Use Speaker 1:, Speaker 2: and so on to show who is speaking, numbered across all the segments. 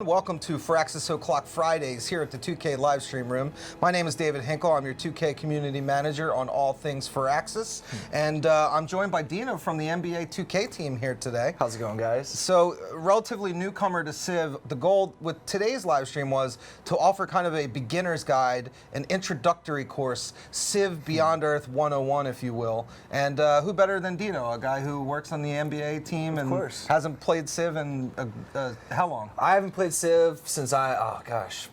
Speaker 1: Welcome to Firaxis O'Clock Fridays here at the 2K live stream room. My name is David Hinkle. I'm your 2K community manager on all things Firaxis. And I'm joined by Dino from the NBA 2K team here today.
Speaker 2: How's it going, guys?
Speaker 1: So, relatively newcomer to Civ. The goal with today's live stream was to offer kind of a beginner's guide, an introductory course, Civ Beyond Earth 101, if you will. And who better than Dino, a guy who works on the NBA team and hasn't played Civ in how long?
Speaker 2: I haven't played Civ since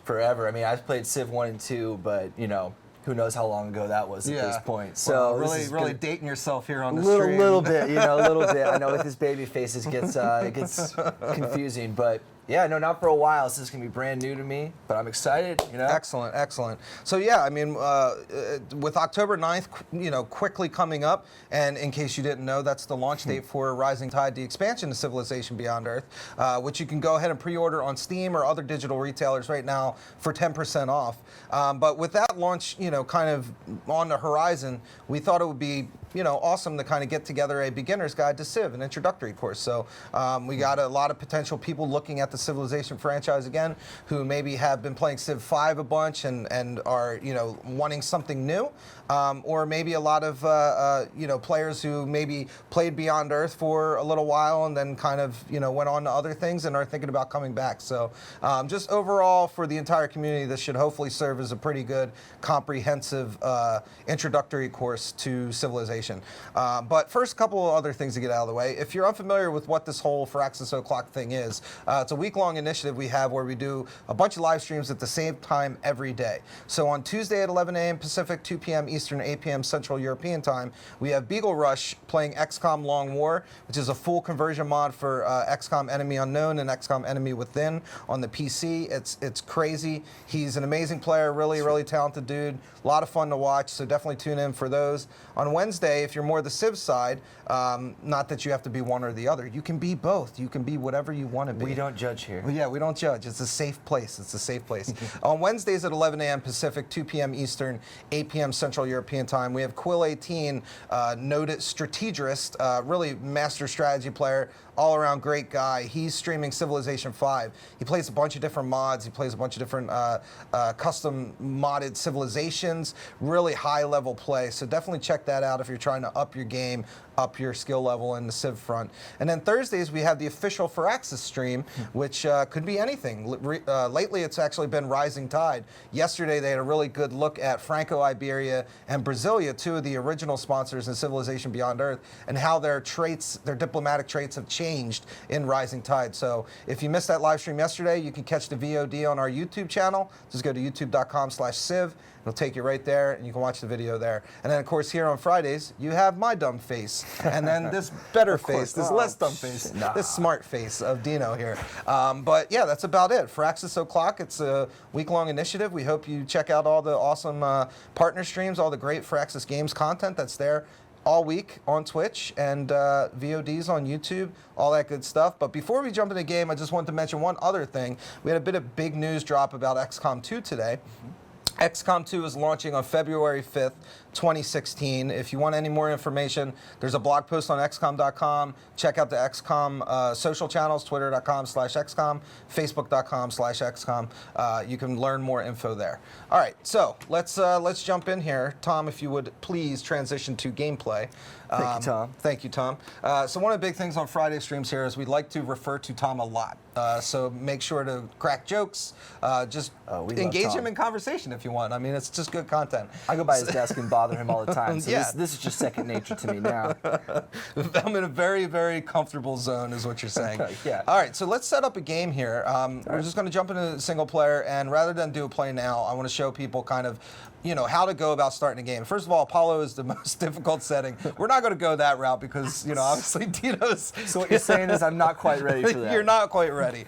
Speaker 2: forever. I mean, I've played Civ 1 and 2, but, you know, who knows how long ago that was at this point. So
Speaker 1: well, really dating yourself here on the
Speaker 2: stream.
Speaker 1: stream.
Speaker 2: Little bit, you know, a little bit. I know with his baby faces it gets confusing, but yeah, no, not for a while. This is going to be brand new to me, but I'm excited, you know?
Speaker 1: Excellent, excellent. So yeah, I mean, with October 9th, you know, quickly coming up, and in case you didn't know, that's the launch date for Rising Tide, the expansion to Civilization Beyond Earth, which you can go ahead and pre-order on Steam or other digital retailers right now for 10% off. But with that launch, you know, kind of on the horizon, we thought it would be, you know, awesome to kind of get together a beginner's guide to Civ, an introductory course. So we got a lot of potential people looking at the Civilization franchise again, who maybe have been playing Civ 5 a bunch and are, you know, wanting something new, or maybe a lot of you know, players who maybe played Beyond Earth for a little while and then kind of, you know, went on to other things and are thinking about coming back. So just overall for the entire community, this should hopefully serve as a pretty good comprehensive introductory course to Civilization. But first, a couple of other things to get out of the way. If you're unfamiliar with what this whole Firaxis O'Clock thing is, it's a week-long initiative we have where we do a bunch of live streams at the same time every day. So on Tuesday at 11 a.m. Pacific, 2 p.m. Eastern, 8 p.m. Central European time, we have Beagle Rush playing XCOM Long War, which is a full conversion mod for XCOM Enemy Unknown and XCOM Enemy Within on the PC. It's crazy. He's an amazing player, really talented dude. A lot of fun to watch, so definitely tune in for those. On Wednesday, if you're more the Civ side, not that you have to be one or the other. You can be both. You can be whatever you want to be.
Speaker 2: We don't judge here.
Speaker 1: Well, yeah, we don't judge. It's a safe place. It's a safe place. On Wednesdays at 11 a.m. Pacific, 2 p.m. Eastern, 8 p.m. Central European time, we have Quill 18, noted strategist, really master strategy player, all-around great guy. He's streaming Civilization 5. He plays a bunch of different mods. He plays a bunch of different custom modded civilizations, really high-level play. So definitely check that out if you're trying to up your game, up your skill level in the Civ front. And then Thursdays, we have the official Firaxis stream, which could be anything. Lately, it's actually been Rising Tide. Yesterday, they had a really good look at Franco-Iberia and Brasilia, two of the original sponsors in Civilization Beyond Earth, and how their traits, their diplomatic traits have changed in Rising Tide. So if you missed that live stream yesterday, you can catch the VOD on our YouTube channel. Just go to youtube.com/Civ. It'll take you right there, and you can watch the video there. And then, of course, here on Fridays, you have my dumb face, and then this better face, this less dumb face, this smart face of Dino here. But yeah, that's about it. Firaxis O'Clock, it's a week-long initiative. We hope you check out all the awesome partner streams, all the great Firaxis Games content that's there all week on Twitch and VODs on YouTube, all that good stuff. But before we jump into the game, I just wanted to mention one other thing. We had a bit of big news drop about XCOM 2 today. XCOM 2 is launching on February 5th, 2016. If you want any more information, there's a blog post on XCOM.com. Check out the XCOM social channels, twitter.com/XCOM, facebook.com/XCOM. You can learn more info there. All right, so let's jump in here. Tom, if you would please transition to gameplay.
Speaker 2: Thank you, Tom.
Speaker 1: Thank you, Tom. So one of the big things on Friday streams here is we like to refer to Tom a lot. So make sure to crack jokes, just engage him in conversation if you want. I mean, it's just good content.
Speaker 2: I go by his desk and bother him all the time, so this is just second nature to me now.
Speaker 1: I'm in a very comfortable zone is what you're saying.
Speaker 2: Yeah.
Speaker 1: All right, so let's set up a game here. We're just going to jump into single player, and rather than do a play now, I want to show people kind of, you know, how to go about starting a game. First of all, Apollo is the most difficult setting. We're not going to go that route because, you know, obviously Dino's...
Speaker 2: So what you're saying is I'm not quite ready for that.
Speaker 1: You're not quite ready.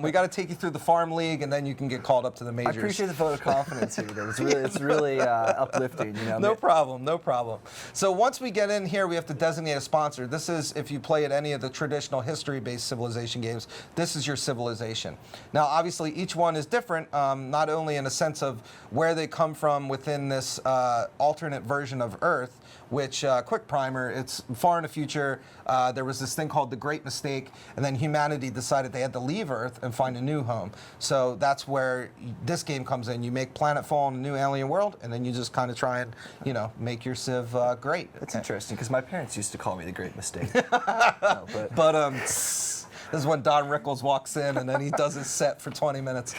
Speaker 1: We got to take you through the farm league, and then you can get called up to the majors.
Speaker 2: I appreciate the vote of confidence here. It's really uplifting. You know.
Speaker 1: No problem. So once we get in here, we have to designate a sponsor. This is, if you play at any of the traditional history-based Civilization games, this is your civilization. Now, obviously, each one is different, not only in a sense of where they come from within this alternate version of Earth, which, quick primer, it's far in the future. There was this thing called the Great Mistake, and then humanity decided they had to leave Earth and find a new home. So that's where this game comes in. You make Planetfall in a new alien world, and then you just kind of try and, make your Civ great.
Speaker 2: That's interesting, because my parents used to call me the Great Mistake. No,
Speaker 1: but this is when Don Rickles walks in and then he does his set for 20 minutes.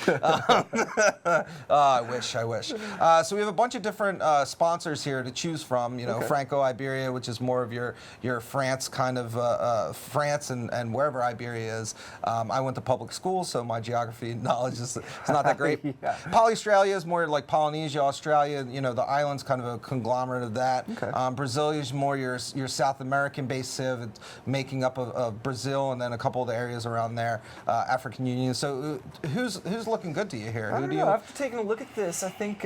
Speaker 1: I wish. So we have a bunch of different sponsors here to choose from. Franco Iberia, which is more of your France kind of France and wherever Iberia is. I went to public school, so my geography knowledge is not that great.
Speaker 2: Yeah.
Speaker 1: Polystralia is more like Polynesia, Australia. The islands kind of a conglomerate of that.
Speaker 2: Okay.
Speaker 1: Brazil is more your South American-based Civ, it's making up of Brazil and then a couple of the areas around there, African Union. So who's looking good to you here?
Speaker 2: I don't know. After taking a look at this, I think,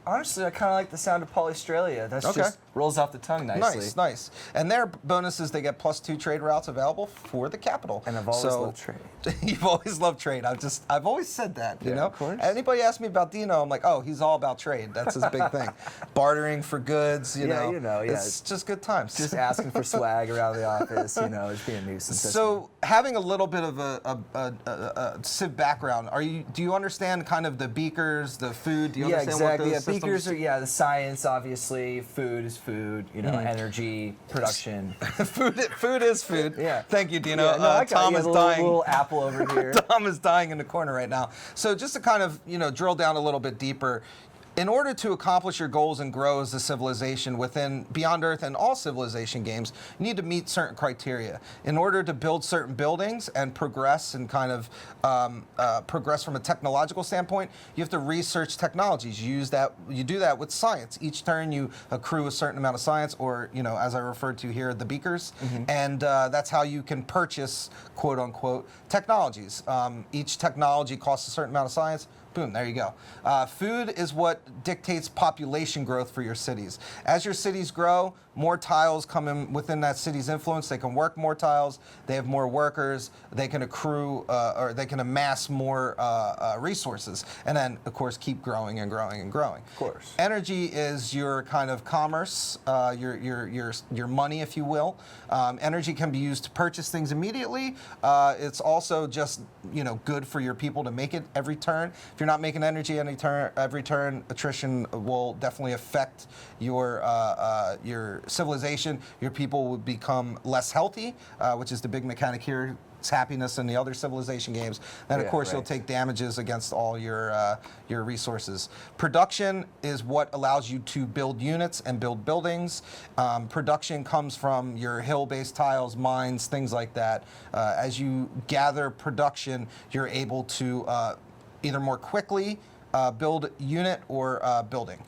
Speaker 2: honestly, I kind of like the sound of Polystralia. That's
Speaker 1: Okay.
Speaker 2: just rolls off the tongue nicely.
Speaker 1: Nice. And their bonus is they get +2 trade routes available for the capital.
Speaker 2: And I've always loved trade.
Speaker 1: You've always loved trade. I've always said that, you know?
Speaker 2: Of course.
Speaker 1: Anybody asks me about Dino, I'm like, oh, he's all about trade. That's his big thing. Bartering for goods, you know. It's just good times.
Speaker 2: Just asking for swag around the office, just being a nuisance.
Speaker 1: So having a little bit of a Civ background, do you understand kind of the beakers, the food? Do you understand
Speaker 2: exactly.
Speaker 1: what those
Speaker 2: Beakers
Speaker 1: systems...
Speaker 2: are the science, obviously. Food is food. Energy production.
Speaker 1: food is food.
Speaker 2: Yeah.
Speaker 1: Thank you, Dino.
Speaker 2: Yeah, no, I got
Speaker 1: Tom is dying.
Speaker 2: Little apple over here.
Speaker 1: Tom is dying in the corner right now. So just to kind of drill down a little bit deeper. In order to accomplish your goals and grow as a civilization within Beyond Earth and all civilization games, you need to meet certain criteria. In order to build certain buildings and progress and kind of progress from a technological standpoint, you have to research technologies. You do that with science. Each turn you accrue a certain amount of science, or as I referred to here, the beakers, and that's how you can purchase quote unquote technologies. Each technology costs a certain amount of science. Boom, there you go. Food is what dictates population growth for your cities. As your cities grow, more tiles come in within that city's influence. They can work more tiles. They have more workers. They can accrue or they can amass more resources. And then, of course, keep growing and growing and growing.
Speaker 2: Of course.
Speaker 1: Energy is your kind of commerce, your money, if you will. Energy can be used to purchase things immediately. It's also just good for your people to make it every turn. If you're not making energy every turn, attrition will definitely affect your civilization. Your people would become less healthy, which is the big mechanic here. It's happiness in the other civilization games. And of course, you'll take damages against all your resources. Production is what allows you to build units and build buildings. Production comes from your hill-based tiles, mines, things like that. As you gather production, you're able to either more quickly build unit or building.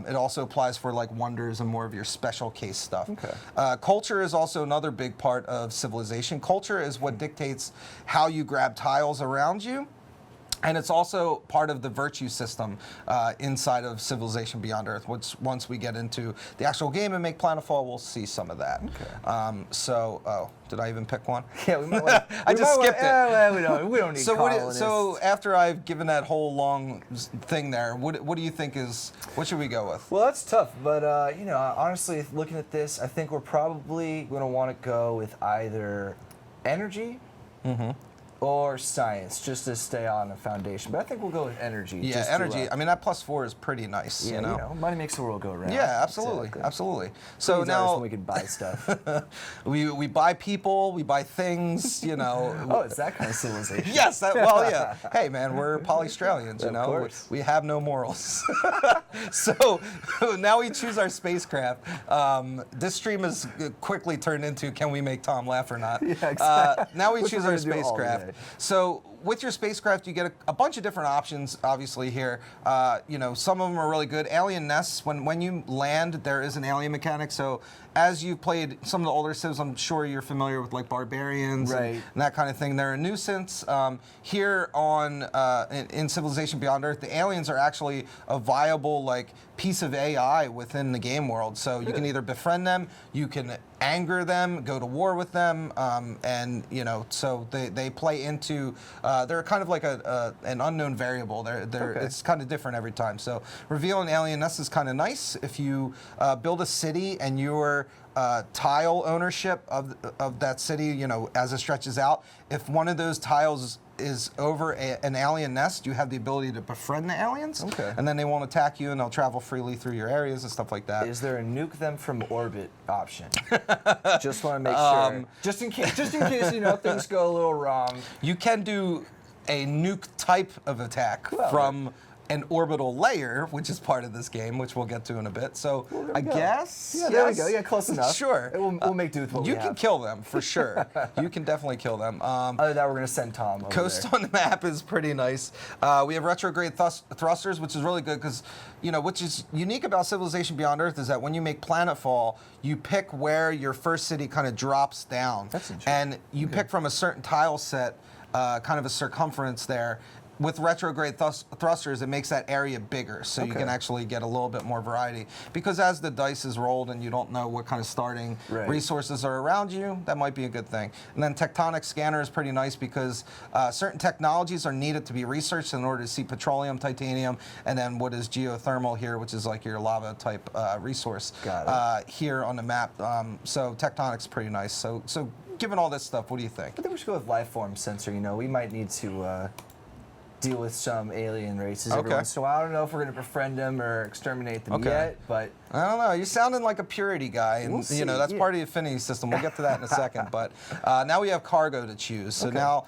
Speaker 1: It also applies for like wonders and more of your special case stuff.
Speaker 2: Okay.
Speaker 1: Culture is also another big part of civilization. Culture is what dictates how you grab tiles around you. And it's also part of the virtue system inside of Civilization Beyond Earth, which once we get into the actual game and make Planetfall, we'll see some of that.
Speaker 2: Okay.
Speaker 1: Did I even pick one?
Speaker 2: Yeah, we might want,
Speaker 1: I just skipped it.
Speaker 2: We don't need
Speaker 1: So after I've given that whole long thing there, what do you think what should we go with?
Speaker 2: Well, that's tough, but honestly, looking at this, I think we're probably going to want to go with either energy or science, just to stay on a foundation. But I think we'll go with energy.
Speaker 1: Yeah, energy. I mean, that +4 is pretty nice.
Speaker 2: Yeah, money makes the world go round.
Speaker 1: Yeah, absolutely, absolutely. So now
Speaker 2: we can buy stuff.
Speaker 1: we buy people, we buy things.
Speaker 2: Oh, it's that kind of civilization.
Speaker 1: Yes. Yeah. Hey, man, we're Polystralians.
Speaker 2: Of course.
Speaker 1: We have no morals. So now we choose our spacecraft. This stream has quickly turned into can we make Tom laugh or not?
Speaker 2: Yeah, exactly.
Speaker 1: Now we choose our spacecraft. So with your spacecraft, you get a bunch of different options, obviously, here. Some of them are really good. Alien nests, when you land, there is an alien mechanic. So as you've played some of the older Civs, I'm sure you're familiar with like barbarians and that kind of thing. They're a nuisance. Here in Civilization Beyond Earth, the aliens are actually a viable piece of AI within the game world. So you can either befriend them, you can anger them, go to war with them, and so they play into they're kind of like an unknown variable. It's kind of different every time. So reveal an alien nest is kind of nice. If you build a city and your tile ownership of that city, you know, as it stretches out, if one of those tiles is over an alien nest, you have the ability to befriend the aliens, and then they won't attack you, and they'll travel freely through your areas and stuff like that.
Speaker 2: Is there a nuke them from orbit option? Just want to make sure, just in case you know things go a little wrong.
Speaker 1: You can do a nuke type of attack from an orbital layer, which is part of this game, which we'll get to in a bit. So I guess,
Speaker 2: yeah, there we go. Yeah, close enough.
Speaker 1: Sure,
Speaker 2: we'll make do with what we have.
Speaker 1: You can kill them for sure. You can definitely kill them.
Speaker 2: Other than that, we're gonna send Tom over
Speaker 1: Coast
Speaker 2: there.
Speaker 1: on the map is pretty nice. We have retrograde thrusters, which is really good because, you know, which is unique about Civilization Beyond Earth is that when you make Planetfall, you pick where your first city kind of drops down.
Speaker 2: That's interesting.
Speaker 1: And you pick from a certain tile set, kind of a circumference there. With retrograde thrusters, it makes that area bigger, so you can actually get a little bit more variety. Because as the dice is rolled and you don't know what kind of starting resources are around you, that might be a good thing. And then tectonic scanner is pretty nice because certain technologies are needed to be researched in order to see petroleum, titanium, and then what is geothermal here, which is like your lava type resource here on the map. So tectonic's pretty nice. So given all this stuff, what do you think?
Speaker 2: I think we should go with life form sensor. You know, we might need to deal with some alien races every once in a while. I don't know if we're going to befriend them or exterminate them yet, but
Speaker 1: I don't know. You're sounding like a purity guy, and you know that's part of the affinity system. We'll get to that in a second. But now we have cargo to choose. So now.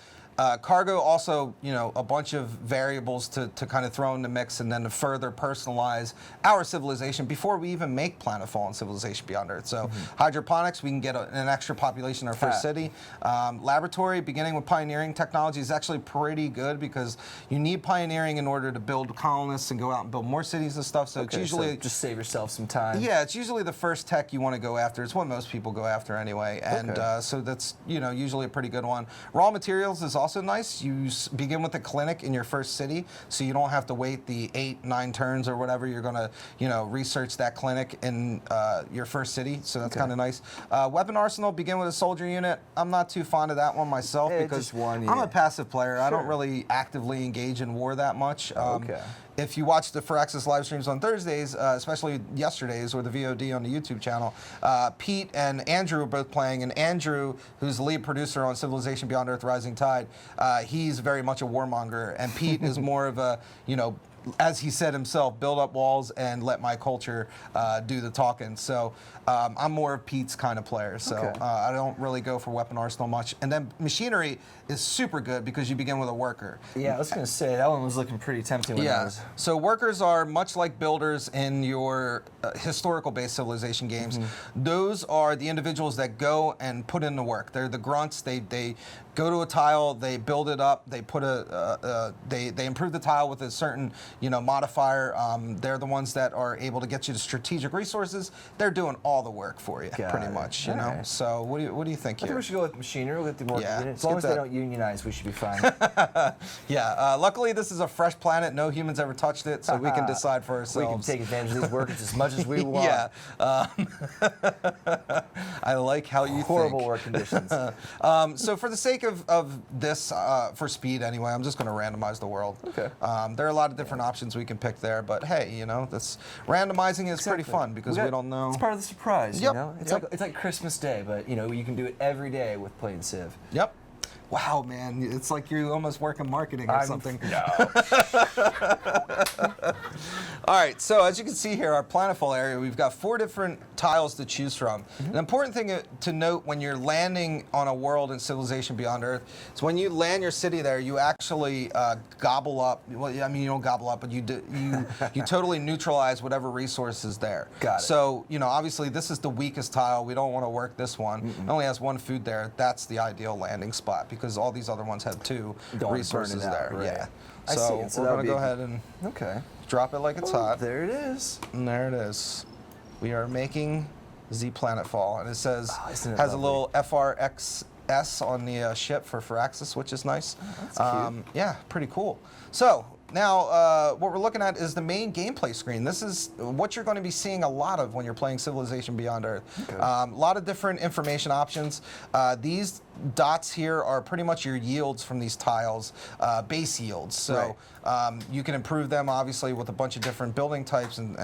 Speaker 1: Cargo also, you know, a bunch of variables to kind of throw in the mix and then to further personalize our civilization before we even make Planetfall and Civilization Beyond Earth. So hydroponics, we can get an extra population in our first city. Laboratory, beginning with pioneering technology, is actually pretty good because you need pioneering in order to build colonists and go out and build more cities and stuff. So it's usually
Speaker 2: so just save yourself some time.
Speaker 1: Yeah, it's usually the first tech you want to go after. It's what most people go after anyway, and so that's, you know, usually a pretty good one. Raw materials is also nice. You begin with a clinic in your first city, so you don't have to wait the 8-9 turns or whatever you're gonna, you know, research that clinic in your first city. So that's kind of nice. Weapon arsenal, begin with a soldier unit. I'm not too fond of that one myself because I'm a passive player. I don't really actively engage in war that much. If you watch the Firaxis live streams on Thursdays, especially yesterday's or the VOD on the YouTube channel, Pete and Andrew are both playing, and Andrew, who's the lead producer on Civilization Beyond Earth Rising Tide, he's very much a warmonger, and Pete is more of a, you know, as he said himself, build up walls and let my culture do the talking. So I'm more of Pete's kind of player. So I don't really go for weapon arsenal much. And then machinery is super good because you begin with a worker.
Speaker 2: Yeah, I was going to say, that one was looking pretty tempting when I was...
Speaker 1: So workers are much like builders in your historical-based civilization games. Those are the individuals that go and put in the work. They're the grunts. They go to a tile, they build it up, they put they improve the tile with a certain, you know, modifier. They're the ones that are able to get you the strategic resources. They're doing all the work for you, pretty much. You know. So what do you think here?
Speaker 2: I think we should go with machinery. We'll get the more as long as they don't unionize, we should be fine.
Speaker 1: Luckily this is a fresh planet. No humans ever touched it, so we can decide for ourselves.
Speaker 2: We can take advantage of these workers as much as we want.
Speaker 1: I like how you
Speaker 2: Horrible
Speaker 1: think.
Speaker 2: work conditions.
Speaker 1: So for the sake of this, for speed anyway, I'm just going to randomize the world. There are a lot of different options we can pick there, but hey, you know, this randomizing is pretty fun because we don't know.
Speaker 2: It's part of the surprise, you know? It's like Christmas Day, but you know, you can do it every day with playing Civ.
Speaker 1: Wow, man, it's like you almost work in marketing or something.
Speaker 2: No.
Speaker 1: All right, so as you can see here, our Planetfall area, we've got 4 different tiles to choose from. An important thing to note when you're landing on a world in Civilization Beyond Earth is when you land your city there, you actually gobble up. Well, I mean, you don't gobble up, but you totally neutralize whatever resource is there. So, you know, obviously this is the weakest tile. We don't want to work this one. It only has 1 food there. That's the ideal landing spot because all these other ones have 2 resources there. So we're going to go ahead and drop it like it's hot.
Speaker 2: There it is.
Speaker 1: And there it is. We are making the Planetfall, and it says has a little FRXS on the ship for Firaxis, which is nice.
Speaker 2: That's cute.
Speaker 1: Yeah, pretty cool. So now what we're looking at is the main gameplay screen. This is what you're going to be seeing a lot of when you're playing Civilization Beyond Earth. A lot of different information options. These dots here are pretty much your yields from these tiles, base yields. So you can improve them obviously with a bunch of different building types and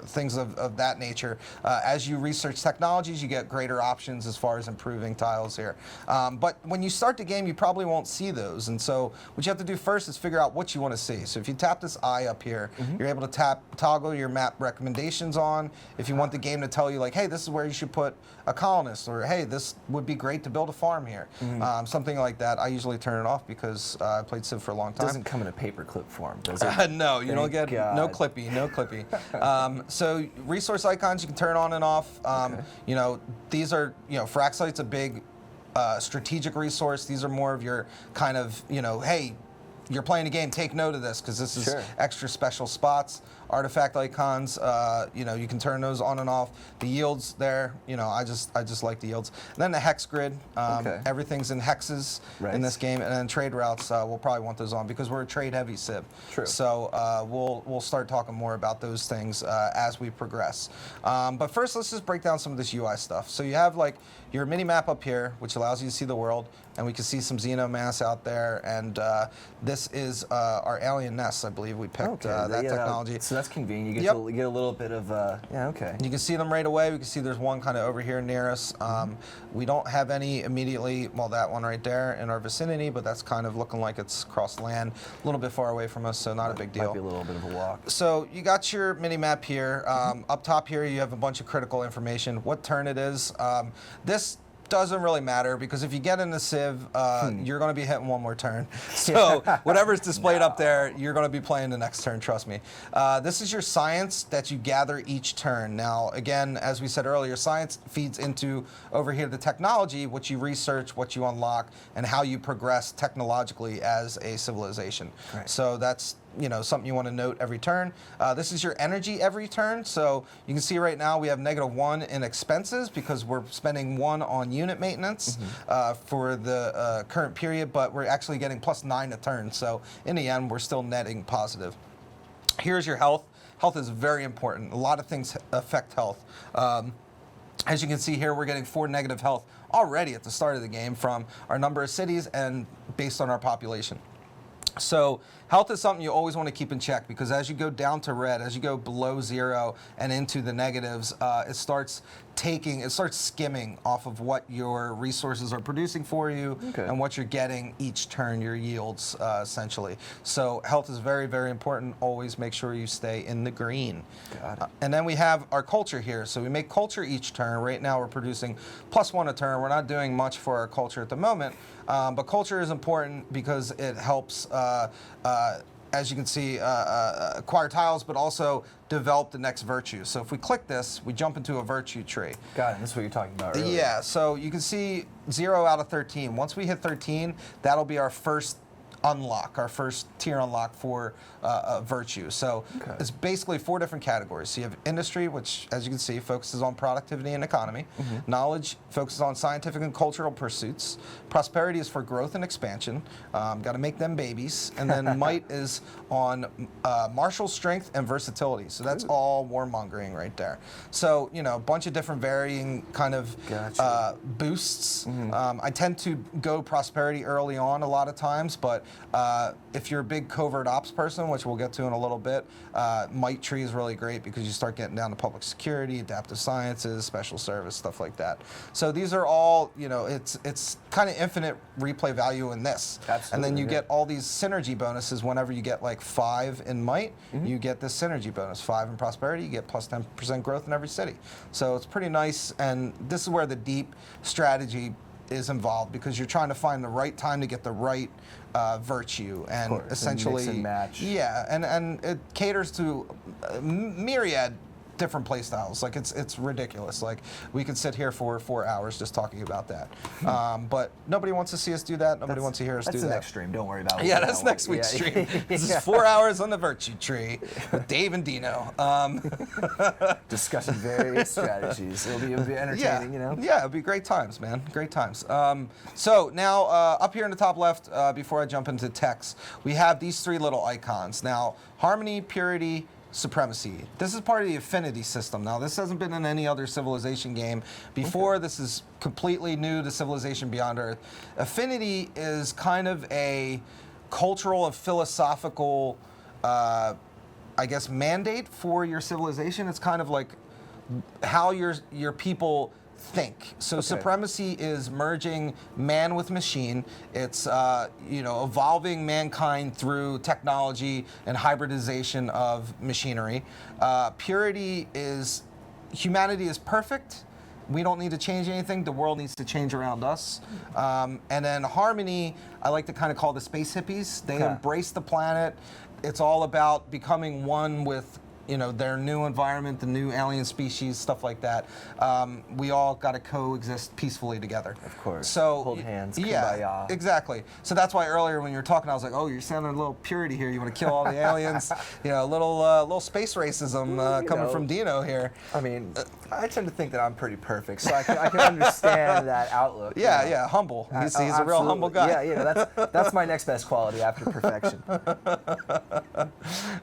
Speaker 1: things of that nature. As you research technologies, you get greater options as far as improving tiles here. But when you start the game, you probably won't see those. And so what you have to do first is figure out what you want to see. So if you tap this eye up here, you're able to toggle your map recommendations on. If you want the game to tell you like, hey, this is where you should put a colonist, or hey, this would be great to build a farm here. Something like that. I usually turn it off because I played Civ for a long time.
Speaker 2: It doesn't come in a paperclip form, does it?
Speaker 1: No, you don't get no clippy, no clippy. So resource icons you can turn on and off. You know, these are, you know, Firaxite's a big strategic resource. These are more of your kind of, you know, hey, you're playing a game, take note of this because this is extra special spots. Artifact icons, you know, you can turn those on and off. The yields there, you know, I just like the yields. And then the hex grid, everything's in hexes in this game, and then trade routes, we'll probably want those on because we're a trade-heavy Civ. So we'll start talking more about those things as we progress. But first, let's just break down some of this UI stuff. So you have like your mini map up here, which allows you to see the world, and we can see some xenomass out there, and this is our alien nests. I believe we picked that technology.
Speaker 2: So that's convenient. You get a little bit of You
Speaker 1: can see them right away. We can see there's one kind of over here near us. We don't have any immediately, well, that one right there in our vicinity, but that's kind of looking like it's across land, a little bit far away from us, so not a big deal.
Speaker 2: Might be a little bit of a walk.
Speaker 1: So you got your mini map here. Up top here, you have a bunch of critical information. What turn it is. This doesn't really matter because if you get in the Civ, you're going to be hitting one more turn. So whatever's displayed up there, you're going to be playing the next turn, trust me. This is your science that you gather each turn. Now, again, as we said earlier, science feeds into, over here, the technology, what you research, what you unlock, and how you progress technologically as a civilization. So that's, you know, something you want to note every turn. This is your energy every turn. So you can see right now we have -1 in expenses because we're spending 1 on unit maintenance for the current period, but we're actually getting +9 a turn. So in the end, we're still netting positive. Here's your health. Health is very important. A lot of things affect health. As you can see here, we're getting 4 negative health already at the start of the game from our number of cities and based on our population. So health is something you always want to keep in check because as you go down to red, as you go below 0 and into the negatives, it starts skimming off of what your resources are producing for you and what you're getting each turn, your yields, essentially. So health is very, very important. Always make sure you stay in the green. And then we have our culture here. So we make culture each turn. Right now we're producing +1 a turn. We're not doing much for our culture at the moment, but culture is important because it helps as you can see, acquire tiles, but also develop the next virtue. So if we click this, we jump into a virtue tree.
Speaker 2: Got it. That's what you're talking about earlier.
Speaker 1: Yeah, so you can see 0 out of 13. Once we hit 13, that'll be our first unlock, our first tier unlock for virtue. So it's basically 4 different categories. So you have industry, which, as you can see, focuses on productivity and economy. Knowledge focuses on scientific and cultural pursuits. Prosperity is for growth and expansion. Got to make them babies. And then might is on martial strength and versatility. So that's all warmongering right there. So, you know, a bunch of different varying kind of boosts. I tend to go prosperity early on a lot of times, but if you're a big covert ops person, which we'll get to in a little bit, might tree is really great because you start getting down to public security, adaptive sciences, special service, stuff like that. So these are all, you know, it's kind of infinite replay value in this. And then you get all these synergy bonuses whenever you get like 5 in might, you get this synergy bonus. 5 in prosperity, you get +10% growth in every city. So it's pretty nice, and this is where the deep strategy is involved because you're trying to find the right time to get the right virtue and essentially
Speaker 2: mix and match.
Speaker 1: Yeah, and it caters to myriad different play styles. Like it's ridiculous. Like we could sit here for 4 hours just talking about that. But nobody wants to see us do that. Nobody wants to hear us do that.
Speaker 2: That's the next stream. Don't worry about it.
Speaker 1: Yeah, that's next week's stream. This is 4 hours on the virtue tree with Dave and Dino.
Speaker 2: Discussing various strategies. It'll be entertaining, you know?
Speaker 1: Yeah, it'll be great times, man. Great times. So now up here in the top left, before I jump into text, we have these 3 little icons. Now, harmony, purity, supremacy. This is part of the affinity system. Now, this hasn't been in any other Civilization game before. This is completely new to Civilization Beyond Earth. Affinity is kind of a cultural and philosophical, I guess, mandate for your civilization. It's kind of like how your people think. So supremacy is merging man with machine. It's evolving mankind through technology and hybridization of machinery. Purity is humanity is perfect. We don't need to change anything. The world needs to change around us. And then harmony, I like to kind of call the space hippies. They embrace the planet. It's all about becoming one with their new environment, the new alien species, stuff like that. We all got to coexist peacefully together.
Speaker 2: Of course.
Speaker 1: So
Speaker 2: hold hands,
Speaker 1: yeah,
Speaker 2: kumbaya.
Speaker 1: Exactly. So that's why earlier when you were talking, I was like, oh, you're sounding a little purity here. You want to kill all the aliens? A little space racism coming from Dino here.
Speaker 2: I mean, I tend to think that I'm pretty perfect, so I can understand that outlook.
Speaker 1: Yeah, humble. He's a real humble guy.
Speaker 2: Yeah, that's my next best quality after perfection.
Speaker 1: All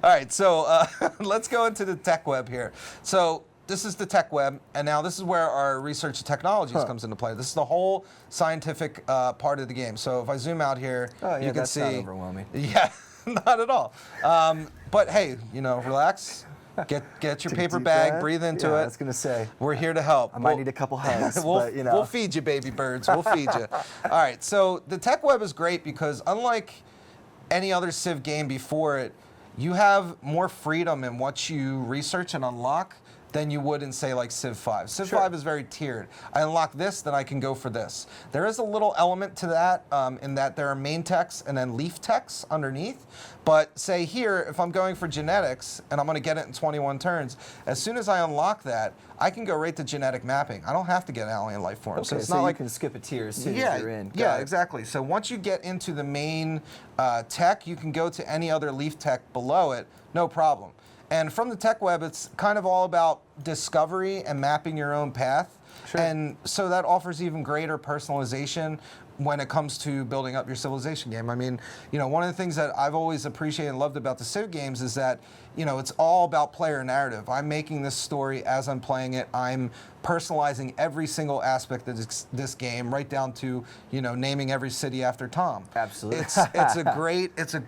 Speaker 1: right, so let's go into the tech web here. So this is the tech web, and now this is where our research and technologies comes into play. This is the whole scientific part of the game. So if I zoom out here, you can see.
Speaker 2: Not overwhelming.
Speaker 1: Yeah, not at all. But hey, relax. Get your paper bag, breathe into it.
Speaker 2: I was gonna say.
Speaker 1: We're here to help.
Speaker 2: I might need a couple hugs, but
Speaker 1: We'll feed you, baby birds. We'll feed you. All right, so the tech web is great because unlike any other Civ game before it, you have more freedom in what you research and unlock than you would in, say, like Civ 5. Civ 5 is very tiered. I unlock this, then I can go for this. There is a little element to that in that there are main techs and then leaf techs underneath. But say here, if I'm going for genetics and I'm going to get it in 21 turns, as soon as I unlock that, I can go right to genetic mapping. I don't have to get alien life forms.
Speaker 2: Okay,
Speaker 1: so it's
Speaker 2: so
Speaker 1: not
Speaker 2: you
Speaker 1: like
Speaker 2: can skip a tier as soon as you're in.
Speaker 1: Yeah, exactly. So once you get into the main tech, you can go to any other leaf tech below it, no problem. And from the tech web, it's kind of all about discovery and mapping your own path.
Speaker 2: Sure.
Speaker 1: And so that offers even greater personalization when it comes to building up your civilization game. I mean, one of the things that I've always appreciated and loved about the Civ games is that, it's all about player narrative. I'm making this story as I'm playing it. I'm personalizing every single aspect of this game, right down to, naming every city after Tom.
Speaker 2: Absolutely.
Speaker 1: It's a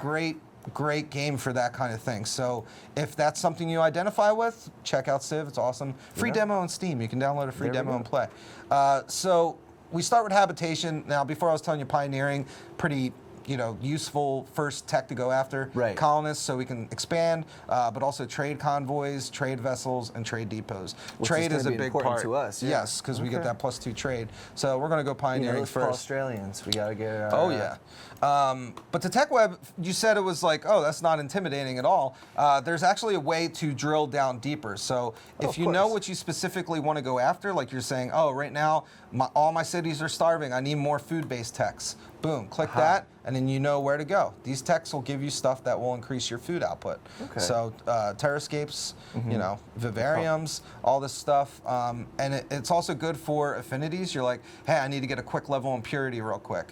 Speaker 1: great game for that kind of thing. So if that's something you identify with, check out Civ. It's awesome. Free demo on Steam. You can download a free demo and play. So we start with habitation. Now, before I was telling you pioneering, pretty useful first tech to go after.
Speaker 2: Right.
Speaker 1: Colonists, so we can expand, but also trade convoys, trade vessels, and trade depots.
Speaker 2: Which
Speaker 1: trade is a big part
Speaker 2: to us. Yeah.
Speaker 1: Yes, because we get that +2 trade. So we're going to go pioneering
Speaker 2: those
Speaker 1: first.
Speaker 2: Australians, we got to get our,
Speaker 1: Oh yeah. But the tech web, you said it was like, oh, that's not intimidating at all. There's actually a way to drill down deeper. So if you know what you specifically want to go after, like you're saying, oh, right now all my cities are starving. I need more food-based techs. Boom, click that, and then you know where to go. These techs will give you stuff that will increase your food output.
Speaker 2: Okay.
Speaker 1: So terrascapes, vivariums, all this stuff. And it's also good for affinities. You're like, hey, I need to get a quick level in purity real quick.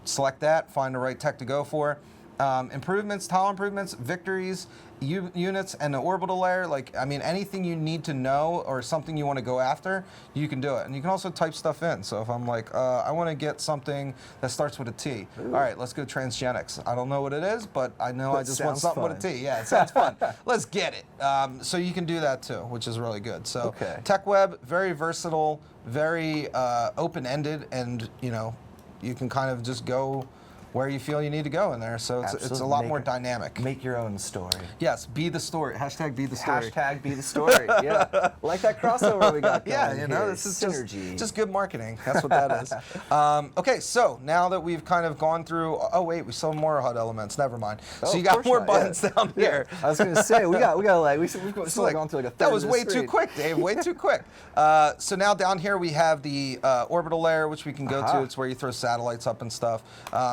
Speaker 1: Select that, find the right tech to go for. Improvements, tile improvements, victories, units, and the orbital layer. Anything you need to know or something you want to go after, you can do it. And you can also type stuff in. So if I'm like, I want to get something that starts with a T. Ooh. All right, let's go transgenics. I don't know what it is, but I know I just want something with a T. Yeah, it sounds fun. Let's get it. So you can do that too, which is really good. So tech web, very versatile, very open-ended, and you can kind of just go where you feel you need to go in there. So it's a lot more dynamic.
Speaker 2: Make your own story.
Speaker 1: Yes, be the story. Hashtag be the story.
Speaker 2: Hashtag be the story. Yeah. Like that crossover we got going.
Speaker 1: Yeah, this is
Speaker 2: synergy.
Speaker 1: Just good marketing. That's what that is. Okay, so now that we've kind of gone through, oh wait, we saw more HUD elements. Never mind. So you got more buttons down here.
Speaker 2: I was gonna say we've gone to like a third
Speaker 1: that was
Speaker 2: of the
Speaker 1: way
Speaker 2: screen.
Speaker 1: too quick, Dave. Way too quick. So now down here we have the orbital layer, which we can go to. It's where you throw satellites up and stuff.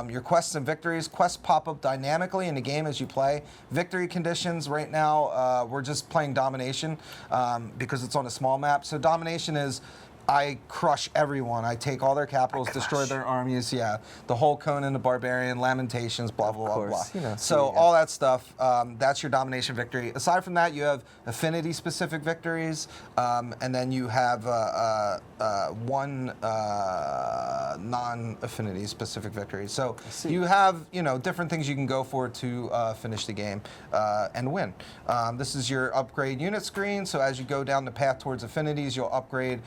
Speaker 1: Your quests and victories. Quests pop up dynamically in the game as you play. Victory conditions right now, we're just playing domination because it's on a small map. So domination is I crush everyone. I take all their capitals, destroy their armies. Yeah, the whole Conan, the Barbarian, Lamentations, blah blah blah blah.
Speaker 2: You know,
Speaker 1: so all that stuff. That's your domination victory. Aside from that, you have affinity specific victories, and then you have one non-affinity specific victory. So you have different things you can go for to finish the game and win. This is your upgrade unit screen. So as you go down the path towards affinities, you'll upgrade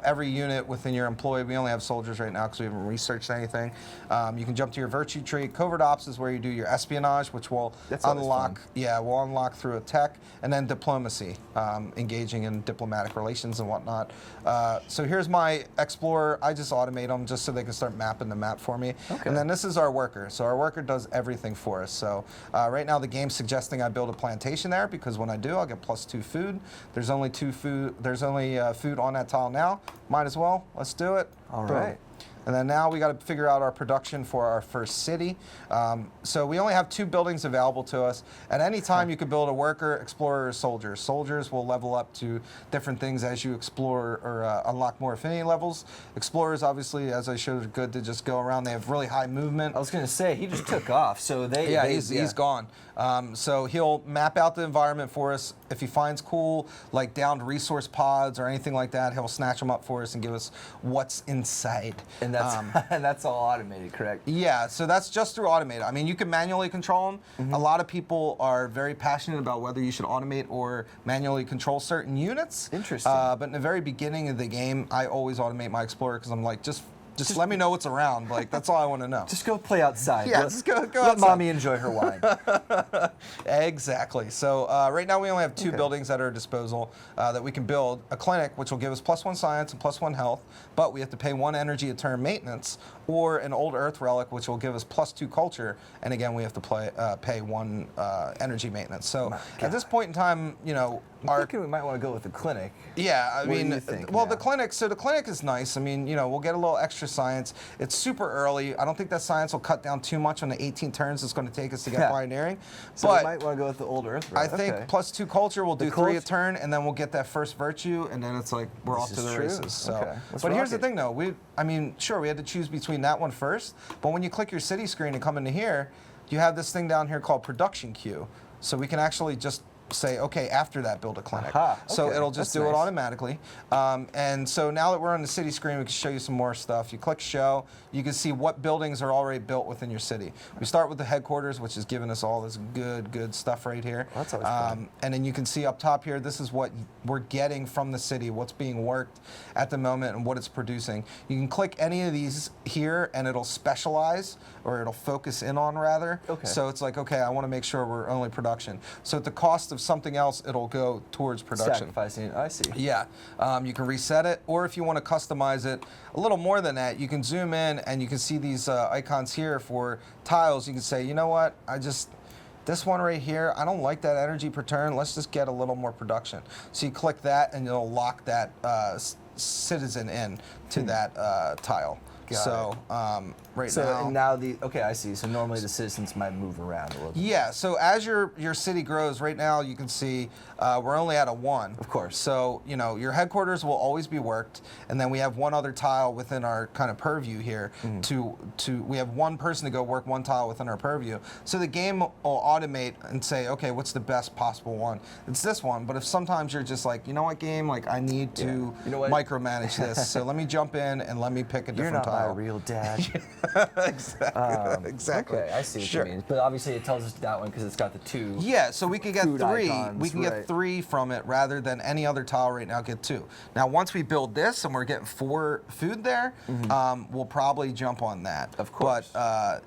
Speaker 1: every unit within your employee. We only have soldiers right now because we haven't researched anything. You can jump to your virtue tree. Covert ops is where you do your espionage, which will unlock. Yeah, will unlock through a tech, and then diplomacy, engaging in diplomatic relations and whatnot. So here's my explorer. I just automate them just so they can start mapping the map for me.
Speaker 2: Okay.
Speaker 1: And then this is our worker. So our worker does everything for us. So right now the game's suggesting I build a plantation there because when I do, I'll get +2 food. There's only food on that tile now. Might as well. Let's do it.
Speaker 2: All
Speaker 1: Boom.
Speaker 2: right.
Speaker 1: And then now we got to figure out our production for our first city. So we only have 2 buildings available to us. At any time, you could build a worker, explorer, or soldier. Soldiers will level up to different things as you explore or unlock more affinity levels. Explorers, obviously, as I showed, are good to just go around. They have really high movement.
Speaker 2: I was going to say, he just took off, so
Speaker 1: he's gone. So he'll map out the environment for us. If he finds cool, like downed resource pods or anything like that, he'll snatch them up for us and give us what's inside.
Speaker 2: And that's and that's all automated, correct?
Speaker 1: Yeah, so that's just through automated. I mean, you can manually control them.
Speaker 2: Mm-hmm.
Speaker 1: A lot of people are very passionate about whether you should automate or manually control certain units.
Speaker 2: Interesting.
Speaker 1: But in the very beginning of the game, I always automate my explorer because I'm like, just let me know what's around. Like, that's all I want to know.
Speaker 2: Just go play outside.
Speaker 1: Yeah, just go
Speaker 2: let
Speaker 1: outside.
Speaker 2: mommy enjoy her wine.
Speaker 1: Exactly. So right now we only have 2 buildings at our disposal that we can build. A clinic, which will give us +1 science and +1 health, but we have to pay 1 energy a turn maintenance, or an old earth relic, which will give us +2 culture, and again we have to pay 1 energy maintenance. So at this point in time,
Speaker 2: I think we might want to go with the clinic.
Speaker 1: Yeah, I mean,
Speaker 2: do you think
Speaker 1: well,
Speaker 2: now?
Speaker 1: the clinic is nice. I mean, we'll get a little extra science. It's super early. I don't think that science will cut down too much on the 18 turns it's going to take us to get pioneering.
Speaker 2: So
Speaker 1: but
Speaker 2: we might want to go with the old earth.
Speaker 1: I think +2 culture, we'll do 3 a turn, and then we'll get that first virtue, and then it's like we're off to the races. So, but here's the thing, though. We had to choose between that one first, but when you click your city screen and come into here, you have this thing down here called production queue. So we can actually just say, okay, after that, build a clinic. So it'll just do it automatically. And so now that we're on the city screen, we can show you some more stuff. You click show, you can see what buildings are already built within your city. We start with the headquarters, which is giving us all this good stuff right here.
Speaker 2: Well, that's always fun.
Speaker 1: And then you can see up top here, this is what we're getting from the city, what's being worked at the moment and what it's producing. You can click any of these here and it'll specialize, or it'll focus in on rather. So it's like, okay, I want to make sure we're only production. So at the cost of something else, it'll go towards production.
Speaker 2: Sacrificing it, I see.
Speaker 1: Yeah, you can reset it, or if you want to customize it a little more than that, you can zoom in and you can see these icons here for tiles. You can say, you know what, this one right here, I don't like that energy per turn. Let's just get a little more production. So you click that and it'll lock that citizen in to that tile.
Speaker 2: I see. So normally the citizens might move around a little bit.
Speaker 1: Yeah, so as your city grows, right now you can see we're only at a 1.
Speaker 2: Of course.
Speaker 1: So, your headquarters will always be worked, and then we have one other tile within our kind of purview here we have one person to go work one tile within our purview. So the game will automate and say, okay, what's the best possible one? It's this one, but if sometimes you're just like, you know what, game, like I need to micromanage this, so let me jump in and let me pick a different tile.
Speaker 2: My real dad.
Speaker 1: Exactly.
Speaker 2: Okay, I see what you mean. But obviously it tells us that one because it's got the 2.
Speaker 1: Yeah, so we can get 3.
Speaker 2: Icons,
Speaker 1: we can get 3 from it rather than any other tile right now get 2. Now once we build this and we're getting 4 food there, we'll probably jump on that.
Speaker 2: Of course.
Speaker 1: But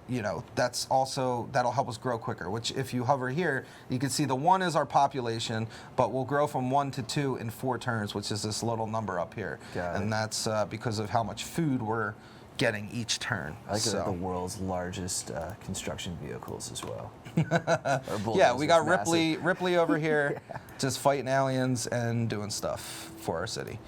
Speaker 1: that'll help us grow quicker. Which if you hover here, you can see the 1 is our population, but we'll grow from 1 to 2 in 4 turns, which is this little number up here. And that's because of how much food we're getting each turn.
Speaker 2: I like the world's largest construction vehicles as well.
Speaker 1: Yeah, we got Ripley over here, just fighting aliens and doing stuff for our city.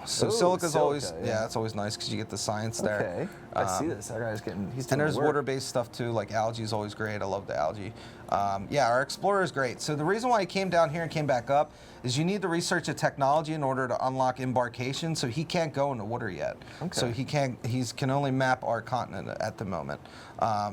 Speaker 1: Silica's always, it's always nice because you get the science there.
Speaker 2: Okay, I see this. That guy's he's doing
Speaker 1: and there's
Speaker 2: work.
Speaker 1: water-based stuff too, like algae is always great. I love the algae. Yeah, our Explorer is great. So the reason why he came down here and came back up is you need to research a technology in order to unlock embarkation. So he can't go in the water yet.
Speaker 2: Okay.
Speaker 1: So he can only map our continent at the moment.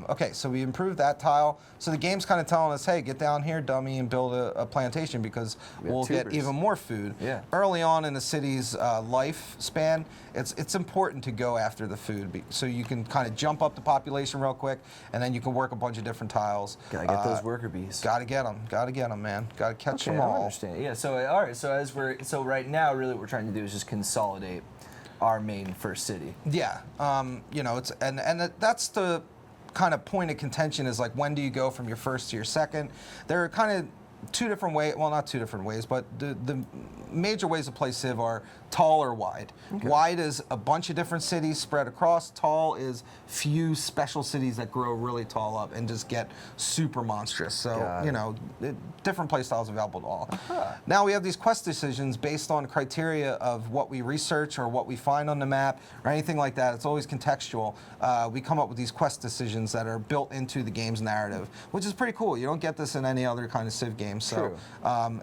Speaker 1: Okay, so we improved that tile. So the game's kind of telling us, hey, get down here, dummy, and build a plantation because we'll get even more food.
Speaker 2: Yeah.
Speaker 1: Early on in the city's lifespan, it's important to go after the food so you can kind of jump up the population real quick, and then you can work a bunch of different tiles.
Speaker 2: Gotta get those worker bees.
Speaker 1: Gotta get them, man. Gotta catch them
Speaker 2: I
Speaker 1: all.
Speaker 2: understand. Yeah. So all right. So right now, really, what we're trying to do is just consolidate our main first city.
Speaker 1: Yeah. You know, that's the kind of point of contention is like when do you go from your first to your second? There are kind of two different ways, well, not two different ways, but the major ways to play Civ are tall or wide. Okay. Wide is a bunch of different cities spread across. Tall is few special cities that grow really tall up and just get super monstrous. So, you know, different play styles available to all. Now we have these quest decisions based on criteria of what we research or what we find on the map or anything like that. It's always contextual. We come up with these quest decisions that are built into the game's narrative, which is pretty cool. You don't get this in any other kind of Civ game. So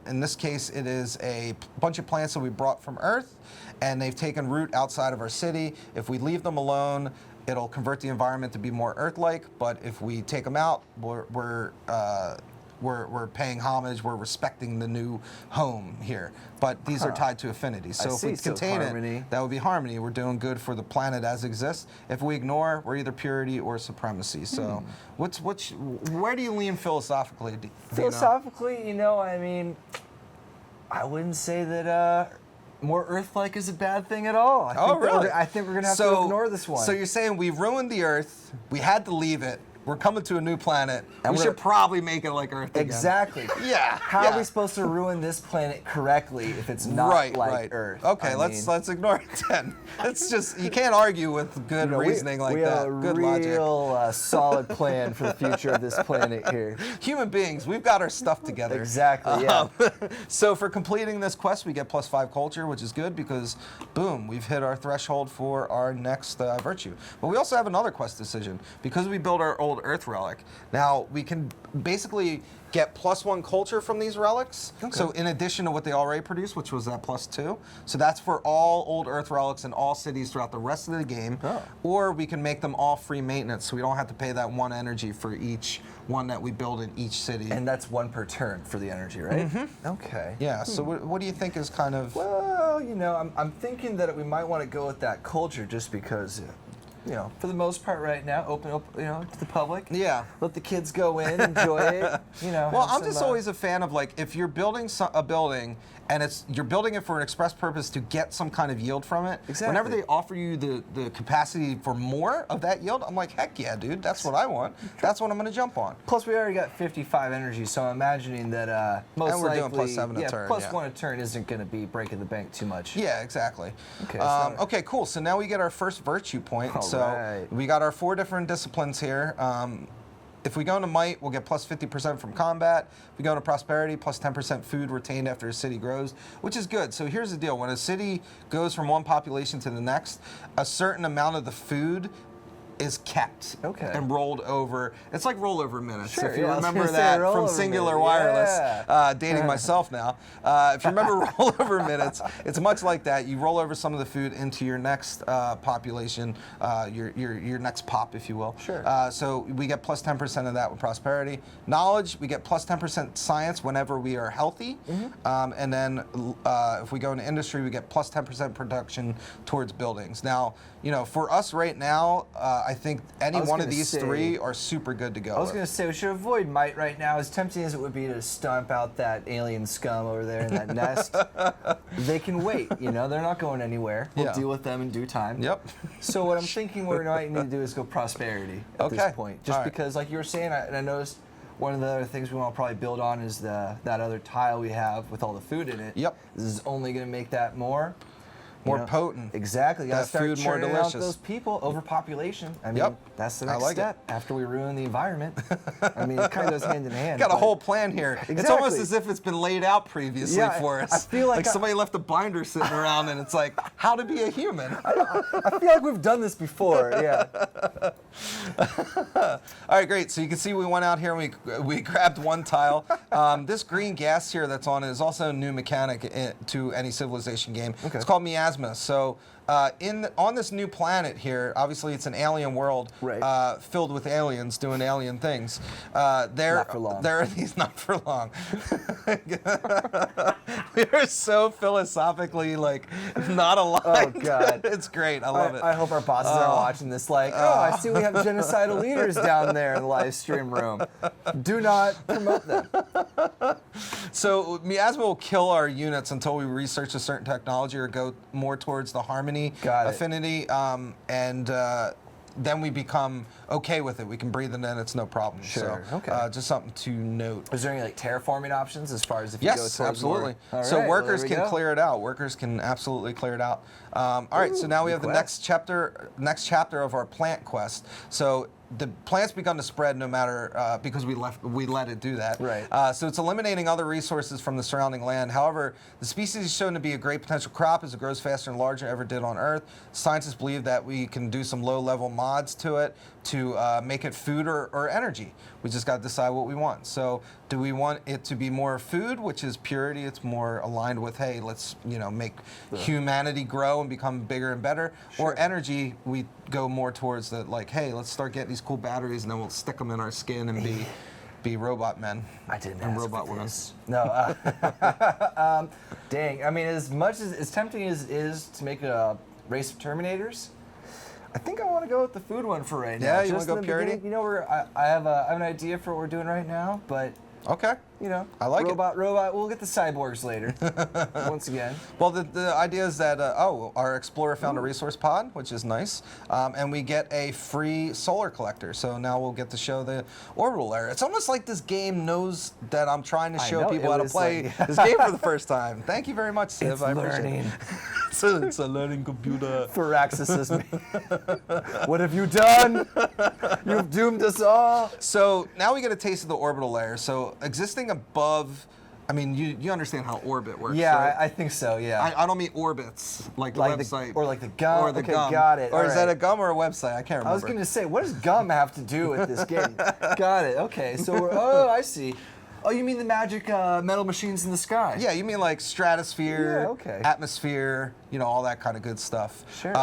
Speaker 1: in this case, it is a bunch of plants that we brought from Earth, and they've taken root outside of our city. If we leave them alone, it'll convert the environment to be more Earth-like. But if we take them out, we're paying homage. We're respecting the new home here. But these are tied to affinity. So if we contain it, that would be harmony. We're doing good for the planet as exists. If we ignore, we're either purity or supremacy. So where do you lean philosophically, Dino?
Speaker 2: Philosophically, you know, I mean, I wouldn't say that more Earth-like is a bad thing at all. I think we're going to have to ignore this one.
Speaker 1: So you're saying we ruined the Earth, we had to leave it, we're coming to a new planet, and we should probably make it like Earth again.
Speaker 2: Exactly.
Speaker 1: Yeah.
Speaker 2: How are we supposed to ruin this planet correctly if it's not like Earth?
Speaker 1: Okay, let's ignore it then. It's just, you can't argue with good reasoning like that.
Speaker 2: We have a
Speaker 1: good logic.
Speaker 2: real solid plan for the future of this planet here.
Speaker 1: Human beings, we've got our stuff together.
Speaker 2: Exactly, yeah.
Speaker 1: So for completing this quest, we get +5 culture, which is good because, boom, we've hit our threshold for our next virtue. But we also have another quest decision. Because we built our old Earth relic, now we can basically get +1 culture from these relics. Okay. So in addition to what they already produced, which was that +2. So that's for all old Earth relics in all cities throughout the rest of the game. Or we can make them all free maintenance, so we don't have to pay that 1 energy for each one that we build in each city.
Speaker 2: And that's 1 per turn for the energy, right?
Speaker 1: Mm-hmm.
Speaker 2: Okay.
Speaker 1: Yeah, so what do you think is kind of...
Speaker 2: Well, you know, I'm thinking that we might want to go with that culture just because... You know, for the most part right now, open up, you know, to the public.
Speaker 1: Yeah.
Speaker 2: Let the kids go in, enjoy it, you know.
Speaker 1: Well, I'm just always a fan of, like, if you're building a building and you're building it for an express purpose to get some kind of yield from it. Exactly. Whenever they offer you the capacity for more of that yield, I'm like, heck yeah, dude, that's what I want. That's what I'm going to jump on.
Speaker 2: Plus, we already got 55 energy, so I'm imagining that most
Speaker 1: and we're
Speaker 2: likely,
Speaker 1: doing +7 a turn.
Speaker 2: +1 a turn isn't going to be breaking the bank too much.
Speaker 1: Yeah, exactly.
Speaker 2: Okay.
Speaker 1: Okay, cool. So now we get our first virtue point.
Speaker 2: Right.
Speaker 1: We got our 4 different disciplines here. If we go into might, we'll get +50% from combat. If we go into prosperity, +10% food retained after a city grows, which is good. So here's the deal. When a city goes from one population to the next, a certain amount of the food is kept and rolled over. It's like rollover minutes.
Speaker 2: Sure,
Speaker 1: if you remember that from Singular Wireless, dating myself now. If you remember rollover minutes, it's much like that. You roll over some of the food into your next population, your next pop, if you will.
Speaker 2: Sure.
Speaker 1: So we get +10% of that with prosperity. Knowledge, we get +10% science whenever we are healthy. And then if we go into industry, we get +10% production towards buildings. Now, you know, for us right now, I think any one of these 3 are super good to go.
Speaker 2: I was going to say we should avoid might right now. As tempting as it would be to stomp out that alien scum over there in that nest, they can wait. You know, they're not going anywhere. We'll deal with them in due time.
Speaker 1: Yep.
Speaker 2: So what I'm thinking we might need to do is go prosperity at this point, just because, like you were saying, and I noticed one of the other things we want to probably build on is that other tile we have with all the food in it.
Speaker 1: Yep.
Speaker 2: This is only going to make that more.
Speaker 1: more
Speaker 2: know,
Speaker 1: potent.
Speaker 2: Exactly. Gotta
Speaker 1: That
Speaker 2: start
Speaker 1: food more
Speaker 2: churning out
Speaker 1: delicious.
Speaker 2: those people. Overpopulation. I mean,
Speaker 1: Yep.
Speaker 2: that's the
Speaker 1: I
Speaker 2: next
Speaker 1: like it.
Speaker 2: step after we ruin the environment. I mean, it kind of goes hand in hand.
Speaker 1: Got a
Speaker 2: but-
Speaker 1: whole plan here. It's almost as if it's been laid out previously
Speaker 2: Yeah,
Speaker 1: for us.
Speaker 2: I feel like
Speaker 1: somebody left a binder sitting around, and it's like, how to be a human.
Speaker 2: I feel like we've done this before. Yeah.
Speaker 1: All right, great. So you can see we went out here and we grabbed one tile. This green gas here that's on it is also a new mechanic to any Civilization game.
Speaker 2: Okay.
Speaker 1: It's called miasma. So on this new planet here, obviously it's an alien world
Speaker 2: Right.
Speaker 1: filled with aliens doing alien things.
Speaker 2: Not for long.
Speaker 1: There are these not for long. We are so philosophically like not aligned.
Speaker 2: Oh, God.
Speaker 1: It's great. I love it.
Speaker 2: I hope our bosses aren't watching this like, oh, I see we have genocidal leaders down there in the live stream room. Do not promote them.
Speaker 1: So miasma will kill our units until we research a certain technology or go more towards the harmony,
Speaker 2: Got it.
Speaker 1: affinity, and then we become okay with it. We can breathe it in; it's no problem.
Speaker 2: Sure,
Speaker 1: So,
Speaker 2: okay.
Speaker 1: just something to note.
Speaker 2: Is there any like terraforming options as far as if you go
Speaker 1: Yes,
Speaker 2: towards
Speaker 1: absolutely.
Speaker 2: more? All
Speaker 1: So
Speaker 2: right, well,
Speaker 1: workers
Speaker 2: there we
Speaker 1: can
Speaker 2: go.
Speaker 1: clear it out. Workers can absolutely clear it out. All right, so now we have the next chapter of our plant quest. So the plant's begun to spread no matter because we let it do that.
Speaker 2: Right.
Speaker 1: So it's eliminating other resources from the surrounding land. However, the species is shown to be a great potential crop as it grows faster and larger than it ever did on Earth. Scientists believe that we can do some low-level mods to it to make it food or energy. We just got to decide what we want. So do we want it to be more food, which is purity? It's more aligned with, hey, let's make humanity grow and become bigger and better.
Speaker 2: Sure.
Speaker 1: Or energy, we go more towards the like, hey, let's start getting these cool batteries and then we'll stick them in our skin and be robot men.
Speaker 2: I didn't
Speaker 1: and
Speaker 2: ask
Speaker 1: robot
Speaker 2: for
Speaker 1: women.
Speaker 2: this. No. Dang. I mean, as much as tempting as it is to make a race of Terminators, I think I want to go with the food one for right now.
Speaker 1: Yeah, you wanna
Speaker 2: Just
Speaker 1: go
Speaker 2: in the
Speaker 1: purity?
Speaker 2: beginning, I have an idea for what we're doing right now, but
Speaker 1: Okay. I like it.
Speaker 2: robot. We'll get the cyborgs later. Once again.
Speaker 1: Well, the idea is that, our explorer found a resource pod, which is nice, and we get a free solar collector. So now we'll get to show the orbital layer. It's almost like this game knows that I'm trying to
Speaker 2: I
Speaker 1: show
Speaker 2: know,
Speaker 1: people
Speaker 2: it
Speaker 1: how to
Speaker 2: was
Speaker 1: play
Speaker 2: like-
Speaker 1: this game for the first time. Thank you very much, Siv.
Speaker 2: It's
Speaker 1: I appreciate
Speaker 2: learning.
Speaker 1: it. It's a learning computer.
Speaker 2: Firaxis is me. What have you done? You've doomed us all.
Speaker 1: So now we get a taste of the orbital layer. So existing above, I mean, you understand how orbit works,
Speaker 2: Yeah,
Speaker 1: right?
Speaker 2: I think so. Yeah.
Speaker 1: I don't mean orbits, like the
Speaker 2: Like
Speaker 1: website.
Speaker 2: or like the gum.
Speaker 1: Or the
Speaker 2: Okay,
Speaker 1: gum.
Speaker 2: got it.
Speaker 1: Or
Speaker 2: All
Speaker 1: is that
Speaker 2: right.
Speaker 1: a gum or a website? I can't remember.
Speaker 2: I was going to say, what does gum have to do with this game? Got it. Okay, so I see. Oh, you mean the magic metal machines in the sky?
Speaker 1: Yeah, you mean like stratosphere,
Speaker 2: Yeah, okay.
Speaker 1: atmosphere, all that kind of good stuff.
Speaker 2: Sure.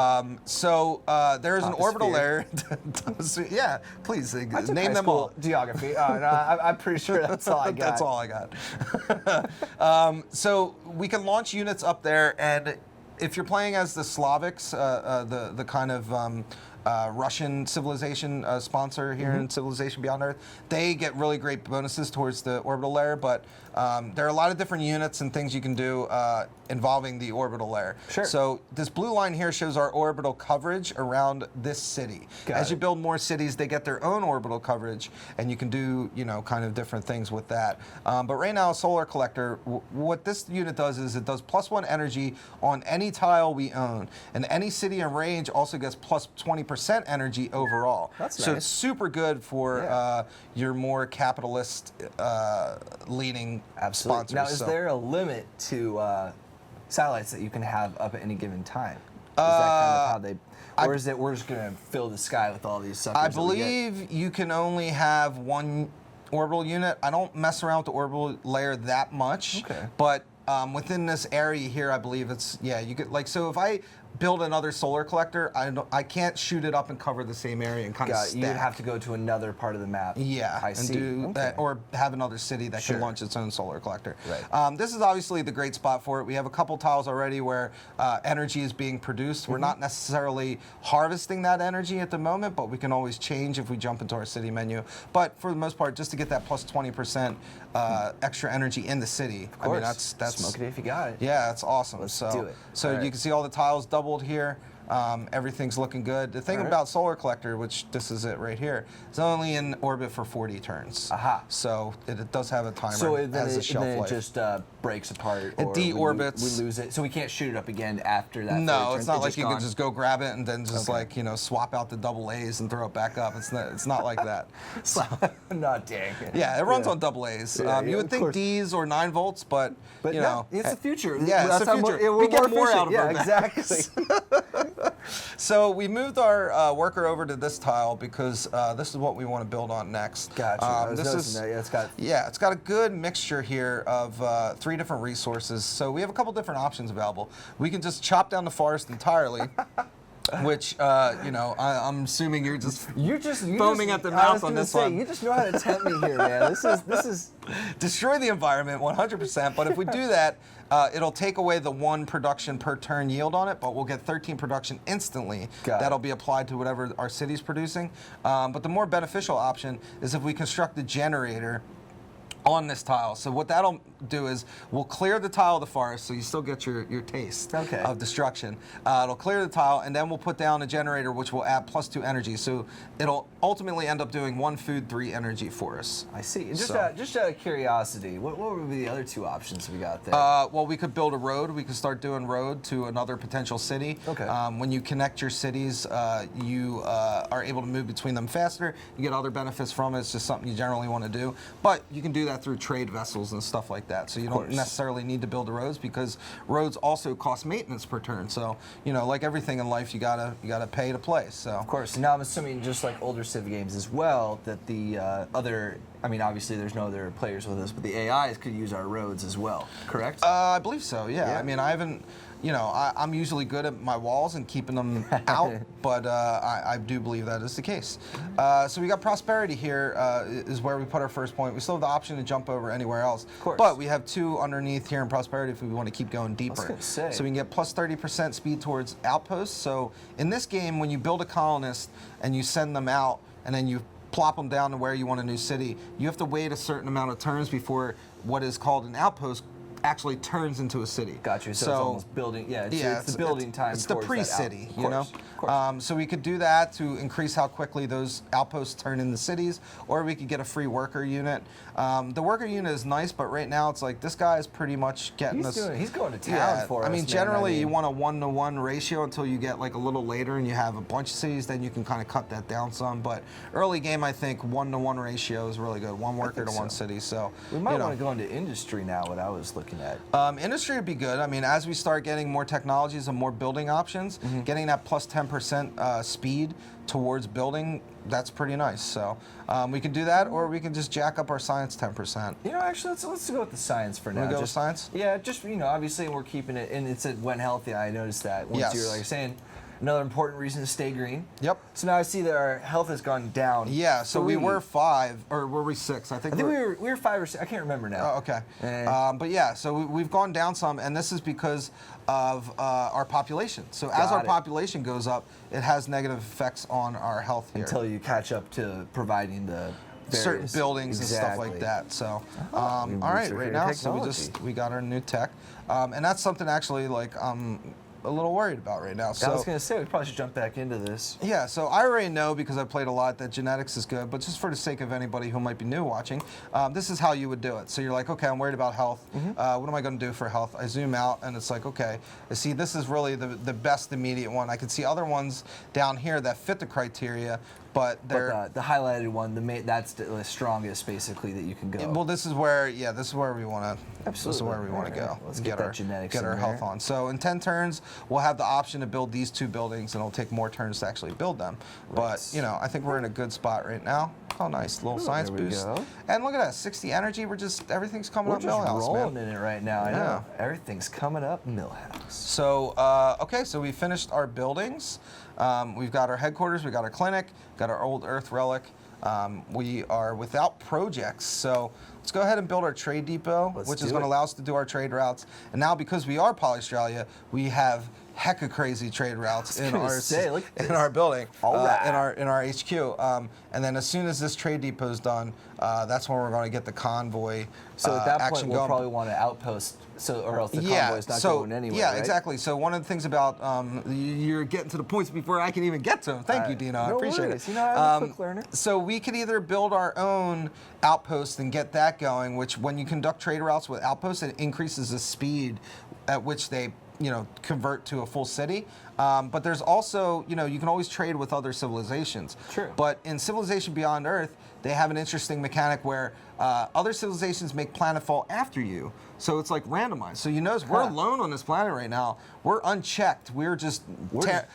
Speaker 1: So there's an orbital layer. Yeah, please
Speaker 2: I took
Speaker 1: name
Speaker 2: high
Speaker 1: them
Speaker 2: school
Speaker 1: all.
Speaker 2: Geography. Oh, no, I'm pretty sure that's all I got.
Speaker 1: That's all I got. So we can launch units up there, and if you're playing as the Slavics, the kind of Russian civilization sponsor here in Civilization Beyond Earth, they get really great bonuses towards the orbital layer, but there are a lot of different units and things you can do involving the orbital layer.
Speaker 2: Sure.
Speaker 1: So this blue line here shows our orbital coverage around this city.
Speaker 2: Got
Speaker 1: As you
Speaker 2: it.
Speaker 1: build more cities, they get their own orbital coverage, and you can do, kind of different things with that. But right now, a solar collector, what this unit does is it does +1 energy on any tile we own, and any city in range also gets plus 20% energy overall.
Speaker 2: That's
Speaker 1: so
Speaker 2: nice.
Speaker 1: it's super good for
Speaker 2: Yeah.
Speaker 1: your more capitalist leaning
Speaker 2: Absolutely.
Speaker 1: sponsors.
Speaker 2: Now, is
Speaker 1: So-
Speaker 2: there a limit to satellites that you can have up at any given time? Is that kind of how they, or is it we're just gonna fill the sky with all these suckers?
Speaker 1: I
Speaker 2: that we get?
Speaker 1: believe you can only have one orbital unit. I don't mess around with the orbital layer that much.
Speaker 2: Okay.
Speaker 1: But within this area here, I believe it's, you could, so if I build another solar collector, I can't shoot it up and cover the same area and kind of
Speaker 2: Got it.
Speaker 1: stack.
Speaker 2: You'd have to go to another part of the map.
Speaker 1: Yeah,
Speaker 2: I
Speaker 1: and
Speaker 2: see.
Speaker 1: do
Speaker 2: Okay.
Speaker 1: that, or have another city that
Speaker 2: Sure.
Speaker 1: can launch its own solar collector.
Speaker 2: Right.
Speaker 1: This is obviously the great spot for it. We have a couple tiles already where energy is being produced. We're not necessarily harvesting that energy at the moment, but we can always change if we jump into our city menu. But for the most part, just to get that plus 20% extra energy in the city.
Speaker 2: Of course.
Speaker 1: I mean, that's
Speaker 2: smoke it if you got it.
Speaker 1: yeah, that's awesome.
Speaker 2: Let's
Speaker 1: so
Speaker 2: do it.
Speaker 1: so
Speaker 2: All
Speaker 1: you
Speaker 2: right.
Speaker 1: can see all the tiles doubled here. Everything's looking good. The thing about Solar Collector, which this is it right here, it's only in orbit for 40 turns.
Speaker 2: Aha.
Speaker 1: So it does have a timer.
Speaker 2: So
Speaker 1: has a shelf life.
Speaker 2: It just breaks apart.
Speaker 1: It
Speaker 2: or
Speaker 1: deorbits.
Speaker 2: We lose it. So we can't shoot it up again after that.
Speaker 1: No, it's not like you can just go grab it and then just like, you know, swap out the double A's and throw it back up. It's not like that. So,
Speaker 2: not dang.
Speaker 1: yeah, it runs on double A's. You would think D's or 9 volts, but you know,
Speaker 2: it's the future.
Speaker 1: Yeah,
Speaker 2: that's
Speaker 1: it's the future.
Speaker 2: We
Speaker 1: get more out of
Speaker 2: our
Speaker 1: exactly. So we moved our worker over to this tile because this is what we want to build on next.
Speaker 2: Gotcha.
Speaker 1: It's got a good mixture here of 3 different resources. So we have a couple different options available. We can just chop down the forest entirely. Which you know, I'm assuming you're just foaming at the mouth on this one.
Speaker 2: You just know how to tempt me here, man. This is
Speaker 1: destroy the environment 100%. But if we do that, it'll take away the 1 production per turn yield on it, but we'll get 13 production instantly. That'll be applied to whatever our city's producing. But the more beneficial option is if we construct a generator on this tile. So what that'll do is we'll clear the tile of the forest, so you still get your taste of destruction. It'll clear the tile, and then we'll put down a generator which will add +2 energy. So it'll ultimately end up doing 1 food, 3 energy for us.
Speaker 2: I see. Just out of curiosity, what would be the other 2 options we got there?
Speaker 1: Well, we could build a road. We could start doing road to another potential city.
Speaker 2: Okay.
Speaker 1: When you connect your cities, you are able to move between them faster. You get other benefits from it. It's just something you generally want to do. But you can do that through trade vessels and stuff like that. So you don't necessarily need to build the roads because roads also cost maintenance per turn. So, you know, like everything in life, you gotta pay to play. So
Speaker 2: of course. Now I'm assuming just like older Civ games as well, that the I mean, obviously there's no other players with us, but the AIs could use our roads as well, correct?
Speaker 1: I believe so, yeah. I mean, I haven't, you know, I'm usually good at my walls and keeping them out, but I do believe that is the case. So we got prosperity here is where we put our first point. We still have the option to jump over anywhere else, but we have 2 underneath here in prosperity if we want to keep going deeper.
Speaker 2: I was gonna say.
Speaker 1: So we can get +30% speed towards outposts. So in this game, when you build a colonist and you send them out and then you plop them down to where you want a new city, you have to wait a certain amount of turns before what is called an outpost actually turns into a city.
Speaker 2: Got you. So it's almost building. Yeah, it's the building time.
Speaker 1: It's the pre-city, you know. So we could do that to increase how quickly those outposts turn into cities, or we could get a free worker unit. The worker unit is nice, but right now it's like this guy is pretty much getting us.
Speaker 2: He's going to town for us.
Speaker 1: I mean, generally you want a 1-to-1 ratio until you get like a little later and you have a bunch of cities. Then you can kind of cut that down some. But early game, I think 1-to-1 ratio is really good. 1 worker to 1 city. So
Speaker 2: we might want to go into industry now. What I was looking at.
Speaker 1: Industry would be good. I mean, as we start getting more technologies and more building options, getting that +10% speed towards building, that's pretty nice. So we can do that, or we can just jack up our science 10%.
Speaker 2: You know, actually, let's go with the science for now.
Speaker 1: Go with science?
Speaker 2: Yeah, just, you know, obviously we're keeping it, and it's when healthy. I noticed that once you're, like you're saying, another important reason to stay green.
Speaker 1: Yep.
Speaker 2: So now I see that our health has gone down.
Speaker 1: Yeah. So we were 5, or were we 6? I think
Speaker 2: we were 5 or 6. I can't remember now.
Speaker 1: Oh, okay. But yeah, so we've gone down some, and this is because of our population. So as our population goes up, it has negative effects on our health here.
Speaker 2: Until you catch up to providing the
Speaker 1: certain buildings and stuff like that. So, all right, right now, so we got our new tech, and that's something actually like a little worried about right now. So
Speaker 2: I was going to say we probably should jump back into this.
Speaker 1: Yeah, so I already know because I've played a lot that genetics is good, but just for the sake of anybody who might be new watching, this is how you would do it. So you're like, okay, I'm worried about health. What am I going to do for health? I zoom out and it's like, okay, I see this is really the best immediate one. I can see other ones down here that fit the criteria, but they're
Speaker 2: the highlighted one, that's the strongest basically that you can go.
Speaker 1: Well, this is where we want to.
Speaker 2: Absolutely.
Speaker 1: This is where we want to go.
Speaker 2: Let's get our
Speaker 1: health on. So in 10 turns, we'll have the option to build these 2 buildings, and it'll take more turns to actually build them. But you know, I think we're in a good spot right now. Oh, nice little science boost. And look at that, 60 energy. Everything's coming up Millhouse, man.
Speaker 2: We're just rolling in it right now. I know. Everything's coming up Millhouse.
Speaker 1: So okay, so we finished our buildings. We've got our headquarters, we got our clinic, got our old Earth relic. We are without projects, so let's go ahead and build our trade depot, which is going to allow us to do our trade routes. And now, because we are Polystralia, we have hecka crazy trade routes in
Speaker 2: gonna
Speaker 1: our
Speaker 2: say, look at
Speaker 1: in our building,
Speaker 2: All right.
Speaker 1: in our HQ. And then as soon as this trade depot is done, that's when we're going to get the convoy.
Speaker 2: So at that point,
Speaker 1: action
Speaker 2: we'll
Speaker 1: going.
Speaker 2: probably want an outpost, or else the convoy's not going anywhere.
Speaker 1: Yeah,
Speaker 2: right?
Speaker 1: exactly. So one of the things about you're getting to the points before I can even get to them. Thank you, Dino. I appreciate
Speaker 2: worries.
Speaker 1: it.
Speaker 2: You know, I'm a quick learner.
Speaker 1: So we could either build our own outpost and get that going, which when you conduct trade routes with outposts, it increases the speed at which they convert to a full city. But there's also, you can always trade with other civilizations.
Speaker 2: True.
Speaker 1: But in Civilization Beyond Earth, they have an interesting mechanic where other civilizations make planetfall after you. So it's like randomized. So you notice we're alone on this planet right now. We're unchecked. We're just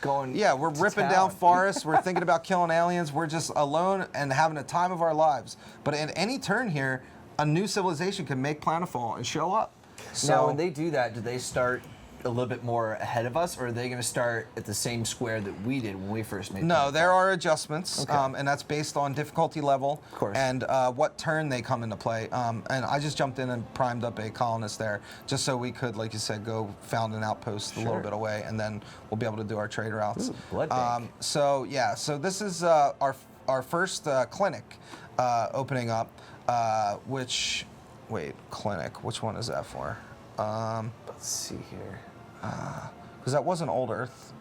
Speaker 2: going.
Speaker 1: Yeah, we're ripping down forests. We're thinking about killing aliens. We're just alone and having a time of our lives. But at any turn here, a new civilization can make planetfall and show up. So
Speaker 2: Now, when they do that, do they start a little bit more ahead of us, or are they going to start at the same square that we did when we first made?
Speaker 1: No, there are adjustments, and that's based on difficulty level and what turn they come into play. And I just jumped in and primed up a colonist there, just so we could, like you said, go found an outpost a little bit away, and then we'll be able to do our trade routes.
Speaker 2: Ooh, blood bank.
Speaker 1: So yeah, so this is our first clinic opening up, clinic. Which one is that for?
Speaker 2: Let's see here.
Speaker 1: Because that wasn't Old Earth.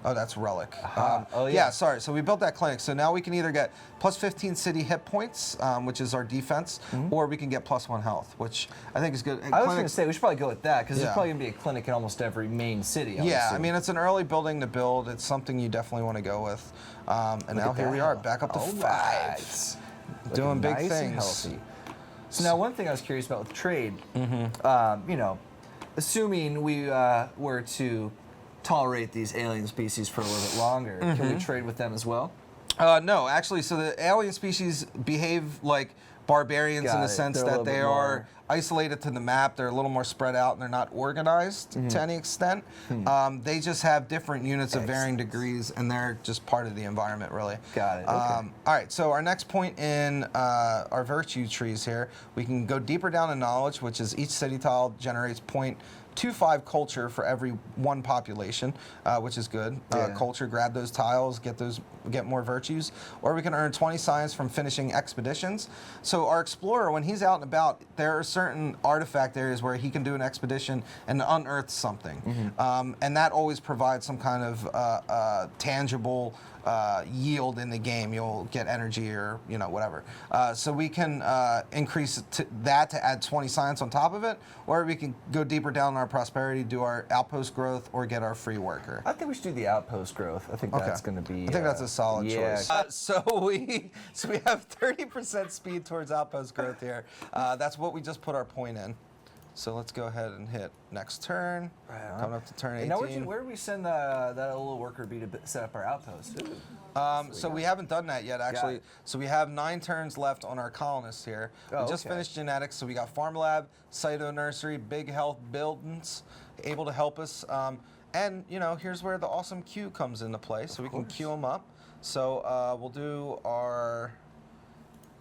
Speaker 1: Oh, that's Relic.
Speaker 2: Oh, yeah.
Speaker 1: Sorry. So we built that clinic. So now we can either get plus 15 city hit points, which is our defense, or we can get plus 1 health, which I think is good.
Speaker 2: I was going to say we should probably go with that because there's
Speaker 1: Yeah.
Speaker 2: probably going to be a clinic in almost every main city.
Speaker 1: I mean, it's an early building to build. It's something you definitely want to go with. And now here we are, back up to 5.
Speaker 2: Right.
Speaker 1: Doing big
Speaker 2: nice and
Speaker 1: things.
Speaker 2: healthy. So now one thing I was curious about with trade, assuming we were to tolerate these alien species for a little bit longer, can we trade with them as well?
Speaker 1: No, actually, so the alien species behave like barbarians in the sense
Speaker 2: They're a
Speaker 1: that
Speaker 2: little
Speaker 1: they
Speaker 2: bit
Speaker 1: are
Speaker 2: more
Speaker 1: isolated to the map. They're a little more spread out and they're not organized to any extent. They just have different units of varying degrees and they're just part of the environment, really.
Speaker 2: Got it. Okay.
Speaker 1: All right, so our next point in our virtue trees here, we can go deeper down in knowledge, which is each city tile generates 0.25 culture for every 1 population, which is good. Culture, grab those tiles, get more virtues. Or we can earn 20 science from finishing expeditions. So our explorer, when he's out and about, there are certain artifact areas where he can do an expedition and unearth something. And that always provides some kind of tangible yield in the game. You'll get energy or whatever. So we can increase that to add 20 science on top of it, or we can go deeper down in our prosperity, do our outpost growth, or get our free worker.
Speaker 2: I think we should do the outpost growth. I think that's going to be.
Speaker 1: I think that's a solid choice.
Speaker 2: Yeah.
Speaker 1: So we have 30% speed towards outpost growth here. That's what we just put our point in. So let's go ahead and hit next turn. Coming up to turn 18.
Speaker 2: Now where do we send that little worker bee to set up our outpost?
Speaker 1: So we haven't done that yet, actually. So we have 9 turns left on our colonists here. We just finished genetics, so we got farm lab, cyto nursery, big health buildings, able to help us. And here's where the awesome queue comes into play. So we can queue them up. So we'll do our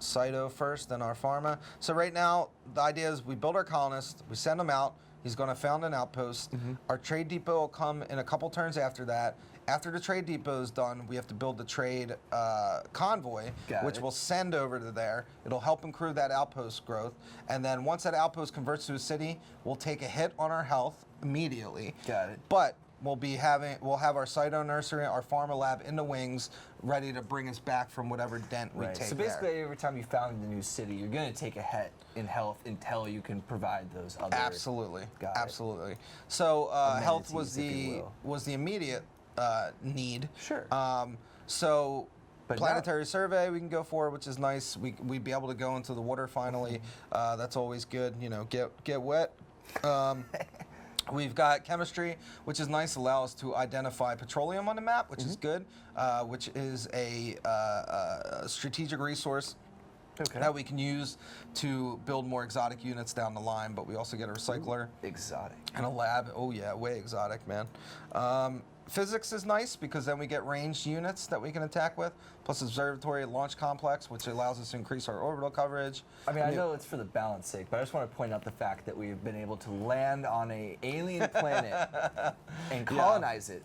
Speaker 1: cyto first, then our pharma. So right now, the idea is we build our colonist, we send him out. He's going to found an outpost. Our trade depot will come in a couple turns after that. After the trade depot is done, we have to build the trade convoy, which we'll send over to there. It'll help improve that outpost growth. And then once that outpost converts to a city, we'll take a hit on our health immediately.
Speaker 2: Got it.
Speaker 1: But we'll have our cyto nursery, our pharma lab in the wings, ready to bring us back from whatever dent we take.
Speaker 2: So basically, every time you found a new city, you're going to take a hit in health until you can provide those other.
Speaker 1: Absolutely.
Speaker 2: Got it.
Speaker 1: Absolutely. So health was the immediate need.
Speaker 2: Sure.
Speaker 1: So
Speaker 2: But
Speaker 1: planetary survey we can go for, which is nice. We'd be able to go into the water finally. That's always good. Get wet. We've got chemistry, which is nice, allow us to identify petroleum on the map, which is good, which is a strategic resource that we can use to build more exotic units down the line, but we also get a recycler.
Speaker 2: Exotic.
Speaker 1: And a lab. Oh yeah, way exotic, man. Physics is nice because then we get ranged units that we can attack with, plus observatory launch complex, which allows us to increase our orbital coverage.
Speaker 2: I mean, I know it's for the balance sake, but I just want to point out the fact that we've been able to land on an alien planet and colonize it.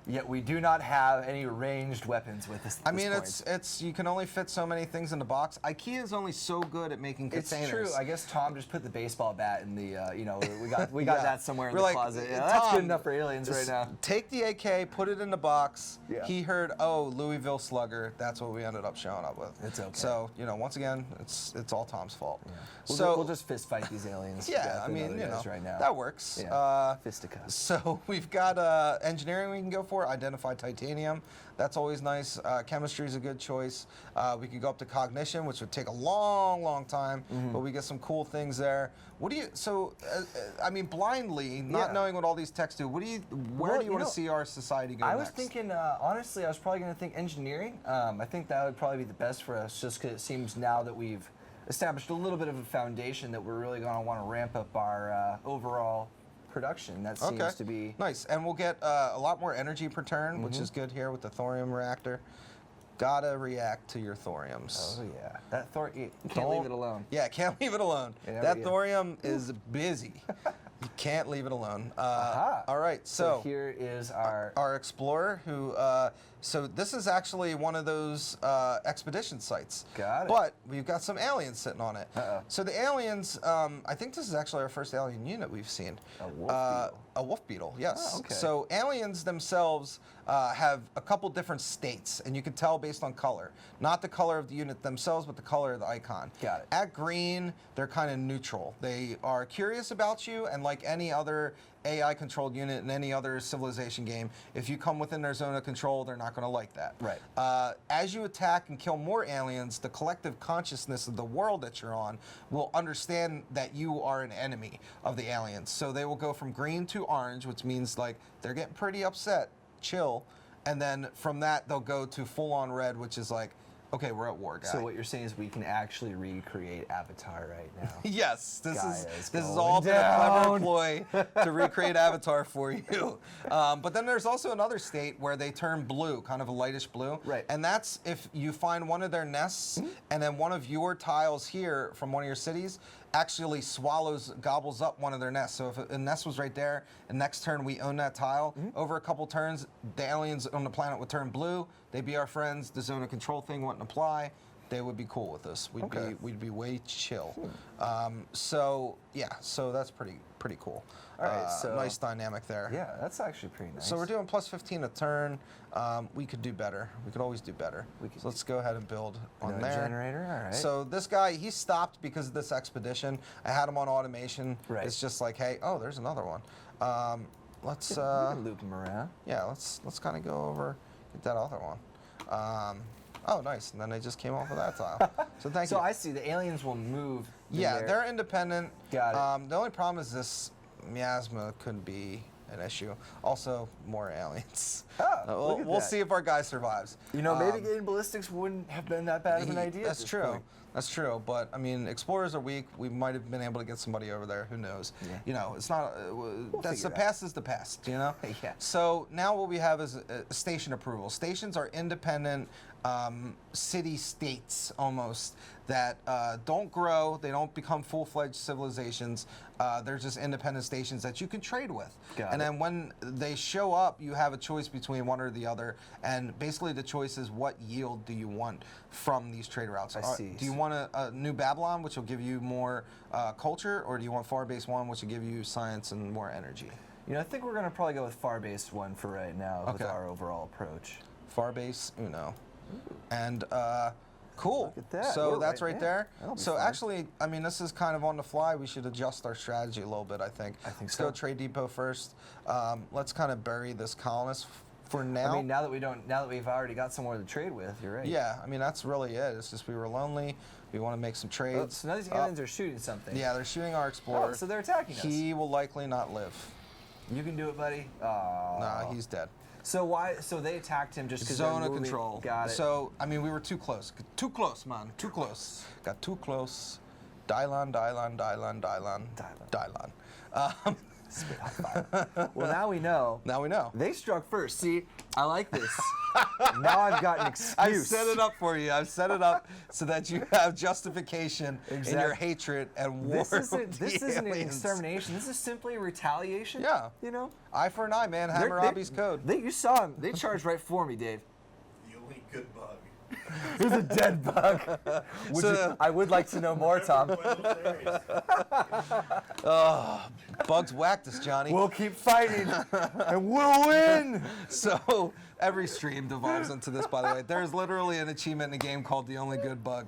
Speaker 2: Yet we do not have any ranged weapons with us.
Speaker 1: I mean, it's you can only fit so many things in the box. IKEA is only so good at making containers.
Speaker 2: It's true. I guess Tom just put the baseball bat in the. We got that somewhere in the closet. Yeah,
Speaker 1: Tom,
Speaker 2: that's good enough for aliens right now.
Speaker 1: Take the AK, put it in the box.
Speaker 2: Yeah.
Speaker 1: He heard, Louisville Slugger. That's what we ended up showing up with.
Speaker 2: It's okay.
Speaker 1: So once again, it's all Tom's fault.
Speaker 2: Yeah. We'll just fist fight these aliens.
Speaker 1: Yeah, I mean,
Speaker 2: right now.
Speaker 1: that works.
Speaker 2: Yeah. Fisticuffs.
Speaker 1: So we've got engineering we can go for. Identify titanium. That's always nice. Chemistry is a good choice. We could go up to cognition, which would take a long, long time, but we get some cool things there. I mean, blindly, not knowing what all these techs do, where do you want to see our society go
Speaker 2: I
Speaker 1: next?
Speaker 2: was thinking, honestly, I was probably going to think engineering. I think that would probably be the best for us, just because it seems now that we've established a little bit of a foundation that we're really going to want to ramp up our overall production. That seems to be
Speaker 1: nice, and we'll get a lot more energy per turn, which is good here with the thorium reactor. Gotta react to your thoriums.
Speaker 2: Oh yeah, that thorium. You can't leave it alone.
Speaker 1: Yeah, can't leave it alone.
Speaker 2: Yeah,
Speaker 1: that thorium is busy. You can't leave it alone. All right, so
Speaker 2: here is our
Speaker 1: explorer who. So this is actually one of those expedition sites.
Speaker 2: Got it.
Speaker 1: But we've got some aliens sitting on it. So the aliens, I think this is actually our first alien unit we've seen.
Speaker 2: A wolf beetle.
Speaker 1: A wolf beetle, yes.
Speaker 2: Oh, okay.
Speaker 1: So aliens themselves have a couple different states, and you can tell based on color. Not the color of the unit themselves, but the color of the icon.
Speaker 2: Got it.
Speaker 1: At green, they're kind of neutral. They are curious about you, and like any other AI-controlled unit in any other civilization game, if you come within their zone of control, they're not going to like that.
Speaker 2: Right.
Speaker 1: As you attack and kill more aliens, the collective consciousness of the world that you're on will understand that you are an enemy of the aliens. So they will go from green to orange, which means like they're getting pretty upset, chill, and then from that they'll go to full-on red, which is like, okay, we're at war, guy.
Speaker 2: So what you're saying is we can actually recreate Avatar right now.
Speaker 1: Yes, this is
Speaker 2: going
Speaker 1: all been a clever
Speaker 2: down.
Speaker 1: ploy to recreate Avatar for you. But then there's also another state where they turn blue, kind of a lightish blue.
Speaker 2: Right.
Speaker 1: And that's if you find one of their nests, and then one of your tiles here from one of your cities actually gobbles up one of their nests. So if a nest was right there, and next turn we own that tile, over a couple turns, the aliens on the planet would turn blue. They'd be our friends. The zone of control thing wouldn't apply. They would be cool with us. We'd be way chill. So that's pretty cool.
Speaker 2: All right, so
Speaker 1: nice dynamic there.
Speaker 2: Yeah, that's actually pretty nice.
Speaker 1: So we're doing plus 15 a turn. We could do better. We could always do better. So let's go ahead and build on
Speaker 2: another
Speaker 1: there.
Speaker 2: generator. All right.
Speaker 1: So this guy, he stopped because of this expedition. I had him on automation.
Speaker 2: Right.
Speaker 1: It's just like, hey, there's another one. Let's
Speaker 2: we can loop them around.
Speaker 1: Yeah, let's kind of go over, get that other one. Nice. And then they just came off of that tile. So thank you.
Speaker 2: So I see the aliens will move.
Speaker 1: Yeah, they're independent.
Speaker 2: Got it.
Speaker 1: The only problem is this miasma could be an issue. Also, more aliens. We'll see if our guy survives.
Speaker 2: Maybe getting ballistics wouldn't have been that bad of an idea.
Speaker 1: That's true. That's true. But I mean, explorers are weak. We might have been able to get somebody over there. Who knows?
Speaker 2: Yeah.
Speaker 1: It's not. That's the past is the past.
Speaker 2: Yeah.
Speaker 1: So now what we have is station approval. Stations are independent city states almost that don't grow. They don't become full-fledged civilizations. They're just independent stations that you can trade with. And then when they show up, you have a choice between one or the other. And basically, the choice is what yield do you want from these trade routes?
Speaker 2: I see.
Speaker 1: Do you want a New Babylon, which will give you more culture, or do you want Far-Base 1, which will give you science and more energy?
Speaker 2: I think we're going to probably go with Far-Base 1 for right now with our overall approach.
Speaker 1: Far-Base Uno. And cool.
Speaker 2: Look at that.
Speaker 1: So that's right there.
Speaker 2: So
Speaker 1: actually, I mean, this is kind of on the fly. We should adjust our strategy a little bit, I think. Let's go trade depot first. Let's kind of bury this colonist for now.
Speaker 2: I mean, now that we've already got somewhere to trade with, you're right.
Speaker 1: Yeah, I mean, that's really it. It's just we were lonely. We want to make some trades.
Speaker 2: So now these aliens are shooting something.
Speaker 1: Yeah, they're shooting our explorer.
Speaker 2: So they're attacking us.
Speaker 1: He will likely not live.
Speaker 2: You can do it, buddy.
Speaker 1: Nah, he's dead.
Speaker 2: So why? So they attacked him just because
Speaker 1: zone of control.
Speaker 2: Got it.
Speaker 1: So I mean, we were too close. Too close, man. Too close. Got too close. Dylon.
Speaker 2: Spit high five. Well, now we know.
Speaker 1: Now we know.
Speaker 2: They struck first. See, I like this. Now I've got an excuse.
Speaker 1: I set it up for you. I've set it up so that you have justification in your
Speaker 2: Exactly.
Speaker 1: hatred and war.
Speaker 2: This isn't,
Speaker 1: with
Speaker 2: this
Speaker 1: the
Speaker 2: isn't an
Speaker 1: aliens.
Speaker 2: extermination. This is simply retaliation.
Speaker 1: Yeah.
Speaker 2: You know?
Speaker 1: Eye for an eye, man. Hammurabi's code.
Speaker 2: You saw him. They charged right for me, Dave.
Speaker 3: The only good bug.
Speaker 2: It was a dead bug. I would like to know more, Tom.
Speaker 1: Bugs whacked us, Johnny.
Speaker 2: We'll keep fighting, and we'll win.
Speaker 1: So every stream devolves into this, by the way. There's literally an achievement in the game called The Only Good Bug.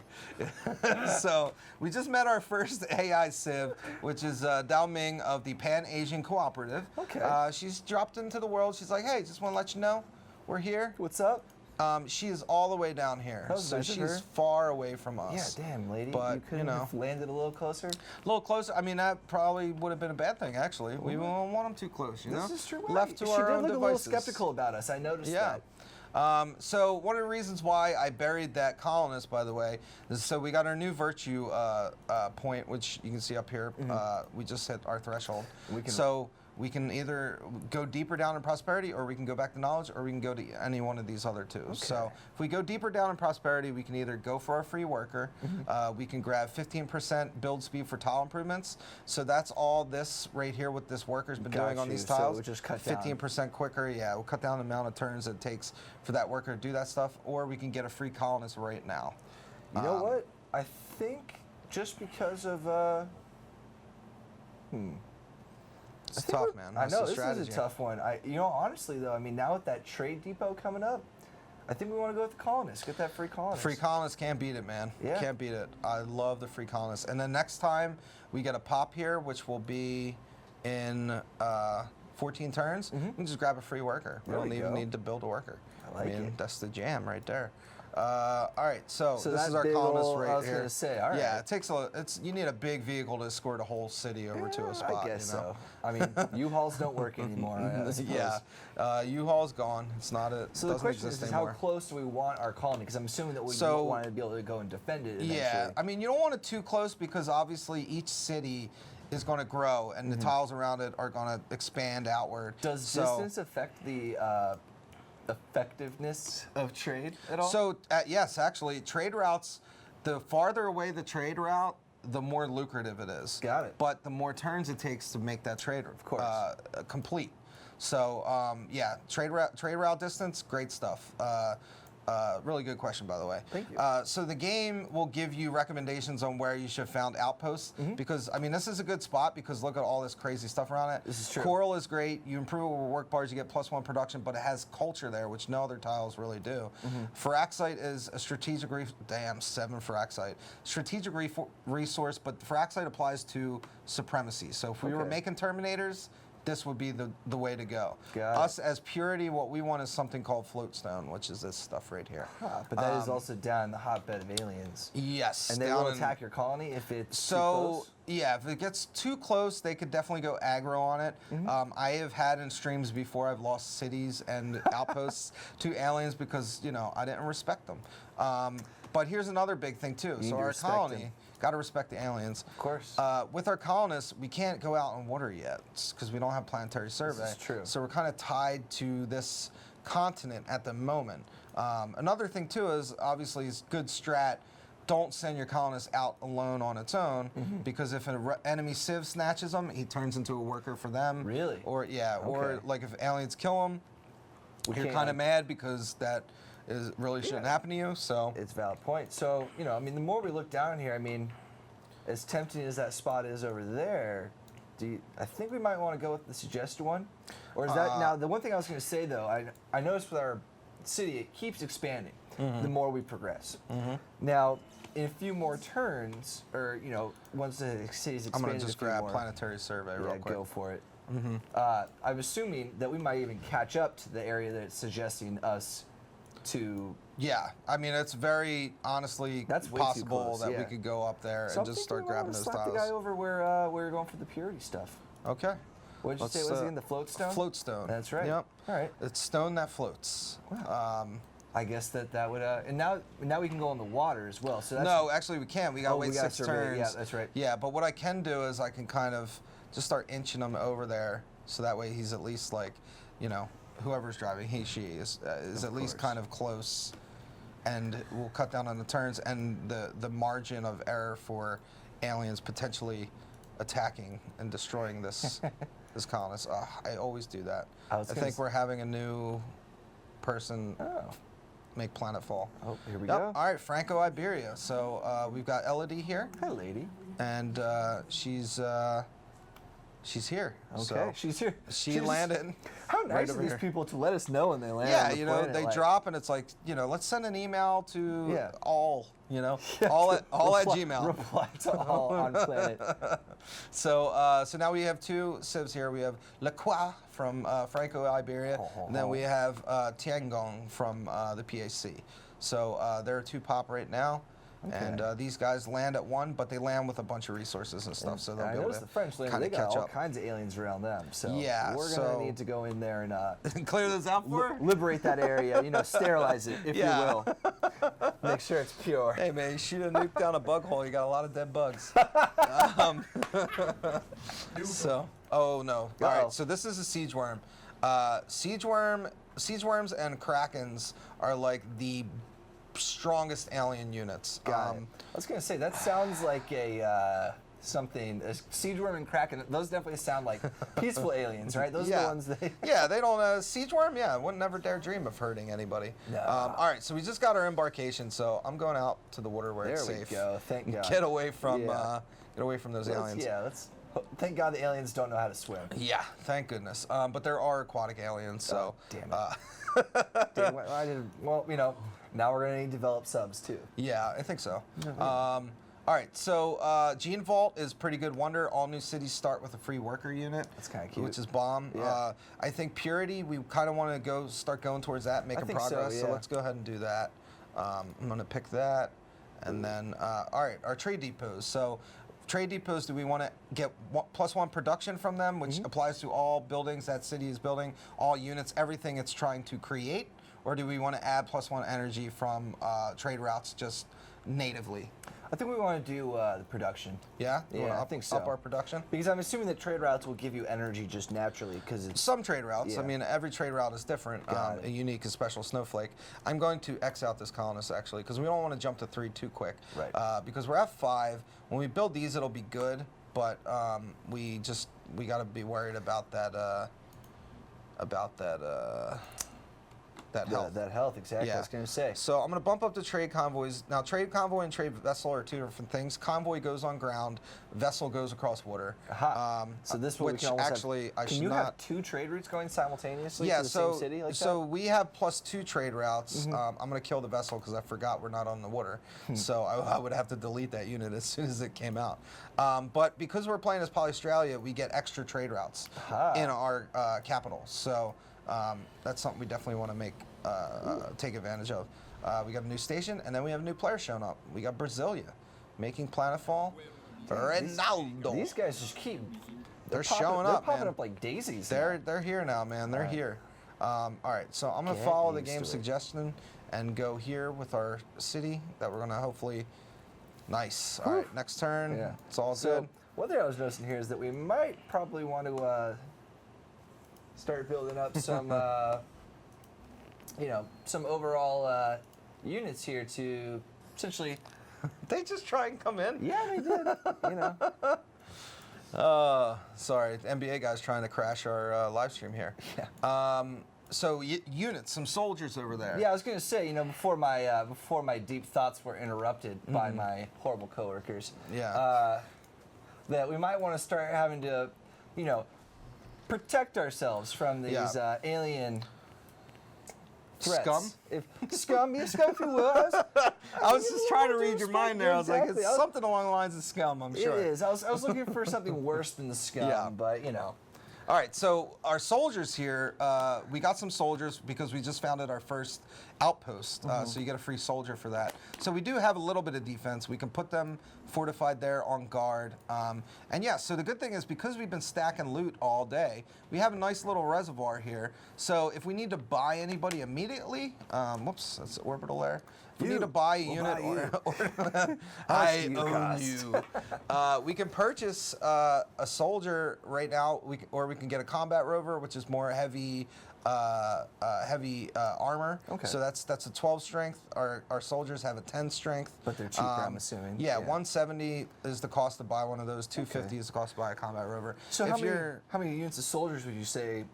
Speaker 1: So we just met our first AI Civ, which is Dao Ming of the Pan-Asian Cooperative.
Speaker 2: Okay.
Speaker 1: She's dropped into the world. She's like, hey, just want to let you know we're here.
Speaker 2: What's up?
Speaker 1: She is all the way down here,
Speaker 2: That was
Speaker 1: so
Speaker 2: nice of
Speaker 1: she's
Speaker 2: her.
Speaker 1: far away from
Speaker 2: Yeah,
Speaker 1: us.
Speaker 2: damn, lady.
Speaker 1: But,
Speaker 2: you couldn't
Speaker 1: you know.
Speaker 2: have landed a little closer.
Speaker 1: A little closer. I mean, that probably would have been a bad thing, actually. We don't want them too close, you know?
Speaker 2: This is true.
Speaker 1: Left to
Speaker 2: she
Speaker 1: our
Speaker 2: did
Speaker 1: own
Speaker 2: look
Speaker 1: devices.
Speaker 2: a little skeptical about us. I noticed
Speaker 1: Yeah.
Speaker 2: that.
Speaker 1: So one of the reasons why I buried that colonist, by the way, is so we got our new virtue point, which you can see up here. We just hit our threshold. So we can either go deeper down in prosperity, or we can go back to knowledge, or we can go to any one of these other two. So if we go deeper down in prosperity, we can either go for our free worker. We can grab 15% build speed for tile improvements. So that's all this right here, what this worker's been doing on these
Speaker 2: So
Speaker 1: tiles.
Speaker 2: we'll just cut down.
Speaker 1: 15% quicker. Yeah, we'll cut down the amount of turns it takes for that worker to do that stuff, or we can get a free colonist right now.
Speaker 2: You know what? I think just because of
Speaker 1: It's tough, man.
Speaker 2: I
Speaker 1: That's
Speaker 2: know
Speaker 1: the
Speaker 2: this
Speaker 1: strategy.
Speaker 2: is a tough one. Honestly though, I mean, now with that trade depot coming up, I think we want to go with the colonists. Get that free colonist.
Speaker 1: Free colonists can't beat it, man.
Speaker 2: Yeah.
Speaker 1: Can't beat it. I love the free colonists. And then next time we get a pop here, which will be in 14 turns, we can just grab a free worker. We
Speaker 2: There
Speaker 1: don't
Speaker 2: we
Speaker 1: even
Speaker 2: go.
Speaker 1: need to build a worker.
Speaker 2: I like it.
Speaker 1: That's the jam right there. All right, so this
Speaker 2: that
Speaker 1: is our
Speaker 2: big
Speaker 1: colonist
Speaker 2: ol'-
Speaker 1: right
Speaker 2: I was
Speaker 1: here.
Speaker 2: gonna say, all
Speaker 1: Yeah,
Speaker 2: right.
Speaker 1: it takes you need a big vehicle to escort a whole city over to a spot.
Speaker 2: I guess
Speaker 1: you know?
Speaker 2: so. I mean, U-Hauls don't work anymore. I suppose.
Speaker 1: Yeah, U-Haul's gone. It's not a.
Speaker 2: So the
Speaker 1: doesn't
Speaker 2: question
Speaker 1: exist
Speaker 2: is
Speaker 1: anymore.
Speaker 2: how close do we want our colony? Because I'm assuming that we
Speaker 1: So-
Speaker 2: want to be able to go and defend it eventually.
Speaker 1: Yeah, I mean, you don't want it too close because obviously each city is going to grow and the tiles around it are going to expand outward.
Speaker 2: Does distance affect the effectiveness of trade at all?
Speaker 1: So yes, actually, trade routes. The farther away the trade route, the more lucrative it is.
Speaker 2: Got it.
Speaker 1: But the more turns it takes to make that trade
Speaker 2: course.
Speaker 1: complete. So yeah, trade route distance, great stuff. Really good question, by the way.
Speaker 2: Thank you.
Speaker 1: So the game will give you recommendations on where you should found outposts because I mean this is a good spot because look at all this crazy stuff around it.
Speaker 2: This is true.
Speaker 1: Coral is great. You improve over work bars, you get +1 production, but it has culture there, which no other tiles really do. Firaxite is a strategic 7 Firaxite. Strategic resource, but Firaxite applies to supremacy. So if we were
Speaker 2: Okay.
Speaker 1: making Terminators, this would be the way to go.
Speaker 2: Got it.
Speaker 1: Us as purity, what we want is something called floatstone, which is this stuff right here.
Speaker 2: But that is also down in the hotbed of aliens.
Speaker 1: Yes.
Speaker 2: And they
Speaker 1: down
Speaker 2: will
Speaker 1: in-
Speaker 2: attack your colony if it's too
Speaker 1: So
Speaker 2: close?
Speaker 1: yeah, if it gets too close, they could definitely go aggro on it. I have had in streams before I've lost cities and outposts to aliens because I didn't respect them. But here's another big thing too.
Speaker 2: need
Speaker 1: So
Speaker 2: to
Speaker 1: our
Speaker 2: respect
Speaker 1: colony
Speaker 2: them.
Speaker 1: got to respect the aliens.
Speaker 2: Of course.
Speaker 1: With our colonists, we can't go out on water yet because we don't have planetary survey.
Speaker 2: is true.
Speaker 1: So we're kind of tied to this continent at the moment. Another thing too is obviously is good strat. Don't send your colonist out alone on its own because if an enemy civ snatches him, he turns into a worker for them.
Speaker 2: Really?
Speaker 1: Or or
Speaker 2: Okay.
Speaker 1: like if aliens kill him, you're
Speaker 2: can't,
Speaker 1: kind
Speaker 2: like-
Speaker 1: of mad because that really shouldn't happen to you. So
Speaker 2: It's a valid point. So, I mean, the more we look down here, I mean, as tempting as that spot is over there, I think we might want to go with the suggested one? Or is that, now, the one thing I was going to say, though, I noticed with our city, it keeps expanding the more we progress. Now, in a few more turns, or, once the city's expanded
Speaker 1: I'm gonna just
Speaker 2: a few
Speaker 1: grab
Speaker 2: more,
Speaker 1: planetary survey real
Speaker 2: yeah,
Speaker 1: quick.
Speaker 2: go for it. I'm assuming that we might even catch up to the area that it's suggesting us to.
Speaker 1: Yeah, I mean it's very honestly
Speaker 2: That's way too
Speaker 1: possible
Speaker 2: close,
Speaker 1: that
Speaker 2: yeah.
Speaker 1: we could go up there
Speaker 2: So
Speaker 1: and
Speaker 2: I'm
Speaker 1: just
Speaker 2: thinking
Speaker 1: start
Speaker 2: we might
Speaker 1: grabbing
Speaker 2: wanna
Speaker 1: those
Speaker 2: slap
Speaker 1: tiles.
Speaker 2: the guy over where we're going for the purity stuff.
Speaker 1: Okay.
Speaker 2: What did you say?
Speaker 1: Let's,
Speaker 2: Was it in the float stone?
Speaker 1: Float stone.
Speaker 2: That's right.
Speaker 1: Yep.
Speaker 2: All right.
Speaker 1: It's stone that floats.
Speaker 2: I guess that would. And now we can go in the water as well. So that's
Speaker 1: No, actually we can't. We gotta
Speaker 2: Oh, we
Speaker 1: wait
Speaker 2: gotta
Speaker 1: 6
Speaker 2: survey.
Speaker 1: turns.
Speaker 2: Yeah, that's right.
Speaker 1: Yeah, but what I can do is I can kind of just start inching him over there, so that way he's at least like, you know, whoever's driving, he, she is at least kind of close, and we'll cut down on the turns and the margin of error for aliens potentially attacking and destroying this this colonist. I always do that. I think we're having a new person make Planetfall.
Speaker 2: Oh, here we go.
Speaker 1: All right, Franco-Iberia. So we've got Elodie here.
Speaker 2: Hi, lady.
Speaker 1: And she's here.
Speaker 2: Okay,
Speaker 1: So
Speaker 2: she's here.
Speaker 1: She landed.
Speaker 2: How nice
Speaker 1: right
Speaker 2: of
Speaker 1: over
Speaker 2: these
Speaker 1: here.
Speaker 2: people to let us know when they land.
Speaker 1: Yeah,
Speaker 2: on the
Speaker 1: you know,
Speaker 2: planet,
Speaker 1: they
Speaker 2: like,
Speaker 1: drop and it's like, you know, let's send an email to
Speaker 2: Yeah.
Speaker 1: all, you know,
Speaker 2: Yeah,
Speaker 1: all at
Speaker 2: reply-
Speaker 1: Gmail.
Speaker 2: Reply to all on planet.
Speaker 1: So now we have two civs here. We have La Croix from Franco-Iberia, and then we have Tiangong from the PAC. So there are two pop right now.
Speaker 2: Okay.
Speaker 1: And these guys land at one, but they land with a bunch of resources and stuff, so they'll
Speaker 2: I
Speaker 1: be able
Speaker 2: noticed
Speaker 1: to
Speaker 2: the French land,
Speaker 1: kind
Speaker 2: they
Speaker 1: of
Speaker 2: got
Speaker 1: catch
Speaker 2: all
Speaker 1: up.
Speaker 2: kinds of aliens around them. So
Speaker 1: Yeah,
Speaker 2: we're
Speaker 1: so-
Speaker 2: gonna need to go in there and
Speaker 1: Clear this out for her?
Speaker 2: liberate that area. You know, sterilize it, if
Speaker 1: Yeah.
Speaker 2: you will. Make sure it's pure.
Speaker 1: Hey man, you shoot a nuke down a bug hole, you got a lot of dead bugs. So, oh no. All right, so this is a siege worm. Siege worms and krakens are like the strongest alien units.
Speaker 2: Got it. I was gonna say that sounds like a siege worm and kraken. Those definitely sound like peaceful aliens, right? Those are the ones that.
Speaker 1: Yeah, they don't. Siege worm, yeah, would never dare dream of hurting anybody.
Speaker 2: No.
Speaker 1: All right, so we just got our embarkation, so I'm going out to the water where it's
Speaker 2: There we
Speaker 1: safe.
Speaker 2: go. Thank God.
Speaker 1: Get away from
Speaker 2: Yeah.
Speaker 1: those aliens.
Speaker 2: Let's. Thank God the aliens don't know how to swim.
Speaker 1: Yeah, thank goodness. But there are aquatic aliens, so.
Speaker 2: Damn it. Damn, I didn't. Well, you know, now we're gonna need to develop subs too.
Speaker 1: Yeah, I think so. All right, so Gene Vault is pretty good wonder. All new cities start with a free worker unit.
Speaker 2: That's kinda cute.
Speaker 1: Which is bomb.
Speaker 2: Yeah.
Speaker 1: I think Purity, we kind of want to start going towards that, making
Speaker 2: think so,
Speaker 1: progress. So
Speaker 2: yeah.
Speaker 1: let's go ahead and do that. I'm going to pick that. And then, all right, our trade depots. So trade depots, do we want to get +1 production from them, which applies to all buildings that city is building, all units, everything it's trying to create? Or do we want to add +1 energy from trade routes just natively?
Speaker 2: I think we want to do the production.
Speaker 1: Yeah? You wanna
Speaker 2: I think so.
Speaker 1: Up our production?
Speaker 2: Because I'm assuming that trade routes will give you energy just naturally, because it's.
Speaker 1: Some trade routes.
Speaker 2: Yeah.
Speaker 1: I mean, every trade route is different,
Speaker 2: Got it.
Speaker 1: a unique and special snowflake. I'm going to X out this colonist, actually, because we don't want to jump to 3 too quick.
Speaker 2: Right.
Speaker 1: Because we're at 5. When we build these, it'll be good, but we got to be worried about that health.
Speaker 2: That health, exactly. I was going to say.
Speaker 1: So I'm going to bump up the trade convoys. Now, trade convoy and trade vessel are two different things. Convoy goes on ground. Vessel goes across water.
Speaker 2: Aha. So this one we
Speaker 1: which
Speaker 2: can almost
Speaker 1: actually
Speaker 2: have,
Speaker 1: I
Speaker 2: can
Speaker 1: should
Speaker 2: you
Speaker 1: not.
Speaker 2: have 2 trade routes going simultaneously
Speaker 1: Yeah,
Speaker 2: to the same city like
Speaker 1: so
Speaker 2: that?
Speaker 1: we have +2 trade routes. I'm going to kill the vessel because I forgot we're not on the water. So I would have to delete that unit as soon as it came out. But because we're playing as Polystralia, we get extra trade routes in our capital. So that's something we definitely want to make take advantage of. We got a new station, and then we have a new player showing up. We got Brasilia making Planetfall. Ronaldo.
Speaker 2: These guys just keep.
Speaker 1: They're
Speaker 2: popping,
Speaker 1: showing
Speaker 2: they're
Speaker 1: up,
Speaker 2: popping
Speaker 1: man.
Speaker 2: up like daisies.
Speaker 1: They're here now, man. They're here. All right, so I'm gonna
Speaker 2: Get
Speaker 1: follow the
Speaker 2: used
Speaker 1: game
Speaker 2: to it.
Speaker 1: suggestion and go here with our city that we're gonna hopefully. Nice. All right, next turn.
Speaker 2: Yeah.
Speaker 1: It's all
Speaker 2: So
Speaker 1: good.
Speaker 2: one thing I was noticing here is that we might probably want to start building up some, some overall units here to essentially.
Speaker 1: They just try and come in.
Speaker 2: Yeah, they did.
Speaker 1: Sorry, the NBA guy's trying to crash our live stream here.
Speaker 2: Yeah.
Speaker 1: So units, some soldiers over there.
Speaker 2: Yeah, I was gonna say, before my deep thoughts were interrupted by my horrible coworkers.
Speaker 1: Yeah.
Speaker 2: That we might want to start having to, protect ourselves from these alien threats.
Speaker 1: Scum?
Speaker 2: Scum, if you will.
Speaker 1: I was just trying to read your mind there. I was like,
Speaker 2: Exactly.
Speaker 1: it's something along the lines of scum, I'm sure.
Speaker 2: It is. I was looking for something worse than the scum,
Speaker 1: Yeah.
Speaker 2: but
Speaker 1: All right, so our soldiers here, we got some soldiers because we just founded our first outpost, so you get a free soldier for that. So we do have a little bit of defense. We can put them fortified there on guard. And yeah, so the good thing is because we've been stacking loot all day, we have a nice little reservoir here. So if we need to buy anybody immediately, whoops, that's Orbital there. If we need to buy a unit, I own you. We can purchase a soldier right now, or we can get a combat rover, which is more heavy armor.
Speaker 2: Okay.
Speaker 1: So that's a 12 strength. Our soldiers have a 10 strength.
Speaker 2: But they're cheaper, I'm assuming.
Speaker 1: Yeah, 170 is the cost to buy one of those. 250 is the cost to buy a combat rover.
Speaker 2: So how many units of soldiers would you say?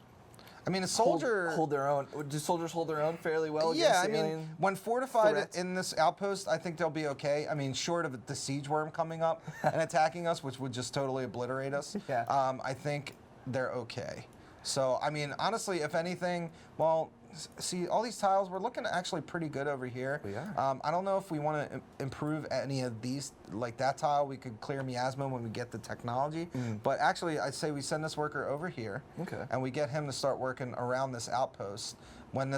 Speaker 1: I mean, a soldier
Speaker 2: hold their own. Do soldiers hold their own fairly well?
Speaker 1: Yeah,
Speaker 2: against
Speaker 1: I mean,
Speaker 2: alien
Speaker 1: when fortified
Speaker 2: threats?
Speaker 1: in this outpost, I think they'll be okay. I mean, short of the siege worm coming up and attacking us, which would just totally obliterate us.
Speaker 2: Yeah.
Speaker 1: I think they're okay. So, I mean, honestly, if anything, well, see, all these tiles, we're looking actually pretty good over here.
Speaker 2: We are.
Speaker 1: I don't know if we want to improve any of these, like that tile. We could clear miasma when we get the technology. But actually, I'd say we send this worker over here.
Speaker 2: Okay.
Speaker 1: And we get him to start working around this outpost. When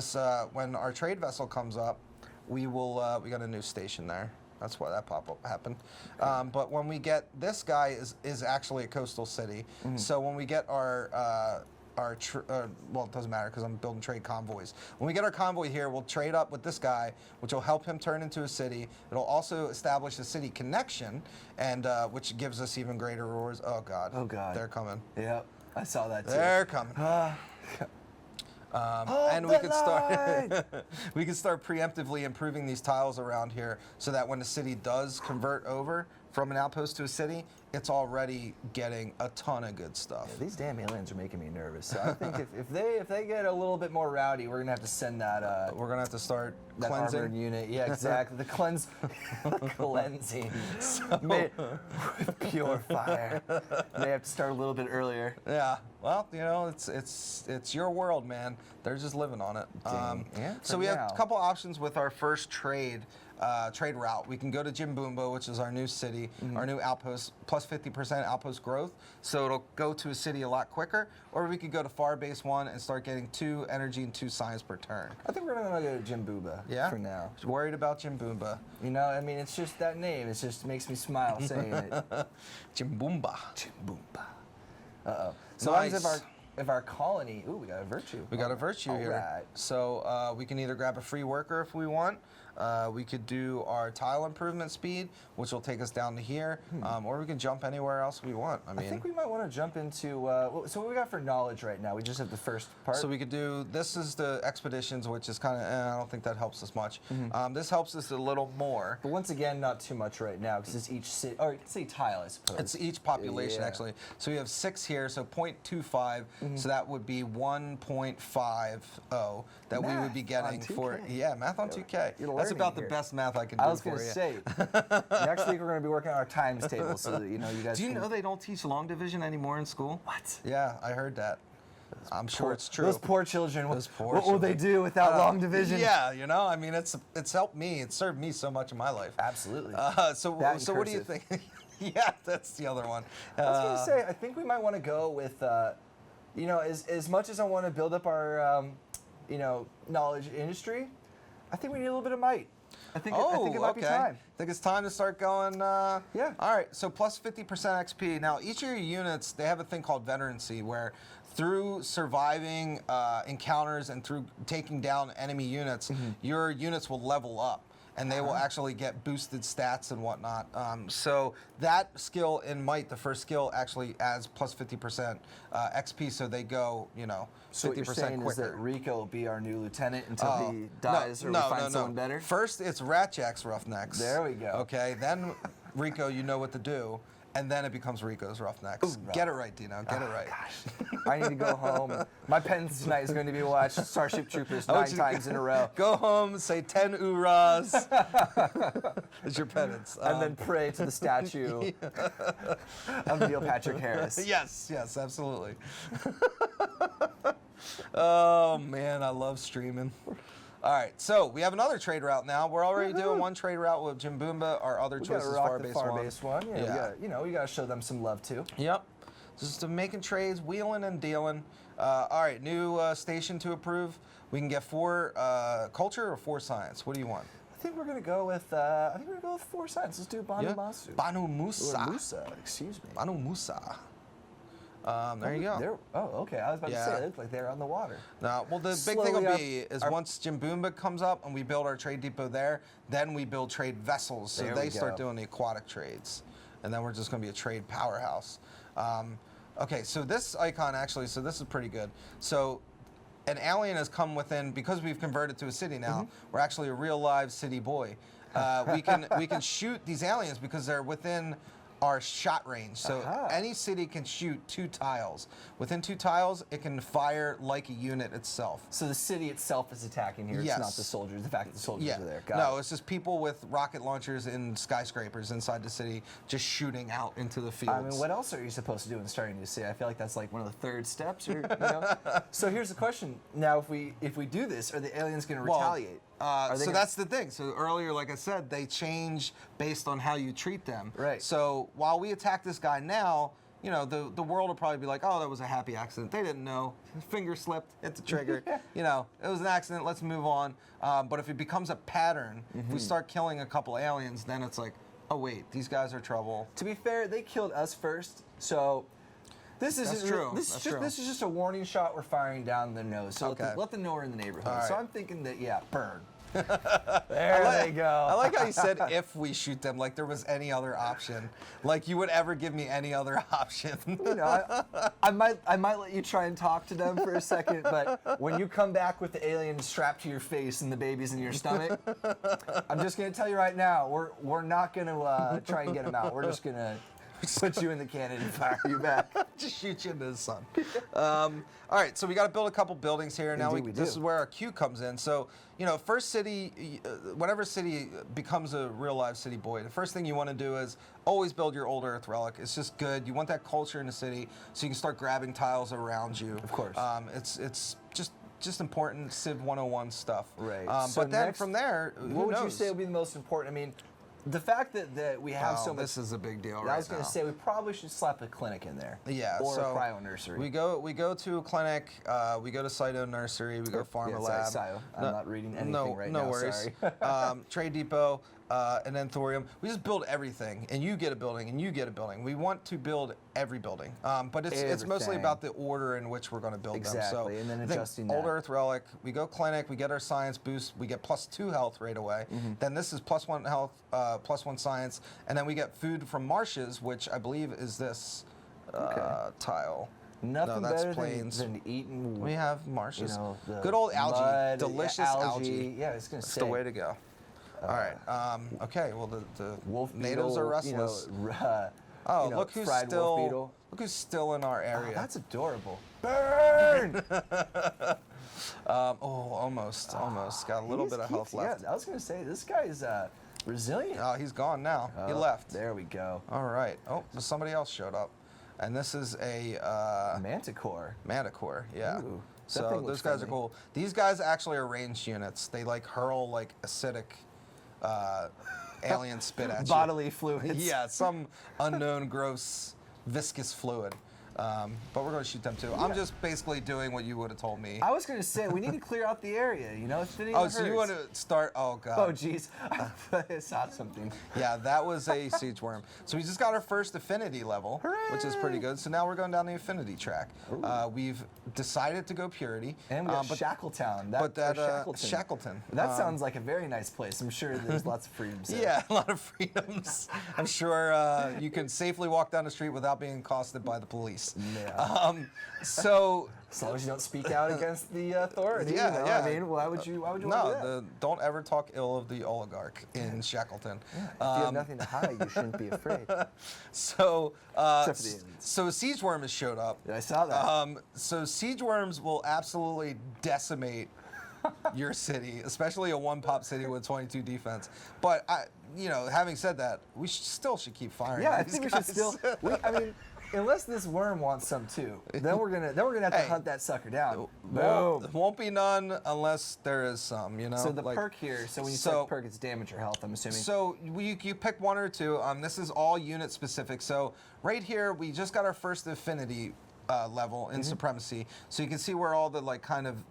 Speaker 1: when our trade vessel comes up, we got a new station there. That's why that pop-up happened.
Speaker 2: Okay.
Speaker 1: But when we get this guy is actually a coastal city. So when we get our well, it doesn't matter because I'm building trade convoys. When we get our convoy here, we'll trade up with this guy, which will help him turn into a city. It'll also establish a city connection, and which gives us even greater rewards. Oh God.
Speaker 2: Oh God.
Speaker 1: They're coming.
Speaker 2: Yep, I saw that too.
Speaker 1: They're coming. And we could start preemptively improving these tiles around here so that when the city does convert over from an outpost to a city, it's already getting a ton of good stuff.
Speaker 2: Yeah, these damn aliens are making me nervous. So I think if they get a little bit more rowdy, we're gonna have to send that.
Speaker 1: We're gonna have to start
Speaker 2: that
Speaker 1: cleansing
Speaker 2: armored unit. Yeah, exactly. The cleansing. Made with pure fire. They have to start a little bit earlier.
Speaker 1: Yeah. Well, you know, it's your world, man. They're just living on it.
Speaker 2: Yeah,
Speaker 1: so we have a couple options with our first trade route. We can go to Jimboomba, which is our new city, our new outpost, plus 50% outpost growth. So it'll go to a city a lot quicker. Or we could go to Far Base 1 and start getting 2 energy and 2 science per turn.
Speaker 2: I think we're gonna go to Jimboomba for now.
Speaker 1: Worried about Jimboomba.
Speaker 2: You know, I mean, it's just that name. It just makes me smile saying it.
Speaker 1: Jimboomba.
Speaker 2: Jimboomba. Uh-oh. So
Speaker 1: Nice.
Speaker 2: long as if our colony, ooh, we got a virtue.
Speaker 1: We got a virtue here.
Speaker 2: Right.
Speaker 1: So we can either grab a free worker if we want. We could do our tile improvement speed, which will take us down to here, or we can jump anywhere else we want. I
Speaker 2: think we might want to jump into, so what we got for knowledge right now? We just have the first part?
Speaker 1: So we could do, this is the expeditions, which is kind of, I don't think that helps us much. This helps us a little more.
Speaker 2: But once again, not too much right now, because it's each city, or say tile, I suppose.
Speaker 1: It's each population,
Speaker 2: Yeah.
Speaker 1: actually. So we have 6 here, so 0.25, so that would be 1.50 that we would be getting
Speaker 2: on
Speaker 1: for,
Speaker 2: 2K.
Speaker 1: yeah, math on 2K.
Speaker 2: You're
Speaker 1: That's about
Speaker 2: learning
Speaker 1: the
Speaker 2: here.
Speaker 1: best math I can do
Speaker 2: I was
Speaker 1: for
Speaker 2: going to
Speaker 1: you.
Speaker 2: say, next week we're going to be working on our times table, so that, you know, you guys
Speaker 1: Do you
Speaker 2: can-
Speaker 1: know they don't teach long division anymore in school?
Speaker 2: What?
Speaker 1: Yeah, I heard that. I'm sure it's true.
Speaker 2: Those poor children.
Speaker 1: Those poor
Speaker 2: what will they do without long division?
Speaker 1: Yeah, you know, I mean, it's helped me. It's served me so much in my life.
Speaker 2: Absolutely.
Speaker 1: So
Speaker 2: That and
Speaker 1: what do you
Speaker 2: cursive.
Speaker 1: think? Yeah, that's the other one.
Speaker 2: I was going to say, I think we might want to go with, you know, as much as I want to build up our, you know, knowledge industry, I think we need a little bit of might. I think it might be time.
Speaker 1: I think it's time to start going.
Speaker 2: Yeah.
Speaker 1: All right, so plus 50% XP. Now, each of your units, they have a thing called veterancy, where through surviving encounters and through taking down enemy units, your units will level up. And they will actually get boosted stats and whatnot. So that skill in Might, the first skill, actually adds plus 50% XP, so they go, you know, 50%
Speaker 2: So what you're saying
Speaker 1: quicker.
Speaker 2: is that Rico will be our new lieutenant until he dies or we find someone better?
Speaker 1: First, it's Ratjack's Roughnecks.
Speaker 2: There we go.
Speaker 1: Okay, then Rico, you know what to do. And then it becomes Rico's Roughnecks. Get it right, Dino. Get it right.
Speaker 2: Gosh, I need to go home. My penance tonight is going to be watch Starship Troopers 9 times in a row.
Speaker 1: Go home, say 10 oorahs. It's your penance.
Speaker 2: And then pray to the statue of Neil Patrick Harris.
Speaker 1: Yes, absolutely. Oh, man, I love streaming. All right, so we have another trade route now. We're already doing one trade route with Jimboomba. Our other
Speaker 2: We
Speaker 1: choice
Speaker 2: gotta
Speaker 1: is
Speaker 2: rock the
Speaker 1: Farbase 1.
Speaker 2: Farbase 1. Yeah, we gotta, we gotta show them some love too.
Speaker 1: Yep. Just making trades, wheeling and dealing. All right, new station to approve. We can get 4 culture or 4 science. What do you want?
Speaker 2: I think we're gonna go with 4 science. Let's do Banu Masu.
Speaker 1: Banu Musa.
Speaker 2: Or Musa, excuse me.
Speaker 1: Banu Musa. There you go.
Speaker 2: Okay. I was about to say it looked like they're on the water.
Speaker 1: No, well, the big thing will be is once Jimboomba comes up and we build our trade depot there, then we build trade vessels, so they start doing the aquatic trades, and then we're just going to be a trade powerhouse. Okay, so this icon actually, so this is pretty good. So an alien has come within, because we've converted to a city now. We're actually a real live city boy. We can shoot these aliens because they're within our shot range. So any city can shoot 2 tiles. Within 2 tiles, it can fire like a unit itself.
Speaker 2: So the city itself is attacking here.
Speaker 1: Yes.
Speaker 2: It's not the soldiers. The fact that the soldiers are there.
Speaker 1: No, it's just people with rocket launchers in skyscrapers inside the city just shooting out into the fields.
Speaker 2: I mean, what else are you supposed to do in starting a city? I feel like that's like one of the third steps. Or, you know? So here's the question. Now, if we do this, are the aliens going to retaliate?
Speaker 1: So that's the thing. So earlier, like I said, they change based on how you treat them.
Speaker 2: Right.
Speaker 1: So while we attack this guy now, you know, the world will probably be like, oh, that was a happy accident. They didn't know. His finger slipped, hit the trigger. You know, it was an accident. Let's move on. But if it becomes a pattern, if we start killing a couple aliens, then it's like, oh wait, these guys are trouble.
Speaker 2: To be fair, they killed us first, so. This is
Speaker 1: true.
Speaker 2: This is just a warning shot we're firing down the nose. So let them know we're in the neighborhood.
Speaker 1: All right.
Speaker 2: So I'm thinking that, burn. There they go.
Speaker 1: I like how you said if we shoot them, like there was any other option. Like you would ever give me any other option.
Speaker 2: You know, I might let you try and talk to them for a second, but when you come back with the alien strapped to your face and the baby's in your stomach, I'm just gonna tell you right now, we're not gonna try and get them out. We're just gonna put you in the cannon and fire you back.
Speaker 1: Just shoot you into the sun. All right, so we got to build a couple buildings here. Now this is where our Q comes in. So, you know, first city, whenever city becomes a real live city boy, the first thing you want to do is always build your old Earth relic. It's just good. You want that culture in the city so you can start grabbing tiles around you.
Speaker 2: Of course.
Speaker 1: It's just important Civ 101 stuff.
Speaker 2: Right.
Speaker 1: But then from there,
Speaker 2: what would you say would be the most important? I mean, the fact that we have so much.
Speaker 1: This is a big deal right
Speaker 2: now. I was going to say we probably should slap a clinic in there.
Speaker 1: Yeah.
Speaker 2: Or
Speaker 1: so
Speaker 2: a cryo nursery.
Speaker 1: We go to a clinic. We go to Cyto Nursery. We go Pharma Lab.
Speaker 2: Sorry, I'm not reading anything right now.
Speaker 1: No worries.
Speaker 2: Sorry.
Speaker 1: Trade Depot, and then Thorium. We just build everything, and you get a building, and you get a building. We want to build every building, but it's mostly about the order in which we're going to build them. So
Speaker 2: and then adjusting that.
Speaker 1: Old Earth Relic. We go clinic. We get our science boost. We get +2 health right away. Then this is +1 health, +1 science, and then we get food from marshes, which I believe is this tile.
Speaker 2: Nothing
Speaker 1: that's
Speaker 2: better
Speaker 1: plains.
Speaker 2: than eating.
Speaker 1: We have marshes.
Speaker 2: You know,
Speaker 1: good old algae,
Speaker 2: mud,
Speaker 1: delicious algae.
Speaker 2: Yeah, I was gonna say.
Speaker 1: That's the way to go. All right. Okay. Well, the
Speaker 2: wolf
Speaker 1: natives are restless. Look who's still in our area.
Speaker 2: Oh, that's adorable. Burn!
Speaker 1: Almost. Got a little bit of health left.
Speaker 2: Yeah, I was gonna say this guy is resilient.
Speaker 1: Oh, he's gone now. He left.
Speaker 2: There we go.
Speaker 1: All right. Oh, but somebody else showed up, and this is a
Speaker 2: manticore.
Speaker 1: Manticore. Yeah.
Speaker 2: Ooh,
Speaker 1: so those guys are cool. These guys actually are ranged units. They like hurl like acidic alien spit at you.
Speaker 2: Bodily fluids.
Speaker 1: Yeah, some unknown gross viscous fluid. But we're going to shoot them too. Yeah. I'm just basically doing what you would have told me.
Speaker 2: I was going to say, we need to clear out the area, you know? So
Speaker 1: you want to start, oh God.
Speaker 2: Oh, jeez. I saw something.
Speaker 1: Yeah, that was a siege worm. So we just got our first affinity level, which is pretty good. So now we're going down the affinity track. We've decided to go purity.
Speaker 2: And we got Shackletown.
Speaker 1: Shackleton.
Speaker 2: That sounds like a very nice place. I'm sure there's lots of freedoms there.
Speaker 1: Yeah, a lot of freedoms. I'm sure you can safely walk down the street without being accosted by the police.
Speaker 2: Yeah.
Speaker 1: So
Speaker 2: as long as you don't speak out against the authority.
Speaker 1: Yeah,
Speaker 2: you know?
Speaker 1: yeah.
Speaker 2: I mean, why would you want to do that?
Speaker 1: Don't ever talk ill of the oligarch in Shackleton.
Speaker 2: Yeah, if you have nothing to hide, you shouldn't be afraid.
Speaker 1: So,
Speaker 2: Except for the aliens.
Speaker 1: So siege worm has showed up.
Speaker 2: Yeah, I saw that.
Speaker 1: So siege worms will absolutely decimate your city, especially a one-pop city with 22 defense. But having said that, we still should keep firing.
Speaker 2: Yeah, I think we should still. I mean, unless this worm wants some too, then we're gonna have to hunt that sucker down. Boom.
Speaker 1: Won't be none unless there is some. You know.
Speaker 2: So the perk here. So when you select perk, it's damage or health. I'm assuming.
Speaker 1: So you pick one or two. This is all unit specific. So right here, we just got our first affinity level in supremacy, so you can see where all the like kind of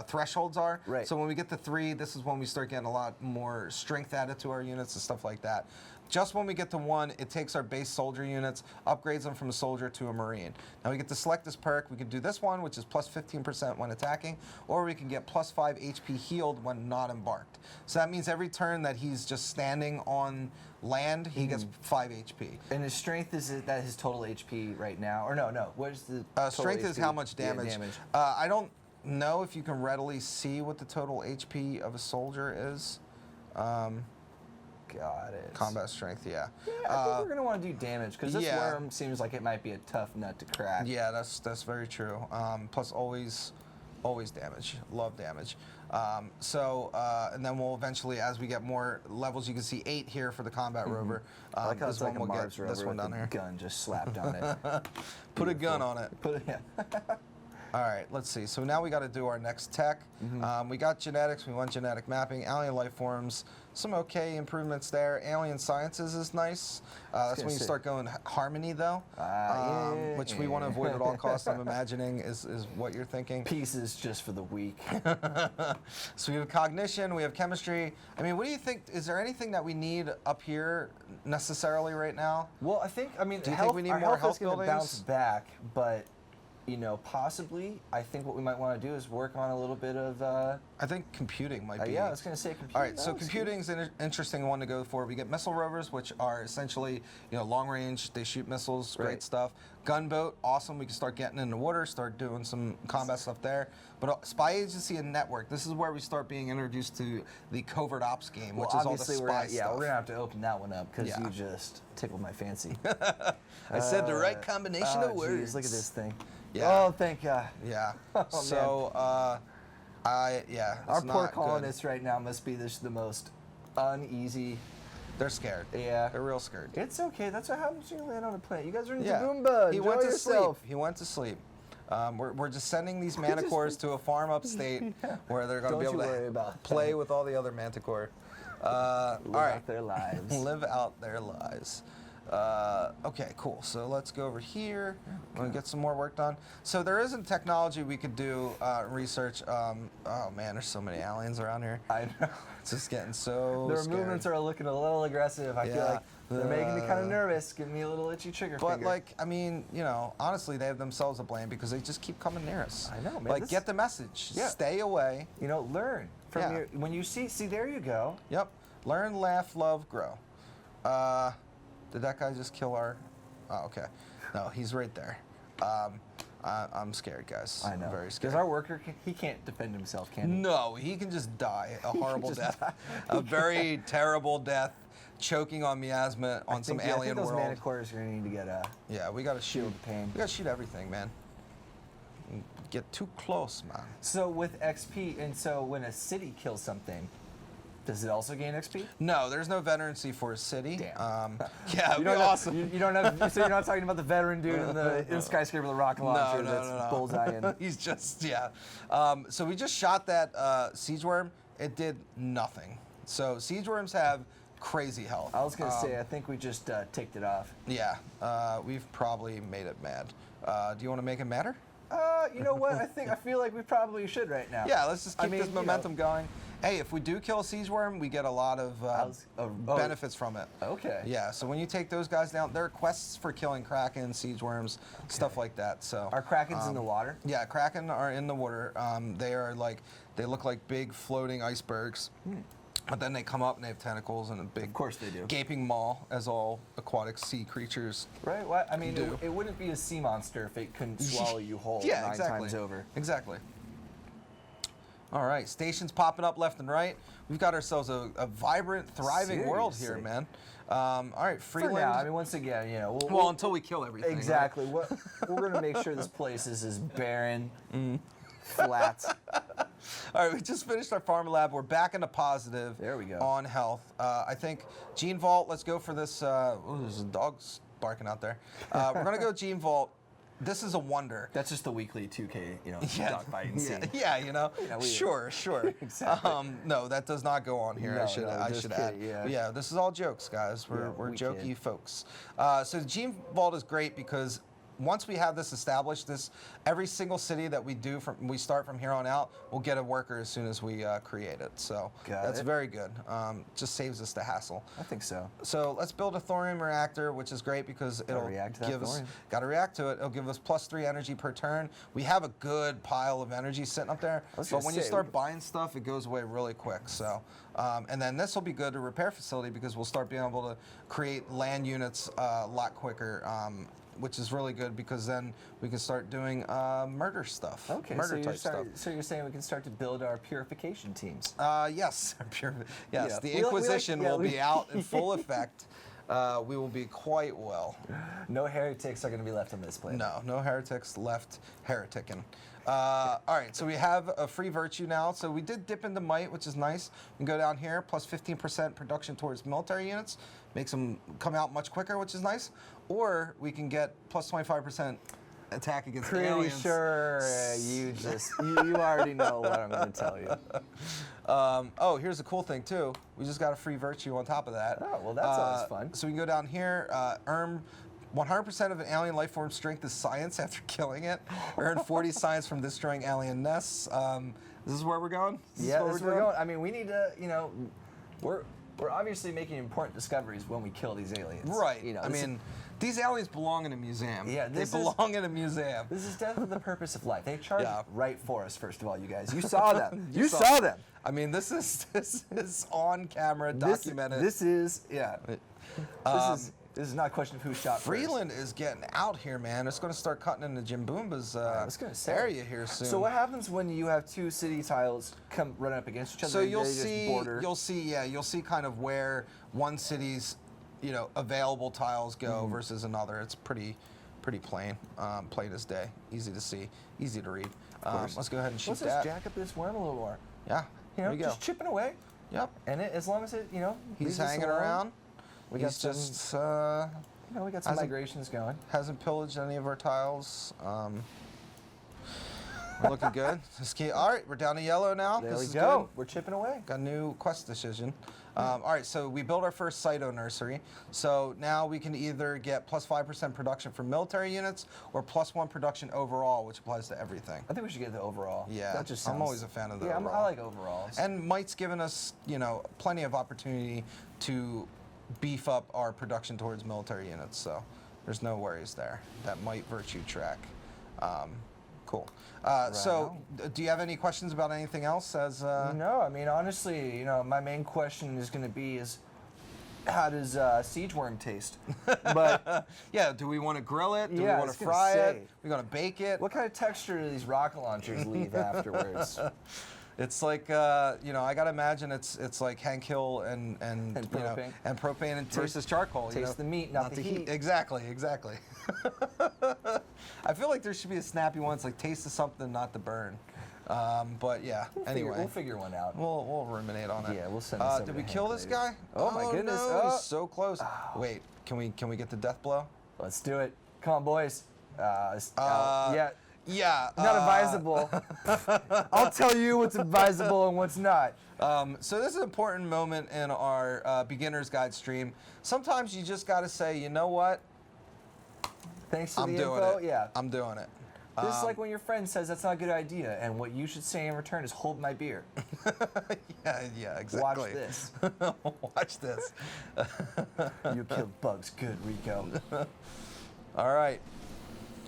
Speaker 1: thresholds are.
Speaker 2: Right.
Speaker 1: So when we get to 3, this is when we start getting a lot more strength added to our units and stuff like that. Just when we get to 1, it takes our base soldier units, upgrades them from a soldier to a marine. Now we get to select this perk. We can do this one, which is plus 15% when attacking, or we can get plus 5 HP healed when not embarked. So that means every turn that he's just standing on land, he gets 5 HP.
Speaker 2: And his strength is that his total HP right now, or no? What is the total
Speaker 1: Strength is
Speaker 2: HP?
Speaker 1: how much
Speaker 2: Yeah,
Speaker 1: damage. I don't know if you can readily see what the total HP of a soldier is.
Speaker 2: Got it.
Speaker 1: Combat strength, yeah.
Speaker 2: Yeah, I think we're gonna want to do damage because this
Speaker 1: yeah.
Speaker 2: worm seems like it might be a tough nut to crack.
Speaker 1: Yeah, that's very true. Plus always damage. Love damage. And then we'll eventually, as we get more levels, you can see 8 here for the combat rover.
Speaker 2: I like how
Speaker 1: this
Speaker 2: it's like
Speaker 1: one
Speaker 2: a
Speaker 1: we'll
Speaker 2: Mars
Speaker 1: get
Speaker 2: rover
Speaker 1: this one
Speaker 2: with
Speaker 1: down
Speaker 2: a
Speaker 1: here.
Speaker 2: gun just slapped on it.
Speaker 1: Put a gun on it.
Speaker 2: Yeah.
Speaker 1: All right, let's see. So now we got to do our next tech. We got genetics. We want genetic mapping, alien life forms, some okay improvements there. Alien sciences is nice. That's when you start going harmony, though, which we want to avoid at all costs. I'm imagining is what you're thinking.
Speaker 2: Pieces just for the weak.
Speaker 1: So we have cognition. We have chemistry. I mean, what do you think? Is there anything that we need up here necessarily right now?
Speaker 2: Well, I think
Speaker 1: Do you
Speaker 2: health,
Speaker 1: think we need
Speaker 2: our
Speaker 1: more
Speaker 2: health is
Speaker 1: health
Speaker 2: going to bounce
Speaker 1: buildings?
Speaker 2: back, but possibly. I think what we might want to do is work on a little bit of.
Speaker 1: I think computing might be.
Speaker 2: Yeah, I was going to say computing.
Speaker 1: All right, so computing's an interesting one to go for. We get missile rovers, which are essentially, long range. They shoot missiles, great
Speaker 2: Right.
Speaker 1: stuff. Gunboat, awesome. We can start getting in the water, start doing some combat stuff there. But spy agency and network, this is where we start being introduced to the covert ops game, which is all the
Speaker 2: obviously
Speaker 1: spy stuff.
Speaker 2: we're going to have to open that one up because
Speaker 1: Yeah.
Speaker 2: you just tickled my fancy.
Speaker 1: I said the right combination of words.
Speaker 2: Geez, look at this thing.
Speaker 1: Yeah.
Speaker 2: Oh, thank God.
Speaker 1: Yeah.
Speaker 2: Oh,
Speaker 1: so,
Speaker 2: Our
Speaker 1: it's
Speaker 2: poor
Speaker 1: not
Speaker 2: colonists right now must be the most uneasy.
Speaker 1: good. They're scared.
Speaker 2: Yeah.
Speaker 1: They're real scared.
Speaker 2: It's okay. That's what happens when you land on a planet. You guys are in
Speaker 1: Yeah.
Speaker 2: Goomba.
Speaker 1: He
Speaker 2: Enjoy
Speaker 1: went to
Speaker 2: yourself.
Speaker 1: sleep. He went to sleep. We're just sending these manticores to a farm upstate where they're going to be
Speaker 2: Don't
Speaker 1: able
Speaker 2: you worry
Speaker 1: to
Speaker 2: about
Speaker 1: play
Speaker 2: that.
Speaker 1: with all the other manticore.
Speaker 2: Live
Speaker 1: all right.
Speaker 2: out their lives.
Speaker 1: Live out their lives. Okay, cool. So let's go over here. I'm going to get some more work done. So there isn't technology we could do research. Oh man, there's so many aliens around here.
Speaker 2: I know.
Speaker 1: It's just getting so
Speaker 2: Their
Speaker 1: scary.
Speaker 2: movements are looking a little aggressive. I feel
Speaker 1: Yeah.
Speaker 2: like they're making me kind of nervous. Give me a little itchy trigger
Speaker 1: But
Speaker 2: finger.
Speaker 1: like, I mean, honestly, they have themselves to blame because they just keep coming near us.
Speaker 2: I know, man.
Speaker 1: Like,
Speaker 2: This-
Speaker 1: get the message.
Speaker 2: Yeah.
Speaker 1: Stay away.
Speaker 2: Learn from
Speaker 1: Yeah.
Speaker 2: your. When you see, there you go.
Speaker 1: Yep. Learn, laugh, love, grow. Did that guy just kill our? Oh, okay. No, he's right there. I'm scared, guys.
Speaker 2: I know.
Speaker 1: I'm very
Speaker 2: Because
Speaker 1: scared.
Speaker 2: our worker, he can't defend himself, can he?
Speaker 1: No, he can just die a horrible
Speaker 2: just
Speaker 1: death, a very terrible death, choking on miasma on some
Speaker 2: I
Speaker 1: alien
Speaker 2: think those
Speaker 1: world.
Speaker 2: manticores are gonna need to get a.
Speaker 1: Yeah, we gotta shoot.
Speaker 2: the pain.
Speaker 1: We gotta shoot everything, man. Get too close, man.
Speaker 2: So with XP, and so when a city kills something, does it also gain XP?
Speaker 1: No, there's no veterancy for a city.
Speaker 2: Damn.
Speaker 1: Yeah, it'd be
Speaker 2: don't
Speaker 1: awesome.
Speaker 2: You don't have. So you're not talking about the veteran dude in the skyscraper with the rocket launcher that's bullseyeing.
Speaker 1: He's just, yeah. So we just shot that siege worm. It did nothing. So siege worms have crazy health.
Speaker 2: I was gonna say, I think we just ticked it off.
Speaker 1: Yeah, we've probably made it mad. Do you want to make it matter?
Speaker 2: You know what? I feel like we probably should right now.
Speaker 1: Yeah, let's just keep
Speaker 2: I mean,
Speaker 1: this momentum going. Hey, if we do kill a siege worm, we get a lot of benefits from it.
Speaker 2: Okay.
Speaker 1: Yeah, so when you take those guys down, there are quests for killing kraken, siege worms, stuff like that. So
Speaker 2: Are krakens in the water?
Speaker 1: Yeah, kraken are in the water. They look like big floating icebergs. But then they come up and they have tentacles and a big,
Speaker 2: Of course they do.
Speaker 1: gaping maw, as all aquatic sea creatures.
Speaker 2: Right. What? I mean,
Speaker 1: do.
Speaker 2: it wouldn't be a sea monster if it couldn't swallow you whole
Speaker 1: Yeah,
Speaker 2: 9
Speaker 1: exactly.
Speaker 2: times over.
Speaker 1: Exactly. All right, stations popping up left and right. We've got ourselves a vibrant, thriving world here,
Speaker 2: Seriously.
Speaker 1: man. All right,
Speaker 2: For
Speaker 1: Freeland.
Speaker 2: now, I mean, once again,
Speaker 1: well, until we kill everything. right?
Speaker 2: exactly. We're going to make sure this place is as barren, flat.
Speaker 1: All right, we just finished our farm lab. We're back into positive.
Speaker 2: There we go.
Speaker 1: On health. I think Gene Vault. Let's go for this. There's a dog's barking out there. We're gonna go Gene Vault. This is a wonder.
Speaker 2: That's just the weekly 2K, dogfighting scene.
Speaker 1: Yeah, sure.
Speaker 2: Exactly.
Speaker 1: No, that does not go on here.
Speaker 2: No,
Speaker 1: I
Speaker 2: just
Speaker 1: should add.
Speaker 2: kidding, yeah.
Speaker 1: This is all jokes, guys. We're
Speaker 2: we
Speaker 1: jokey
Speaker 2: kid.
Speaker 1: folks. So Gene Vault is great because once we have this established, every single city that we start from here on out, we'll get a worker as soon as we create it. So that's very good. Just saves us the hassle.
Speaker 2: I think so.
Speaker 1: So let's build a thorium reactor, which is great because it'll give us. Got to react to it. It'll give us +3 energy per turn. We have a good pile of energy sitting up there, but when you start buying stuff, it goes away really quick. So, and then this will be good to repair facility because we'll start being able to create land units a lot quicker. Which is really good because then we can start doing murder stuff.
Speaker 2: Okay,
Speaker 1: murder
Speaker 2: so you're saying we can start to build our purification teams?
Speaker 1: Yes, yes. The Inquisition will be out in full effect. We will be quite well.
Speaker 2: No heretics are going to be left on this planet.
Speaker 1: No heretics left hereticking. All right, so we have a free virtue now. So we did dip into might, which is nice. We can go down here, plus 15% production towards military units. Makes them come out much quicker, which is nice. Or we can get plus 25% attack against aliens.
Speaker 2: Pretty sure you already know what I'm going to tell you.
Speaker 1: Oh, here's a cool thing too. We just got a free virtue on top of that.
Speaker 2: Oh, well, that's always fun.
Speaker 1: So we can go down here, earn 100% of an alien life form strength is science after killing it. Earn 40 science from destroying alien nests. This is where we're going?
Speaker 2: This is where we're going. I mean, we need to, we're obviously making important discoveries when we kill these aliens.
Speaker 1: Right. I mean, these aliens belong in a museum.
Speaker 2: Yeah,
Speaker 1: they belong in a museum.
Speaker 2: This is definitely the purpose of life. They charge right for us, first of all, you guys. You saw them. you saw them.
Speaker 1: I mean, this is on camera, documented.
Speaker 2: This is This is not a question of who shot
Speaker 1: Freeland is getting out here, man. It's going to start cutting into Jim Boomba's area here soon.
Speaker 2: So what happens when you have two city tiles come running up against each other?
Speaker 1: So you'll see kind of where one city's available tiles go versus another. It's pretty plain, plain as day, easy to see, easy to read. Let's go ahead and shoot
Speaker 2: Let's just jack up this worm a little more.
Speaker 1: Yeah,
Speaker 2: just chipping away.
Speaker 1: Yep.
Speaker 2: And as long as it,
Speaker 1: he's hanging around. We got some
Speaker 2: migrations going.
Speaker 1: Hasn't pillaged any of our tiles. We're looking good. All right, we're down to yellow now.
Speaker 2: There we go. We're chipping away.
Speaker 1: Got a new quest decision. All right, so we built our first Cyto nursery. So now we can either get plus 5% production for military units or plus 1 production overall, which applies to everything.
Speaker 2: I think we should get the overall.
Speaker 1: Yeah,
Speaker 2: that just sounds,
Speaker 1: I'm always a fan of the overall.
Speaker 2: I like overalls.
Speaker 1: And Might's given us, plenty of opportunity to beef up our production towards military units, so there's no worries there. That Might virtue track. Cool. So, do you have any questions about anything else?
Speaker 2: No, I mean, honestly, my main question is going to be how does siege worm taste? But
Speaker 1: yeah, do we want to grill it? Do we want to fry it? We want to bake it?
Speaker 2: What kind of texture do these rocket launchers leave afterwards?
Speaker 1: It's like I gotta imagine it's like Hinkle and propane versus charcoal.
Speaker 2: Taste the meat, not the heat.
Speaker 1: Exactly. I feel like there should be a snappy one. It's like taste of something, not the burn. But yeah.
Speaker 2: We'll figure one out.
Speaker 1: We'll ruminate on it.
Speaker 2: Yeah, we'll send this over
Speaker 1: Did we
Speaker 2: to
Speaker 1: kill this guy?
Speaker 2: Oh my goodness!
Speaker 1: No, he's so close. Wait, can we get the death blow?
Speaker 2: Let's do it. Come on, boys.
Speaker 1: Yeah.
Speaker 2: Not advisable. I'll tell you what's advisable and what's not.
Speaker 1: So this is an important moment in our beginner's guide stream. Sometimes you just got to say, you know what?
Speaker 2: Thanks to
Speaker 1: I'm
Speaker 2: the
Speaker 1: doing
Speaker 2: info.
Speaker 1: it.
Speaker 2: Yeah.
Speaker 1: I'm doing it.
Speaker 2: This is like when your friend says that's not a good idea, and what you should say in return is hold my beer.
Speaker 1: yeah, exactly.
Speaker 2: Watch this.
Speaker 1: Watch this.
Speaker 2: You killed bugs good, Rico.
Speaker 1: All right.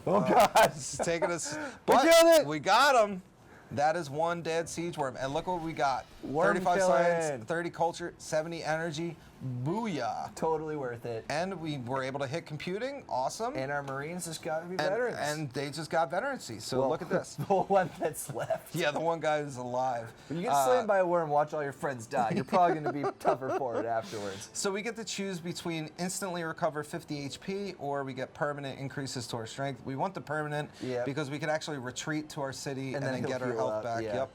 Speaker 2: Oh, God.
Speaker 1: It's taking us.
Speaker 2: We killed it.
Speaker 1: We got him. That is one dead siege worm. And look what we got.
Speaker 2: Worm
Speaker 1: 35
Speaker 2: killing.
Speaker 1: science, 30 culture, 70 energy. Booyah.
Speaker 2: Totally worth it.
Speaker 1: And we were able to hit computing. Awesome.
Speaker 2: And our Marines just got to be veterans.
Speaker 1: And they just got veterancy. So look at this.
Speaker 2: The one that's left.
Speaker 1: Yeah, the one guy who's alive.
Speaker 2: When you get slammed by a worm, watch all your friends die. You're probably going to be tougher for it afterwards.
Speaker 1: So we get to choose between instantly recover 50 HP or we get permanent increases to our strength. We want the permanent because we can actually retreat to our city and then get our health back.
Speaker 2: Yeah.
Speaker 1: Yep.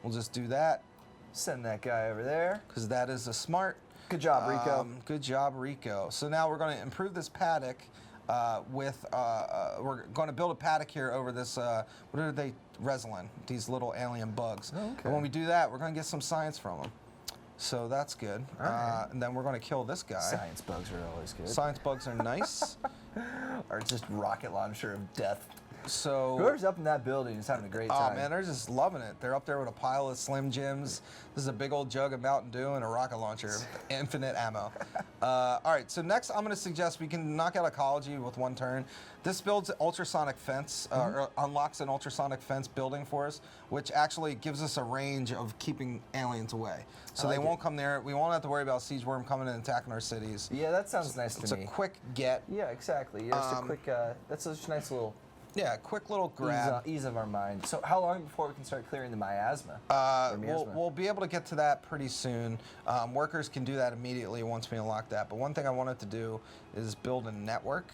Speaker 1: We'll just do that.
Speaker 2: Send that guy over there.
Speaker 1: Because that is a smart.
Speaker 2: Good job, Rico.
Speaker 1: Good job, Rico. So now we're going to improve this paddock we're going to build a paddock here over this, what are they? Resolin, these little alien bugs.
Speaker 2: Oh, okay.
Speaker 1: And when we do that, we're going to get some science from them. So that's good.
Speaker 2: All right.
Speaker 1: And then we're going to kill this guy.
Speaker 2: Science bugs are always good.
Speaker 1: Science bugs are nice.
Speaker 2: Or just rocket launcher of death.
Speaker 1: So
Speaker 2: Whoever's up in that building is having a great time.
Speaker 1: oh man, they're just loving it. They're up there with a pile of Slim Jims. This is a big old jug of Mountain Dew and a rocket launcher, infinite ammo. All right, so next I'm going to suggest we can knock out ecology with one turn. This builds an ultrasonic fence, or unlocks an ultrasonic fence building for us, which actually gives us a range of keeping aliens away. So they won't come there. We won't have to worry about siege worm coming and attacking our cities.
Speaker 2: Yeah, that sounds nice to me.
Speaker 1: It's a quick get.
Speaker 2: Yeah, exactly. Yeah, just a quick. That's just a nice little.
Speaker 1: Yeah, quick little grab.
Speaker 2: Ease of our mind. So how long before we can start clearing the miasma?
Speaker 1: We'll be able to get to that pretty soon. Workers can do that immediately once we unlock that. But one thing I wanted to do is build a network.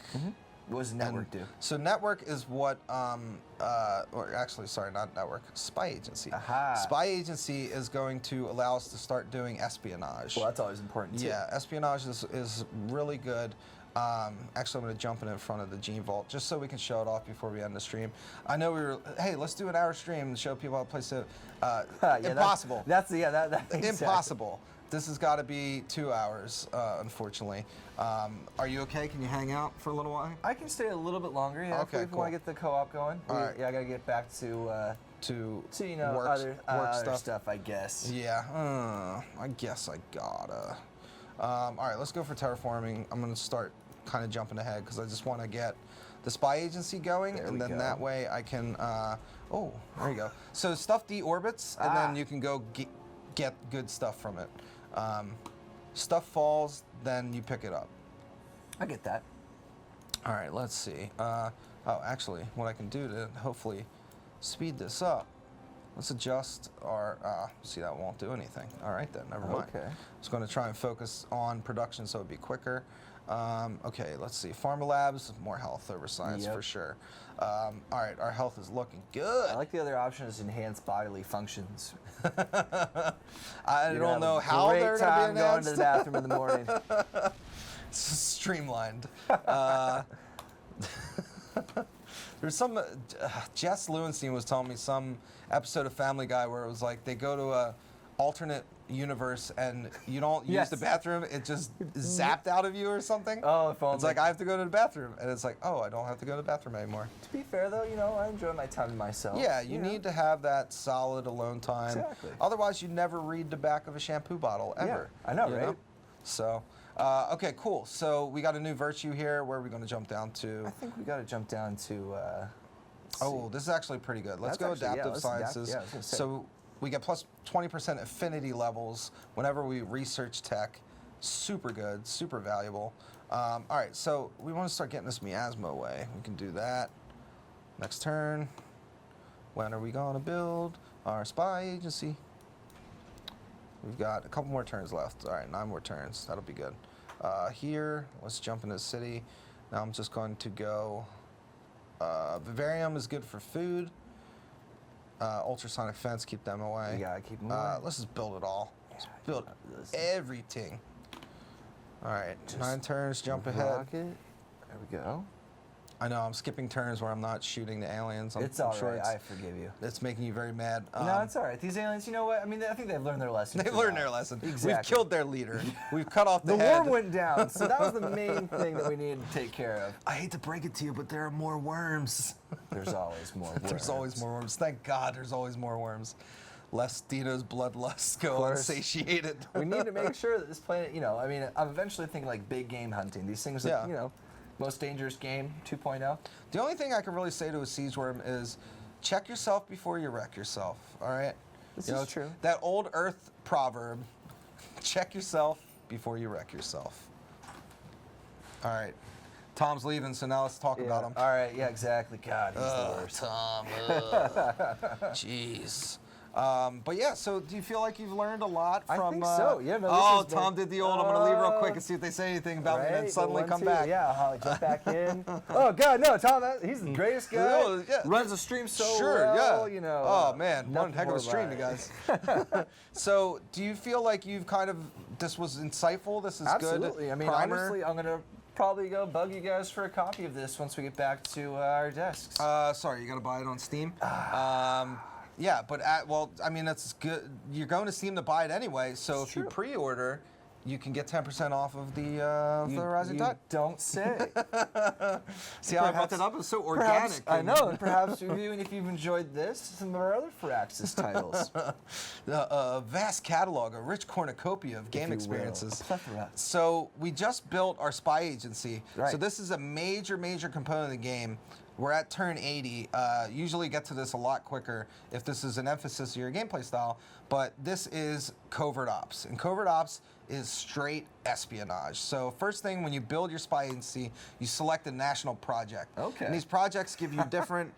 Speaker 2: What does network do?
Speaker 1: So network is what, or actually, sorry, not network, spy agency.
Speaker 2: Aha.
Speaker 1: Spy agency is going to allow us to start doing espionage.
Speaker 2: Well, that's always important too.
Speaker 1: Yeah, espionage is really good. Actually, I'm going to jump in front of the Gene Vault just so we can show it off before we end the stream. I know we were, hey, let's do an hour stream and show people how to play so. Impossible.
Speaker 2: That's exactly.
Speaker 1: Impossible. This has got to be 2 hours, unfortunately. Are you okay? Can you hang out for a little while?
Speaker 2: I can stay a little bit longer. Yeah,
Speaker 1: Okay,
Speaker 2: if we
Speaker 1: cool.
Speaker 2: want to get the co-op going.
Speaker 1: All right.
Speaker 2: Yeah, I got to get back to you know
Speaker 1: work
Speaker 2: other stuff, I guess.
Speaker 1: Yeah, I guess I gotta. All right, let's go for terraforming. I'm gonna start kind of jumping ahead because I just want to get the spy agency going, and then that way I can. Oh, there you go. So stuff deorbits, and then you can go get good stuff from it. Stuff falls, then you pick it up.
Speaker 2: I get that.
Speaker 1: All right, let's see. Oh, actually, what I can do to hopefully speed this up, let's adjust our, see, that won't do anything. All right then, never mind.
Speaker 2: Okay.
Speaker 1: I was going to try and focus on production so it'd be quicker. Okay, let's see. Pharma labs, more health over science for sure. All right, our health is looking good.
Speaker 2: I like the other option is enhanced bodily functions.
Speaker 1: I don't know how they're going to be
Speaker 2: going to
Speaker 1: enhanced.
Speaker 2: the bathroom in the morning.
Speaker 1: It's streamlined. There's some, Jess Lewenstein was telling me some episode of Family Guy where it was like they go to a alternate universe and you don't use the bathroom, it just zapped out of you or something.
Speaker 2: Oh, if only.
Speaker 1: It's like I have to go to the bathroom, and it's like, oh, I don't have to go to the bathroom anymore.
Speaker 2: To be fair though, you know, I enjoy my time to myself.
Speaker 1: Yeah, you need to have that solid alone time.
Speaker 2: Exactly.
Speaker 1: Otherwise, you never read the back of a shampoo bottle ever.
Speaker 2: Yeah, I know,
Speaker 1: you
Speaker 2: right?
Speaker 1: So, okay, cool. So we got a new virtue here. Where are we going to jump down to?
Speaker 2: I think we got to jump down to.
Speaker 1: Oh, this is actually pretty good. Let's
Speaker 2: That's
Speaker 1: go
Speaker 2: actually-
Speaker 1: adaptive
Speaker 2: let's
Speaker 1: sciences.
Speaker 2: I was gonna say.
Speaker 1: So we get plus 20% affinity levels whenever we research tech. Super good, super valuable. All right, so we want to start getting this miasma away. We can do that. Next turn. When are we going to build our spy agency? We've got a couple more turns left. All right, 9 more turns. That'll be good. Here, let's jump into the city. Now I'm just going to go. Vivarium is good for food. Ultrasonic fence, keep them away.
Speaker 2: You gotta keep them away.
Speaker 1: Let's just build it all. Let's build
Speaker 2: this-
Speaker 1: everything. All right, 9 turns, jump ahead.
Speaker 2: Rocket. There we go.
Speaker 1: I know I'm skipping turns where I'm not shooting the aliens.
Speaker 2: It's
Speaker 1: I'm
Speaker 2: all
Speaker 1: sure
Speaker 2: right. I forgive you.
Speaker 1: it's making you very mad.
Speaker 2: No, it's all right. These aliens, you know what? I mean, I think they've learned their lesson.
Speaker 1: They've learned their lesson.
Speaker 2: Exactly.
Speaker 1: We've killed their leader. We've cut off the
Speaker 2: The
Speaker 1: head.
Speaker 2: worm went down, so that was the main thing that we needed to take care of.
Speaker 1: I hate to break it to you, but there are more worms.
Speaker 2: There's always more worms.
Speaker 1: There's always more worms. Thank God there's always more worms. Lest Dino's bloodlust go
Speaker 2: course.
Speaker 1: unsatiated.
Speaker 2: We need to make sure that this planet, you know, I mean, I'm eventually thinking like big game hunting. These things that, you know, most dangerous game 2.0.
Speaker 1: The only thing I can really say to a siege worm is check yourself before you wreck yourself, all right?
Speaker 2: This is true.
Speaker 1: That old Earth proverb, check yourself before you wreck yourself. All right. Tom's leaving, so now let's talk about him.
Speaker 2: All right, yeah, exactly. God, he's the worst.
Speaker 1: Tom. Jeez. But yeah, so do you feel like you've learned a lot from?
Speaker 2: I think so. Yeah. No,
Speaker 1: oh,
Speaker 2: this has
Speaker 1: Tom
Speaker 2: been,
Speaker 1: did the old. I'm gonna leave real quick and see if they say anything about me, and then suddenly come back.
Speaker 2: Yeah, I'll jump back in. Oh God, no, Tom, he's the greatest guy.
Speaker 1: Oh, yeah.
Speaker 2: Runs the stream so
Speaker 1: Sure,
Speaker 2: well.
Speaker 1: yeah.
Speaker 2: You know.
Speaker 1: Oh man, one
Speaker 2: nothing
Speaker 1: heck of
Speaker 2: more
Speaker 1: a stream, you
Speaker 2: about
Speaker 1: guys. So, do you feel like you've kind of this was insightful? This is
Speaker 2: Absolutely.
Speaker 1: good.
Speaker 2: I mean,
Speaker 1: primer?
Speaker 2: honestly, I'm gonna probably go bug you guys for a copy of this once we get back to our desks.
Speaker 1: Sorry, you gotta buy it on Steam. Yeah, but I mean, that's good. You're going to Steam to buy it anyway, so
Speaker 2: It's
Speaker 1: if you
Speaker 2: true.
Speaker 1: pre-order, you can get 10% off of the Rising Tide.
Speaker 2: Don't say.
Speaker 1: See how I brought that up? It was so
Speaker 2: Perhaps,
Speaker 1: organic.
Speaker 2: I know, and perhaps reviewing if you've enjoyed this, some of our other Firaxis titles.
Speaker 1: A vast catalog, a rich cornucopia of game
Speaker 2: you will.
Speaker 1: experiences.
Speaker 2: A plethora.
Speaker 1: So we just built our spy agency.
Speaker 2: Right.
Speaker 1: So this is a major component of the game. We're at turn 80. Usually get to this a lot quicker if this is an emphasis of your gameplay style, but this is covert ops. And covert ops is straight espionage. So first thing, when you build your spy agency, you select a national project.
Speaker 2: Okay.
Speaker 1: And these projects give you different,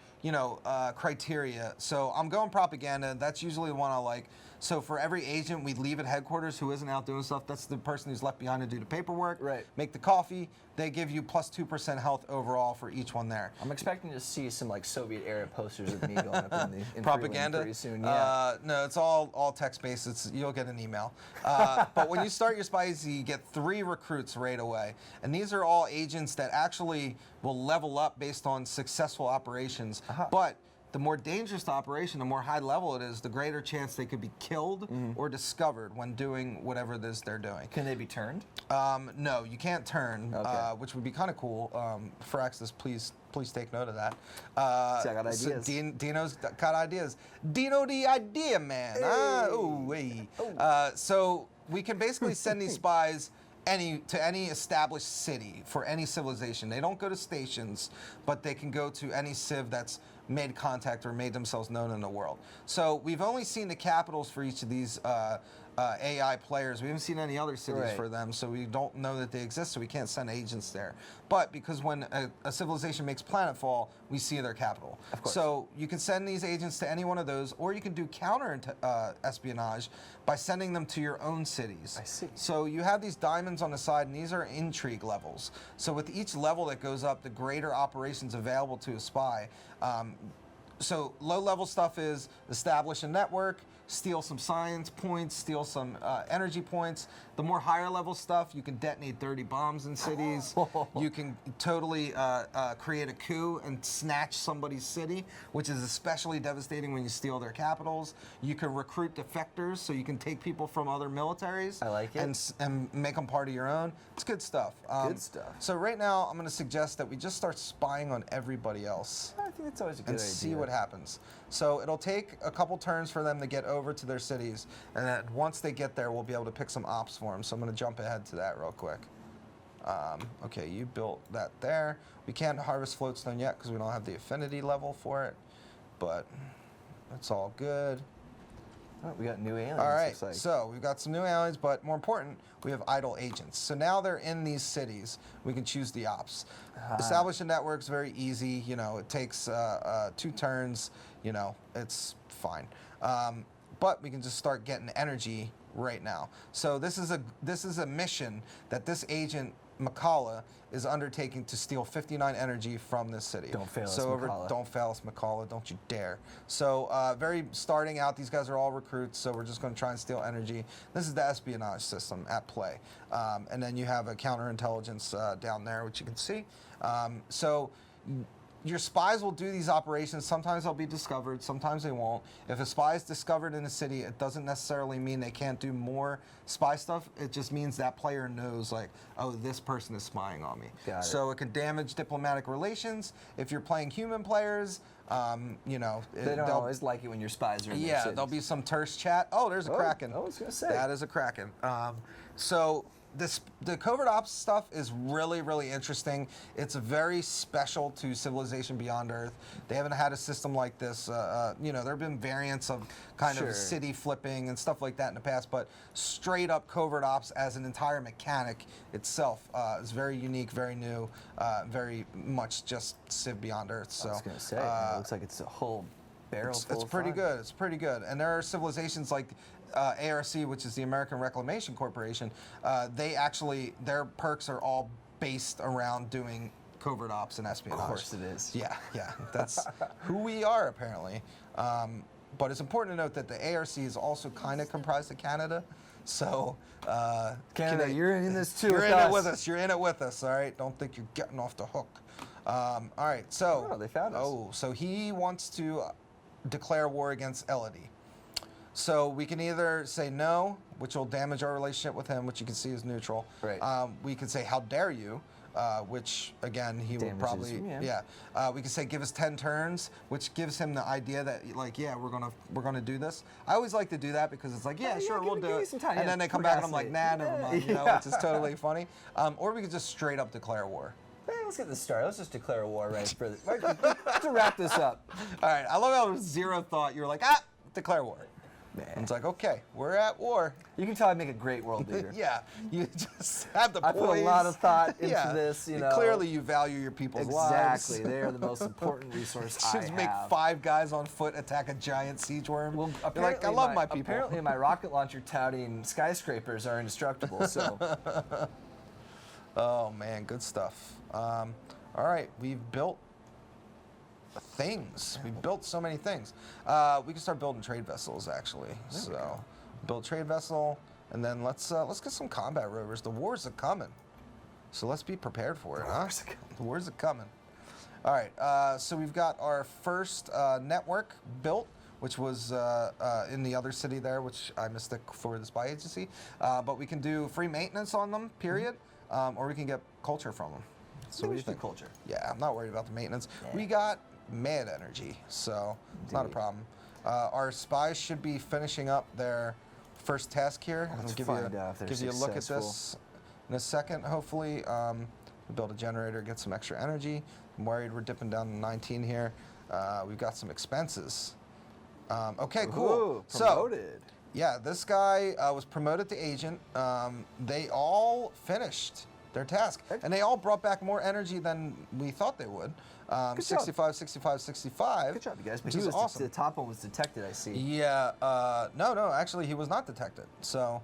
Speaker 1: criteria. So I'm going propaganda. That's usually the one I like. So for every agent we leave at headquarters who isn't out doing stuff, that's the person who's left behind to do the paperwork,
Speaker 2: Right.
Speaker 1: make the coffee. They give you plus 2% health overall for each one there.
Speaker 2: I'm expecting to see some like Soviet era posters of me going up in
Speaker 1: Propaganda.
Speaker 2: pretty soon. Yeah.
Speaker 1: No, it's all text based. You'll get an email. But when you start your spy agency, you get 3 recruits right away, and these are all agents that actually will level up based on successful operations. But the more dangerous the operation, the more high level it is, the greater chance they could be killed or discovered when doing whatever it is they're doing.
Speaker 2: Can they be turned?
Speaker 1: No, you can't turn,
Speaker 2: Okay.
Speaker 1: which would be kind of cool. Firaxis, please take note of that.
Speaker 2: See, I got ideas.
Speaker 1: Dino's got ideas. Dino the idea man.
Speaker 2: Hey.
Speaker 1: So we can basically send these spies to any established city for any civilization. They don't go to stations, but they can go to any civ that's made contact or made themselves known in the world. So we've only seen the capitals for each of these AI players. We haven't seen any other cities
Speaker 2: Right.
Speaker 1: for them, so we don't know that they exist, so we can't send agents there. But because when a civilization makes planetfall, we see their capital.
Speaker 2: Of course.
Speaker 1: So you can send these agents to any one of those, or you can do counter espionage by sending them to your own cities.
Speaker 2: I see.
Speaker 1: So you have these diamonds on the side, and these are intrigue levels. So with each level that goes up, the greater operations available to a spy. So low-level stuff is establish a network, steal some science points, steal some energy points. The more higher-level stuff, you can detonate 30 bombs in cities. You can totally create a coup and snatch somebody's city, which is especially devastating when you steal their capitals. You can recruit defectors, so you can take people from other militaries.
Speaker 2: I like it.
Speaker 1: And make them part of your own. It's good stuff.
Speaker 2: Good stuff.
Speaker 1: So right now, I'm going to suggest that we just start spying on everybody else
Speaker 2: I think that's always a good
Speaker 1: and
Speaker 2: idea.
Speaker 1: see what happens. So it'll take a couple turns for them to get over to their cities, and then once they get there, we'll be able to pick some ops for them. So I'm going to jump ahead to that real quick. Okay, you built that there. We can't harvest floatstone yet because we don't have the affinity level for it, but it's all good.
Speaker 2: Oh, we got new aliens.
Speaker 1: All right,
Speaker 2: looks like.
Speaker 1: so we've got some new aliens, but more important, we have idle agents. So now they're in these cities. We can choose the ops. Establish a network's very easy. It takes 2 turns. It's fine. But we can just start getting energy right now. So this is a mission that this agent McCullough is undertaking to steal 59 energy from this city.
Speaker 2: Don't fail us, McCullough.
Speaker 1: Don't fail us, McCullough. Don't you dare. So starting out, these guys are all recruits, so we're just going to try and steal energy. This is the espionage system at play. And then you have a counterintelligence down there, which you can see. So your spies will do these operations. Sometimes they'll be discovered, sometimes they won't. If a spy is discovered in a city, it doesn't necessarily mean they can't do more spy stuff. It just means that player knows, like, oh, this person is spying on me.
Speaker 2: Got it.
Speaker 1: So it can damage diplomatic relations. If you're playing human players,
Speaker 2: They don't always like it when your spies are in their
Speaker 1: yeah,
Speaker 2: cities.
Speaker 1: there'll be some terse chat. Oh, there's a Kraken.
Speaker 2: I was gonna say.
Speaker 1: That is a Kraken. So the covert ops stuff is really, really interesting. It's very special to Civilization Beyond Earth. They haven't had a system like this. There have been variants of kind
Speaker 2: Sure.
Speaker 1: of city flipping and stuff like that in the past, but straight up covert ops as an entire mechanic itself is very unique, very new, very much just Civ Beyond Earth. So
Speaker 2: I was gonna say, it looks like it's a whole barrel full
Speaker 1: it's
Speaker 2: of
Speaker 1: pretty
Speaker 2: fun.
Speaker 1: good. It's pretty good. And there are civilizations like ARC, which is the American Reclamation Corporation. Their perks are all based around doing covert ops and espionage.
Speaker 2: Of course it is.
Speaker 1: Yeah. That's who we are, apparently. But it's important to note that the ARC is also kind of comprised of Canada. So,
Speaker 2: Canada, you're in this too.
Speaker 1: You're
Speaker 2: with
Speaker 1: in
Speaker 2: us.
Speaker 1: it with us. You're in it with us. All right. Don't think you're getting off the hook. All right. So.
Speaker 2: Oh, they found us.
Speaker 1: Oh, so he wants to declare war against Elodie. So we can either say no, which will damage our relationship with him, which you can see is neutral.
Speaker 2: Right.
Speaker 1: We could say how dare you, which again he would
Speaker 2: Damages,
Speaker 1: probably
Speaker 2: yeah.
Speaker 1: we could say give us 10 turns, which gives him the idea that like we're gonna do this. I always like to do that because it's like sure we'll do it,
Speaker 2: time,
Speaker 1: and then they come back and I'm like never mind, which is totally funny. Or we could just straight up declare war.
Speaker 2: Let's get this started. Let's just declare a war right for to wrap this up.
Speaker 1: All right, I love how there's zero thought. You're like declare war. And it's like, okay, we're at war.
Speaker 2: You can tell I make a great world leader.
Speaker 1: Yeah, you just have the
Speaker 2: I
Speaker 1: poise.
Speaker 2: put a lot of thought into this, you know.
Speaker 1: Clearly you value your people's lives.
Speaker 2: Exactly. They are the most important resource I
Speaker 1: Just
Speaker 2: have.
Speaker 1: make 5 guys on foot attack a giant siege worm.
Speaker 2: Well,
Speaker 1: You're like, I love my people.
Speaker 2: Apparently my rocket launcher touting skyscrapers are indestructible, so.
Speaker 1: Oh, man, good stuff. All right, we've built things. We built so many things. We can start building trade vessels actually. So, build trade vessel, and then let's get some combat rovers. The wars are coming, so let's be prepared for it. The wars are coming. All right. So we've got our first network built, which was in the other city there, which I mistook for the spy agency. But we can do free maintenance on them, period, or we can get culture from them. So what do you think?
Speaker 2: Culture.
Speaker 1: Yeah, I'm not worried about the maintenance.
Speaker 2: Yeah.
Speaker 1: We got mad energy, so it's not a problem. Our spies should be finishing up their first task here.
Speaker 2: Let's
Speaker 1: give
Speaker 2: find out if they're
Speaker 1: give you a look at
Speaker 2: successful.
Speaker 1: this in a second, hopefully. Build a generator, get some extra energy. I'm worried we're dipping down to 19 here. We've got some expenses. Okay, cool.
Speaker 2: Ooh, promoted.
Speaker 1: So, yeah, this guy was promoted to agent. They all finished their task, and they all brought back more energy than we thought they would. 65, 65, 65.
Speaker 2: Good job, you guys. But
Speaker 1: which
Speaker 2: he
Speaker 1: is
Speaker 2: was
Speaker 1: awesome.
Speaker 2: the top one was detected, I see.
Speaker 1: Yeah, no, actually he was not detected. So,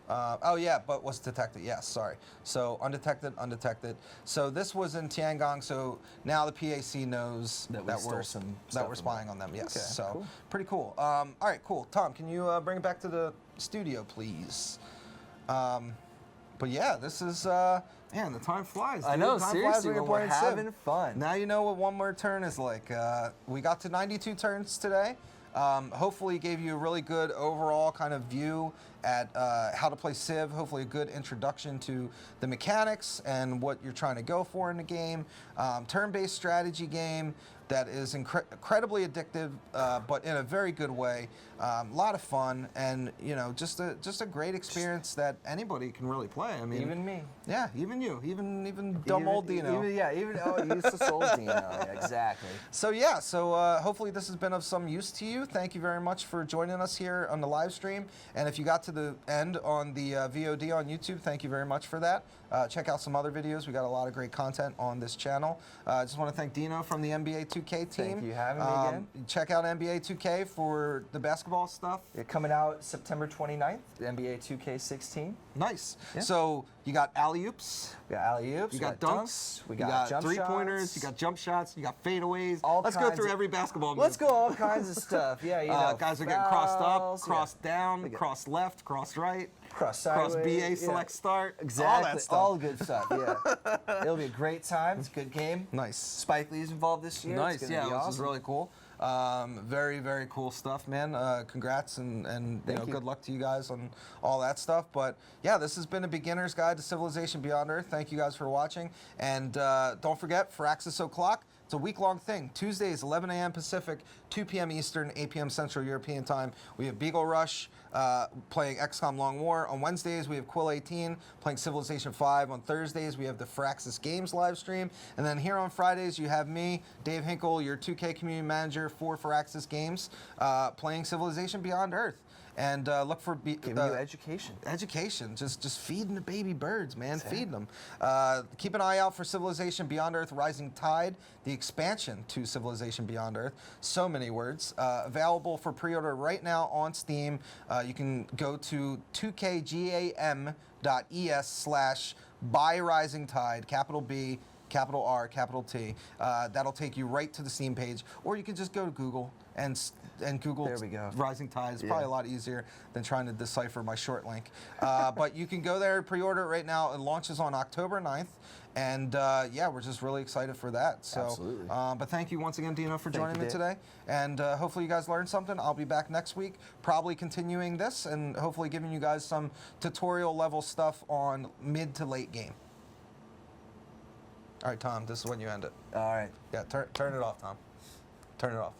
Speaker 1: oh yeah, but was detected, yes, sorry. So undetected. So this was in Tiangong, so now the PAC knows
Speaker 2: That we stole some
Speaker 1: that
Speaker 2: stuff
Speaker 1: we're
Speaker 2: from
Speaker 1: spying on them, yes.
Speaker 2: Okay,
Speaker 1: So,
Speaker 2: cool.
Speaker 1: pretty cool. All right, cool. Tom, can you bring it back to the studio, please? But yeah, this is, man, the time flies.
Speaker 2: I
Speaker 1: dude.
Speaker 2: know,
Speaker 1: Time
Speaker 2: seriously,
Speaker 1: flies when you're
Speaker 2: we're
Speaker 1: playing Civ.
Speaker 2: having fun.
Speaker 1: Now you know what one more turn is like. We got to 92 turns today. Hopefully gave you a really good overall kind of view at how to play Civ, hopefully a good introduction to the mechanics and what you're trying to go for in the game. Turn-based strategy game that is incredibly addictive, but in a very good way. A lot of fun, and just a great experience that anybody can really play. I mean,
Speaker 2: Even me.
Speaker 1: Yeah, even you, even dumb old Dino.
Speaker 2: He's just old Dino. Yeah, exactly.
Speaker 1: So hopefully this has been of some use to you. Thank you very much for joining us here on the live stream. And if you got to the end on the VOD on YouTube, thank you very much for that. Check out some other videos. We got a lot of great content on this channel. I just want to thank Dino from the NBA 2K team.
Speaker 2: Thank you for having me again.
Speaker 1: Check out NBA 2K for the basketball stuff.
Speaker 2: You're coming out September 29th, the NBA 2K16.
Speaker 1: Nice.
Speaker 2: Yeah.
Speaker 1: So you got alley-oops.
Speaker 2: We got alley-oops.
Speaker 1: You got dunks.
Speaker 2: We
Speaker 1: you
Speaker 2: got
Speaker 1: got
Speaker 2: jump
Speaker 1: three-pointers.
Speaker 2: shots.
Speaker 1: You got jump shots. You got fadeaways. Let's go
Speaker 2: kinds
Speaker 1: through
Speaker 2: of-
Speaker 1: every basketball move.
Speaker 2: Let's go all kinds of stuff. Yeah,
Speaker 1: guys are getting crossed up,
Speaker 2: fouls,
Speaker 1: crossed down,
Speaker 2: Look at-
Speaker 1: cross left, cross right,
Speaker 2: cross
Speaker 1: cross
Speaker 2: sideways.
Speaker 1: BA, select start.
Speaker 2: Exactly.
Speaker 1: All that stuff.
Speaker 2: All good stuff. Yeah. It'll be a great time. It's a good game.
Speaker 1: Nice.
Speaker 2: Spike Lee's involved this year.
Speaker 1: Nice,
Speaker 2: It's gonna
Speaker 1: yeah,
Speaker 2: be
Speaker 1: this
Speaker 2: awesome.
Speaker 1: is really cool. Very, very cool stuff, man. Congrats and
Speaker 2: Thank you.
Speaker 1: good luck to you guys on all that stuff. But yeah, this has been a beginner's guide to Civilization Beyond Earth. Thank you guys for watching, and don't forget Firaxis O'Clock. It's a week-long thing. Tuesdays, 11 a.m. Pacific, 2 p.m. Eastern, 8 p.m. Central European Time. We have Beagle Rush playing XCOM Long War. On Wednesdays, we have Quill 18 playing Civilization 5. On Thursdays, we have the Firaxis Games live stream. And then here on Fridays, you have me, Dave Hinkle, your 2K community manager for Firaxis Games, playing Civilization Beyond Earth. And look for
Speaker 2: Giving you education.
Speaker 1: Education, just feeding the baby birds, man, feeding them. Keep an eye out for Civilization Beyond Earth Rising Tide, the expansion to Civilization Beyond Earth. So many words. Available for pre-order right now on Steam. You can go to 2kgam.es/buy Rising Tide, capital B, capital R, capital T. That'll take you right to the Steam page, or you can just go to Google and and Google
Speaker 2: There we go.
Speaker 1: Rising Tide is
Speaker 2: Yeah.
Speaker 1: probably a lot easier than trying to decipher my short link. But you can go there and pre-order it right now. It launches on October 9th. And yeah, we're just really excited for that. So,
Speaker 2: Absolutely.
Speaker 1: but thank you once again, Dino, for joining
Speaker 2: you,
Speaker 1: me
Speaker 2: Dave.
Speaker 1: today. And hopefully you guys learned something. I'll be back next week, probably continuing this and hopefully giving you guys some tutorial level stuff on mid to late game. All right, Tom, this is when you end it.
Speaker 2: All right.
Speaker 1: Yeah, turn it off, Tom. Turn it off.